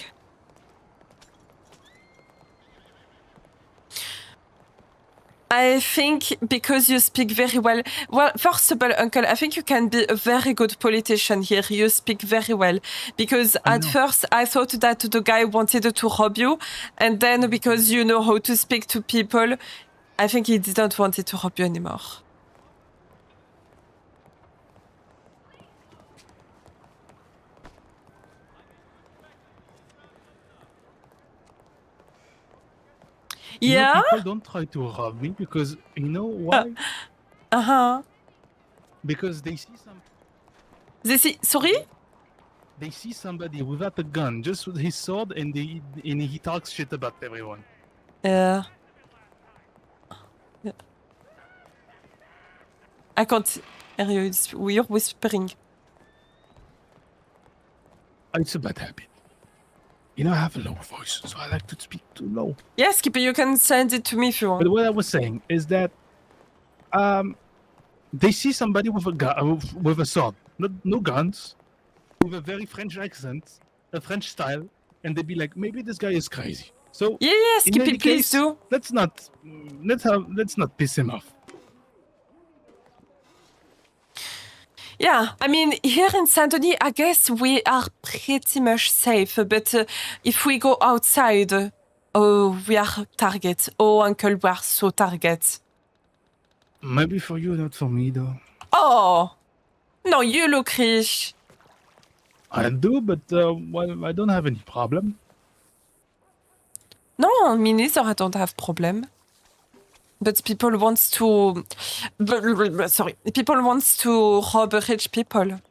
I think because you speak very well. Well, first of all, Uncle, I think you can be a very good politician here. You speak very well. Because at first, I thought that the guy wanted to rob you. And then because you know how to speak to people, I think he didn't want to rob you anymore. You know, Yeah? people don't try to rob me because you know why? Uh-huh. Because they see some. They see. Sorry? They see somebody without a gun, just with his sword, and he talks shit about everyone. Yeah. I can't hear you. You're whispering. It's a bad habit. You know, I have a lower voice, so I like to speak too low. Yes, Skipper, you can send it to me if you want. But what I was saying is that they see somebody with a sword, no guns, with a very French accent, a French style, and they'd be like, maybe this guy is crazy. So yes, in Skippy, any please case, do. let's not piss him off. Yeah, I mean, here in Saint Denis, I guess we are pretty much safe. But if we go outside, oh, we are target. Oh, Uncle, we are so target. Maybe for you, not for me, though. Oh, no, you look rich. I do, but well, I don't have any problem. No, me neither. I don't have problem. But people wants to... Sorry. People wants to rob rich people.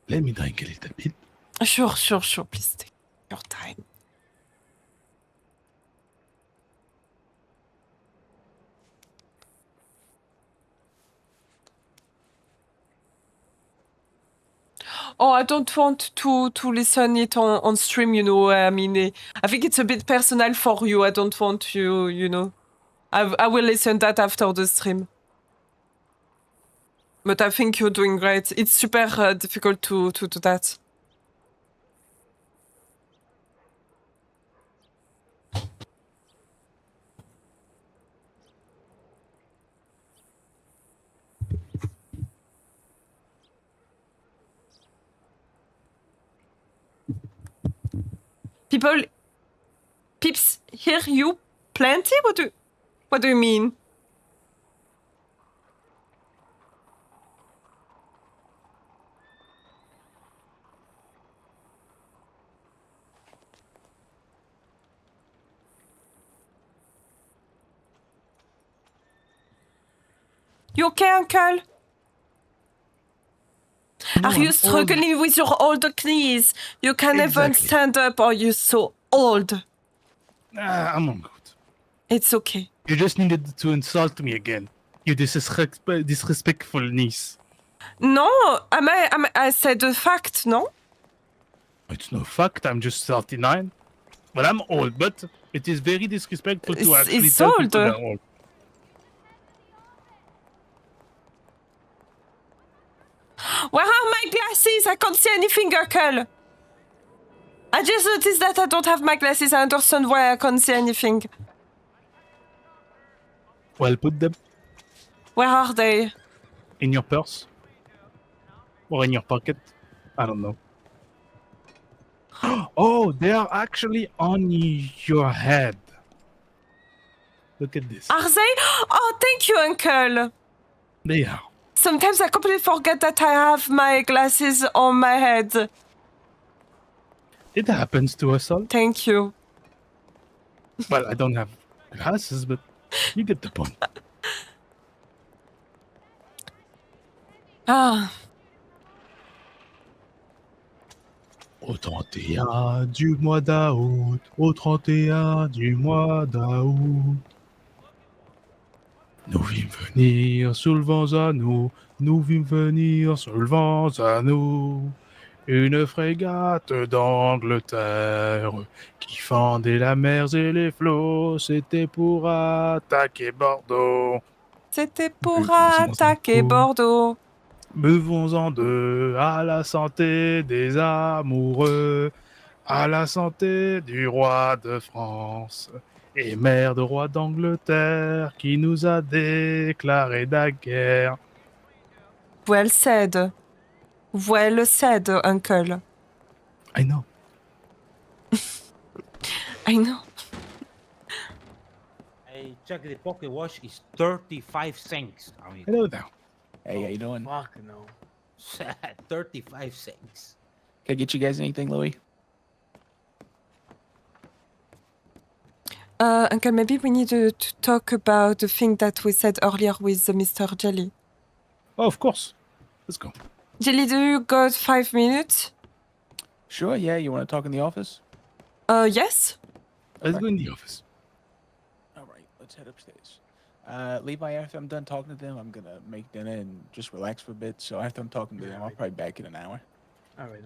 Let me drink a little bit. Sure. Please take your time. Oh, I don't want to listen it on stream, you know. I mean, I think it's a bit personal for you. I don't want you know. I will listen that after the stream. But I think you're doing great. It's super difficult to do that. Peeps hear you plenty? What do you mean? You okay, uncle? No, Are you I'm struggling with your old knees? You can't even Exactly. stand up or you're so old. I'm on good. It's okay. You just needed to insult me again. You disrespectful niece. No, I said the fact, no? It's no fact, I'm just 39. Well, I'm old, but it is very disrespectful to actually It's tell old. people they're old. Where are my glasses? I can't see anything, uncle. I just noticed that I don't have my glasses. I understand why I can't see anything. Well, put them Where are they? in your purse. Or in your pocket. I don't know. Oh, they are actually on your head. Look at this. Are they? Oh, thank you, uncle. They are. Sometimes I completely forget that I have my glasses on my head. It happens to us all. Thank you. Well, I don't have glasses, but you get the point. Ah. Au 31 du mois d'août, au 31 du mois d'août. Nous vîmes venir sous le vent à nous vîmes venir sous le vent à nous. Une frégate d'Angleterre qui fendait la mer et les flots, c'était pour attaquer Bordeaux. C'était pour attaquer Bordeaux. Buvons-en deux à la santé des amoureux, à la santé du roi de France et mère de roi d'Angleterre qui nous a déclaré la guerre. Well said. Well said, uncle. I know. I know. Hey, check the pocket watch is 35 cents. Hello there. Hey, how you doing? Fuck no. 35 cents. Can I get you guys anything, Louis? Uncle, maybe we need to talk about the thing that we said earlier with Mr. Jelly. Oh, of course. Let's go. Jelly, do you got 5 minutes? Sure, yeah. You want to talk in the office? Yes. Let's go in the office. All right, let's head upstairs. Levi, after I'm done talking to them, I'm going to make dinner and just relax for a bit. So after I'm talking to them, I'll probably be back in an hour. All right.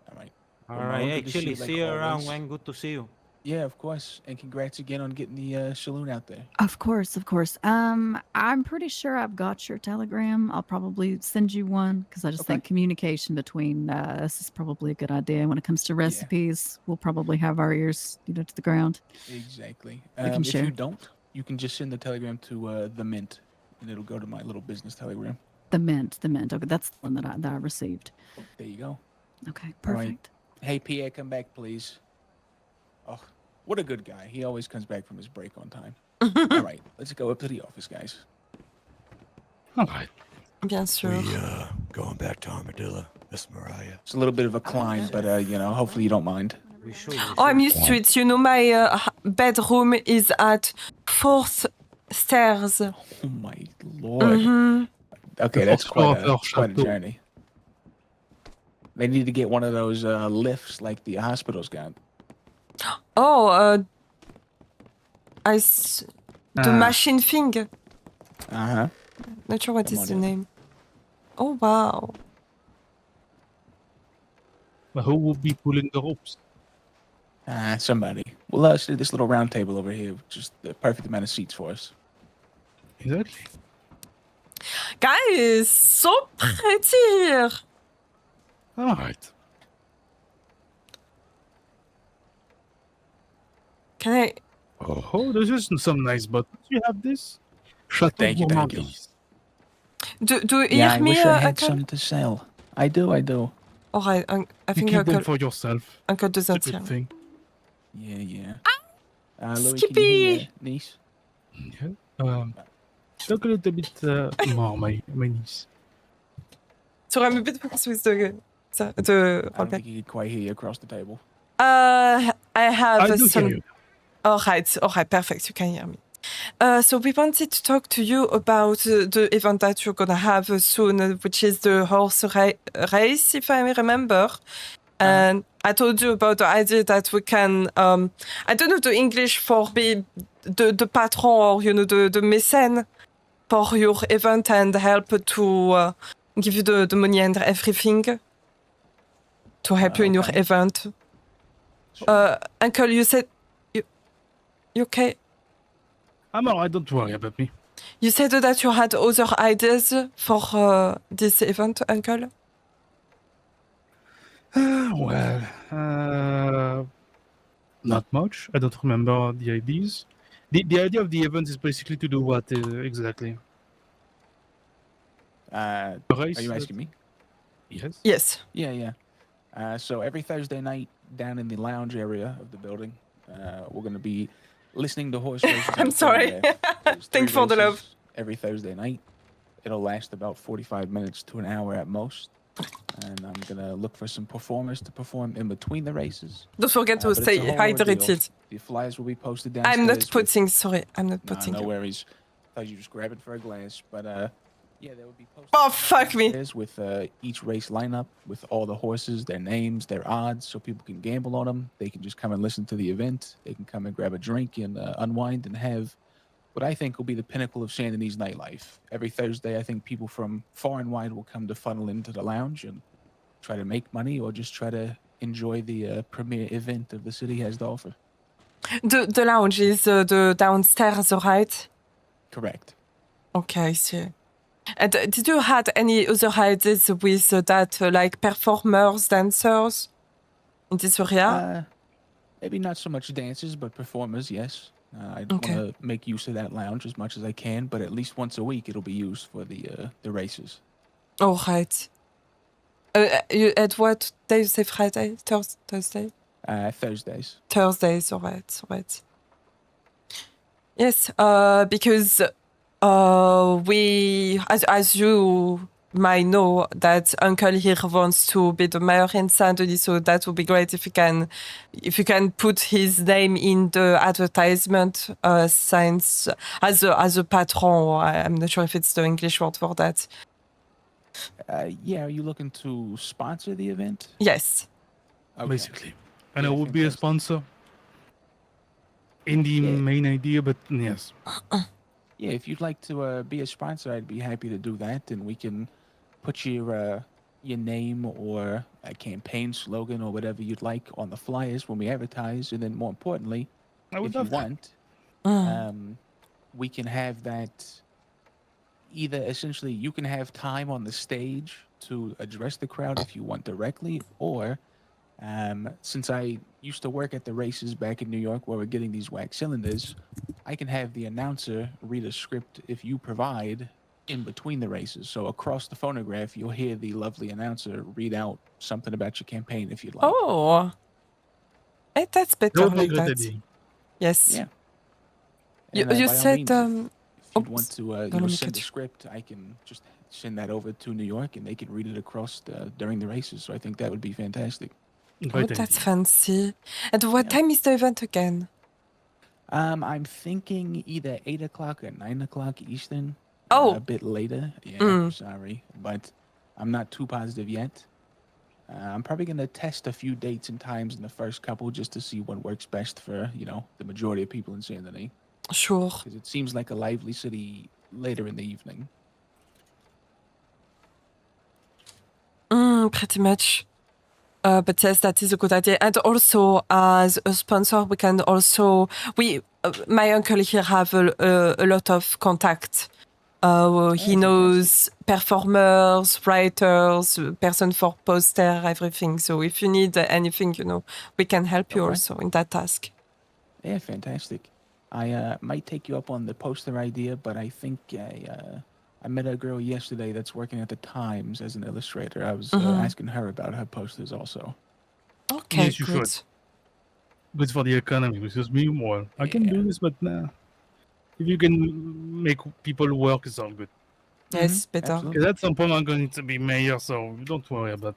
All right. All Well, right. Mo, Hey, good to Chili, like see you around, always. man. Good to see you. Yeah, of course. And congrats again on getting the saloon out there. Of course, of course. I'm pretty sure I've got your telegram. I'll probably send you one because I just think communication between us is probably a good idea. When it comes to recipes, we'll probably have our ears, to the ground. Exactly. We can If share. you don't, you can just send the telegram to the Mint, and it'll go to my little business telegram. The mint. Okay, that's the one that I received. There you go. Okay, All right. perfect. Hey, Pierre, come back, please. Oh, what a good guy. He always comes back from his break on time. All right, let's go up to the office, guys. All right. Bien sûr. We going back to Armadillo, Miss Mariah. It's a little bit of a climb, but hopefully you don't mind. Oh, I'm used to it. My bedroom is at 4th stairs. Oh my lord. Mhm. Okay, that's quite a chateau. journey. They need to get one of those lifts like the hospitals got. Oh, the machine thing. Uh-huh. Not sure what Come is on the in. name. Oh, wow. But who will be pulling the ropes? Somebody. Well, let's do this little round table over here. Just the perfect amount of seats for us. Exactly. Guys, so pretty here. All right. Can I? Oh, this is some nice buttons. You have this? Chateau Thank you. Gourmandise. Do you Yeah, hear I me, wish I had Uncle? some to sell. I do. All right, I You think keep them Uncle, for yourself. Uncle It's a doesn't good hear. thing. Yeah. Ah, Louis, can you hear Skippy! niece? Yeah. Talk a little bit more, my niece. Sorry, I'm a bit focused with the I don't okay. think he could quite hear you across the table. I have I do some. hear you. All right, perfect. You can hear me. So we wanted to talk to you about the event that you're gonna have soon, which is the horse race, if I remember. And I told you about the idea that we can, I don't know the English for be the patron or the mécène for your event and help to give you the money and everything to help you in your Okay. event. Uncle, you said you okay? I'm alright, don't worry about me. You said that you had other ideas for this event, Uncle? Not much. I don't remember the ideas. The idea of the event is basically to do what exactly? Are Race, you asking me? Yes. Yes. Yeah. So every Thursday night down in the lounge area of the building, we're going to be listening to horse races. I'm on sorry. phonograph. There's Thanks 3 for the love. races every Thursday night. It'll last about 45 minutes to an hour at most. And I'm going to look for some performers to perform in between the races. Don't forget to But it's a stay whole ordeal. hydrated. The flyers will be posted downstairs. I'm not putting, sorry, I'm not Nah, putting. no worries. Thought you just grab it for a glass. But yeah, there will be posted Oh, fuck me. downstairs with each race lineup, with all the horses, their names, their odds, so people can gamble on them. They can just come and listen to the event. They can come and grab a drink and unwind and have what I think will be the pinnacle of Saint Denis nightlife. Every Thursday, I think people from far and wide will come to funnel into the lounge and try to make money or just try to enjoy the premier event of the city has to offer. The lounge is the downstairs, right? Correct. Okay, I see. And did you had any other ideas with that, like performers, dancers in this area? Maybe not so much dancers, but performers, yes. I want to make use of that lounge as much as I can, but at least once a week it'll be used for the races. All right. You at what day? You say Friday, Thursday? Thursdays. Thursdays, all right. Yes, because we, as you might know, that Uncle here wants to be the mayor in Saint Denis, so that would be great if you can put his name in the advertisement signs as a patron. I'm not sure if it's the English word for that. Yeah, are you looking to sponsor the event? Yes. Okay. Basically. And I will be a sponsor in the main idea, but yes. Yeah, if you'd like to be a sponsor, I'd be happy to do that, and we can put your name or a campaign slogan or whatever you'd like on the flyers when we advertise, and then more importantly, if you want, we can have that. Either essentially you can have time on the stage to address the crowd if you want directly, or since I used to work at the races back in New York where we're getting these wax cylinders, I can have the announcer read a script if you provide in between the races. So across the phonograph, you'll hear the lovely announcer read out something about your campaign if you'd like. Oh, that's better That would be a like great that. idea. Yes. Yeah. You, And, you by all said. means, if you'd want to let me send cut a you. script, I can just send that over to New York and they can read it across during the races. So I think that would be fantastic. Oh, that's fancy. And what time is the event again? I'm thinking either 8 o'clock or 9 o'clock Eastern. Oh. A bit later. Yeah, Mm. sorry. But I'm not too positive yet. I'm probably going to test a few dates and times in the first couple just to see what works best for, the majority of people in Saint Denis. Sure. Because it seems like a lively city later in the evening. Pretty much. But yes, that is a good idea. And also, as a sponsor, we can also my uncle here have a lot of contact. He knows performers, writers, person for poster, everything. So if you need anything, we can help you also in that task. Yeah, fantastic. I might take you up on the poster idea, but I think I met a girl yesterday that's working at the Times as an illustrator. I was asking her about her posters also. Okay, Yes, you good. should. good for the economy. Because me, well, I can do this, but nah. If you can make people work, it's all good. Yes, better. Because at some point I'm going to be mayor, so don't worry about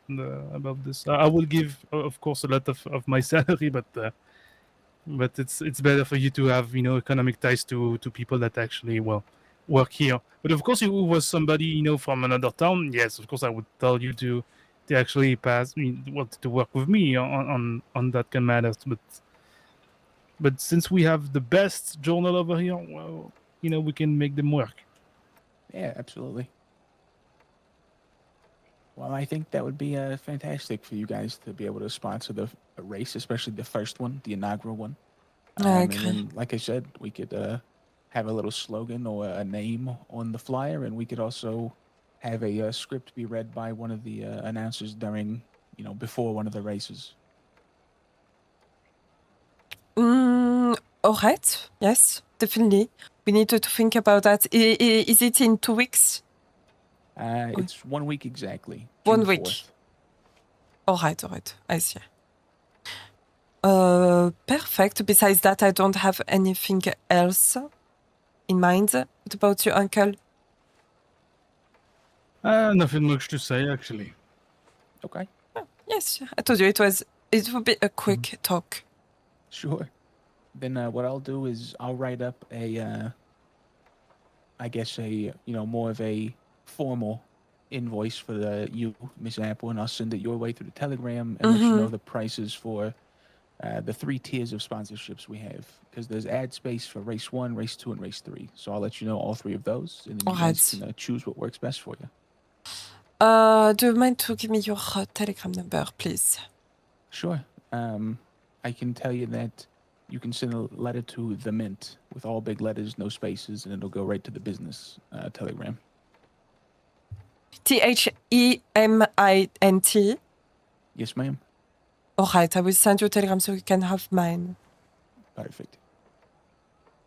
this. I will give, of course, a lot of my salary, but it's better for you to have economic ties to people that actually work here. But of course, if it was somebody from another town, yes, of course I would tell you to actually to work with me on that kind of matters. But since we have the best journal over here, well, we can make them work. Yeah, absolutely. Well, I think that would be fantastic for you guys to be able to sponsor the race, especially the first one, the inaugural one. I And agree. then, like I said, we could have a little slogan or a name on the flyer, and we could also have a script be read by one of the announcers during, before one of the races. All right. Yes, definitely. We need to think about that. Is it in 2 weeks? It's 1 week exactly. 1 June week. 4th. All right. I see. Perfect. Besides that, I don't have anything else in mind. What about you, Uncle? Nothing much to say, actually. Okay. Yes, I told you it would be a quick talk. Sure. Then what I'll do is I'll write up a, I guess more of a formal invoice for you, Miss Apple, and I'll send it your way through the Telegram and let you know the prices for the 3 tiers of sponsorships we have. Because there's ad space for race 1, race 2, and race 3. So I'll let you know all 3 of those, and then you guys can choose what works best for you. Do you mind to give me your Telegram number, please? Sure. I can tell you that you can send a letter to the Mint with all big letters, no spaces, and it'll go right to the business Telegram. THEMINT. Yes, ma'am. All right, I will send you a Telegram so you can have mine. Perfect.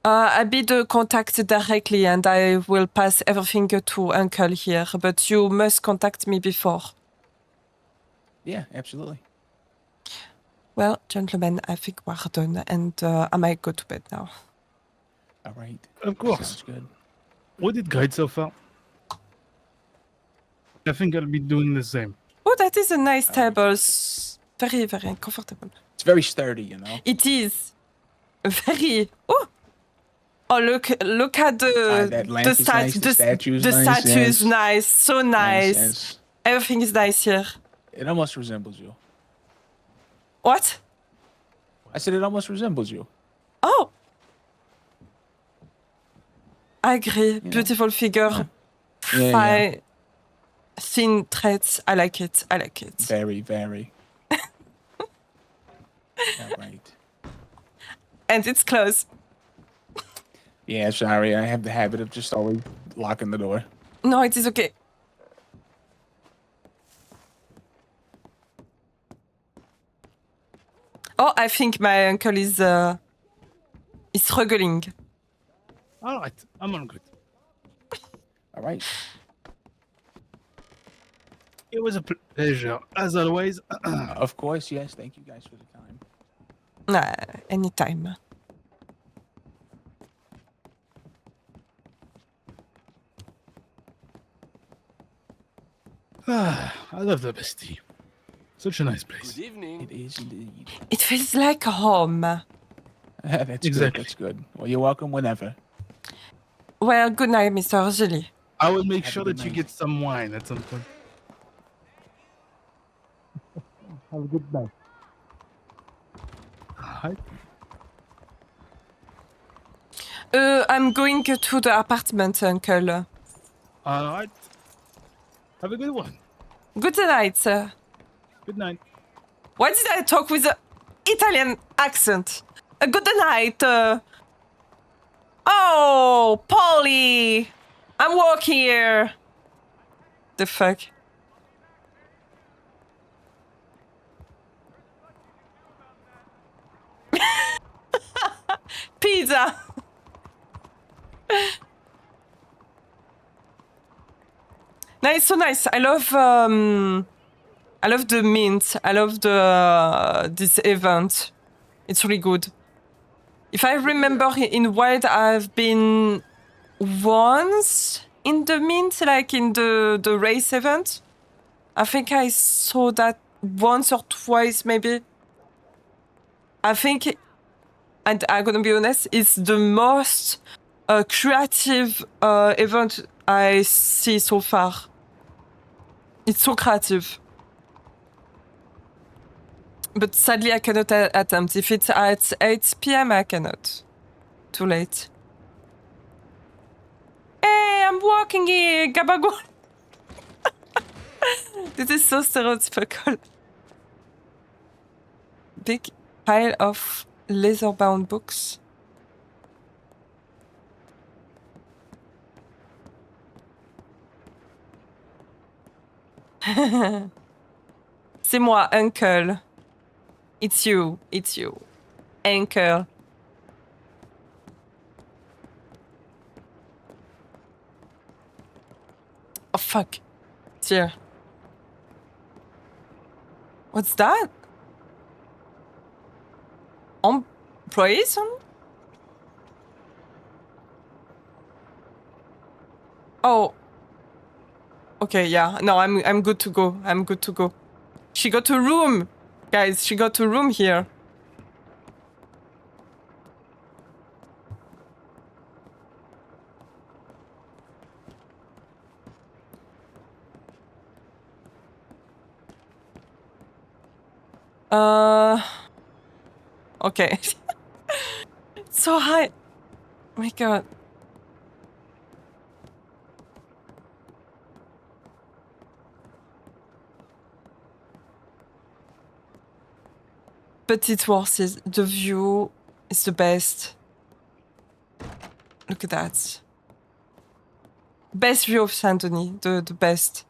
I'll be the contact directly, and I will pass everything to Uncle here. But you must contact me before. Yeah, absolutely. Well, gentlemen, I think we're done, and I might go to bed now. All right. Of course. Sounds good. We did great so far. I think I'll be doing the same. Oh, that is a nice table. Very, very comfortable. It's very sturdy, It is. Very. Oh, look at that lamp is nice, the statue's the nice, statue is yes. nice. So nice. Yes. Everything is nice here. It almost resembles you. What? I said it almost resembles you. Oh. I agree. Beautiful figure. Yeah. Thin traits. I like it. Very, very. All right. And it's closed. Yeah, sorry. I have the habit of just always locking the door. No, it is okay. Oh, I think my uncle is struggling. All right, I'm all good. All right. It was a pleasure, as always. Of course, yes. Thank you guys for the time. Anytime. I love the Bastille. Such a nice place. Good evening. It is indeed. It feels like home. That's Exactly. good. That's good. Well, you're welcome whenever. Well, good night, Mr. Rosali. I will make Have a sure good that you night. get some wine at some point. Have a good night. Hi. I'm going to the apartment, uncle. All right. Have a good one. Good night, sir. Good night. Why did I talk with an Italian accent? Good night. Oh, Polly! I'm walking here. The fuck? Pizza! Nice, so nice. I love the mint. I love the this event. It's really good. If I remember in Wild, I've been once in the mint, like in the race event. I think I saw that once or twice, maybe. I think, and I'm gonna be honest, it's the most creative event I see so far. It's so creative. But sadly, I cannot attempt. If it's at 8 p.m., I cannot. Too late. Hey, I'm walking here, Gabagool. This is so stereotypical. Big pile of leather-bound books. C'est moi, Uncle. It's you. It's you. Uncle. Oh, fuck. It's here. What's that? Employees? Oh. Okay, yeah. No, I'm good to go. I'm good to go. She got a room. Guys, she got a room here. Okay. It's so high. Oh my god. But it's worth it. The view is the best. Look at that. Best view of Saint-Denis. The best.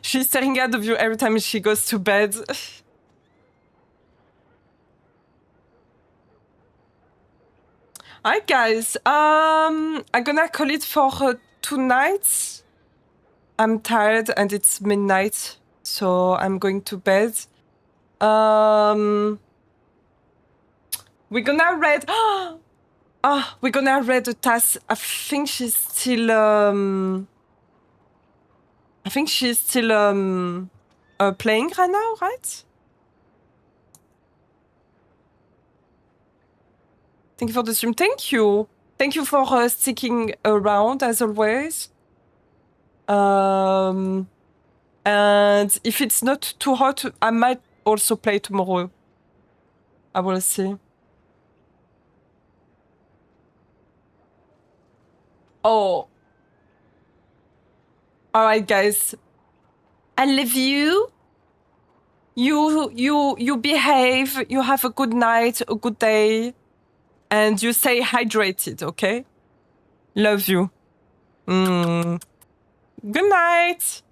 She's staring at the view every time she goes to bed. Alright, guys. I'm gonna call it for tonight. I'm tired and it's midnight, so I'm going to bed. We're gonna read. We're gonna read the task. I think she's still. Playing right now, right? Thank you for the stream. Thank you. Thank you for sticking around as always. And if it's not too hot, I might also play tomorrow. I will see. Oh. Alright, guys. I love you. You behave. You have a good night, a good day. And you stay hydrated, okay? Love you. Good night.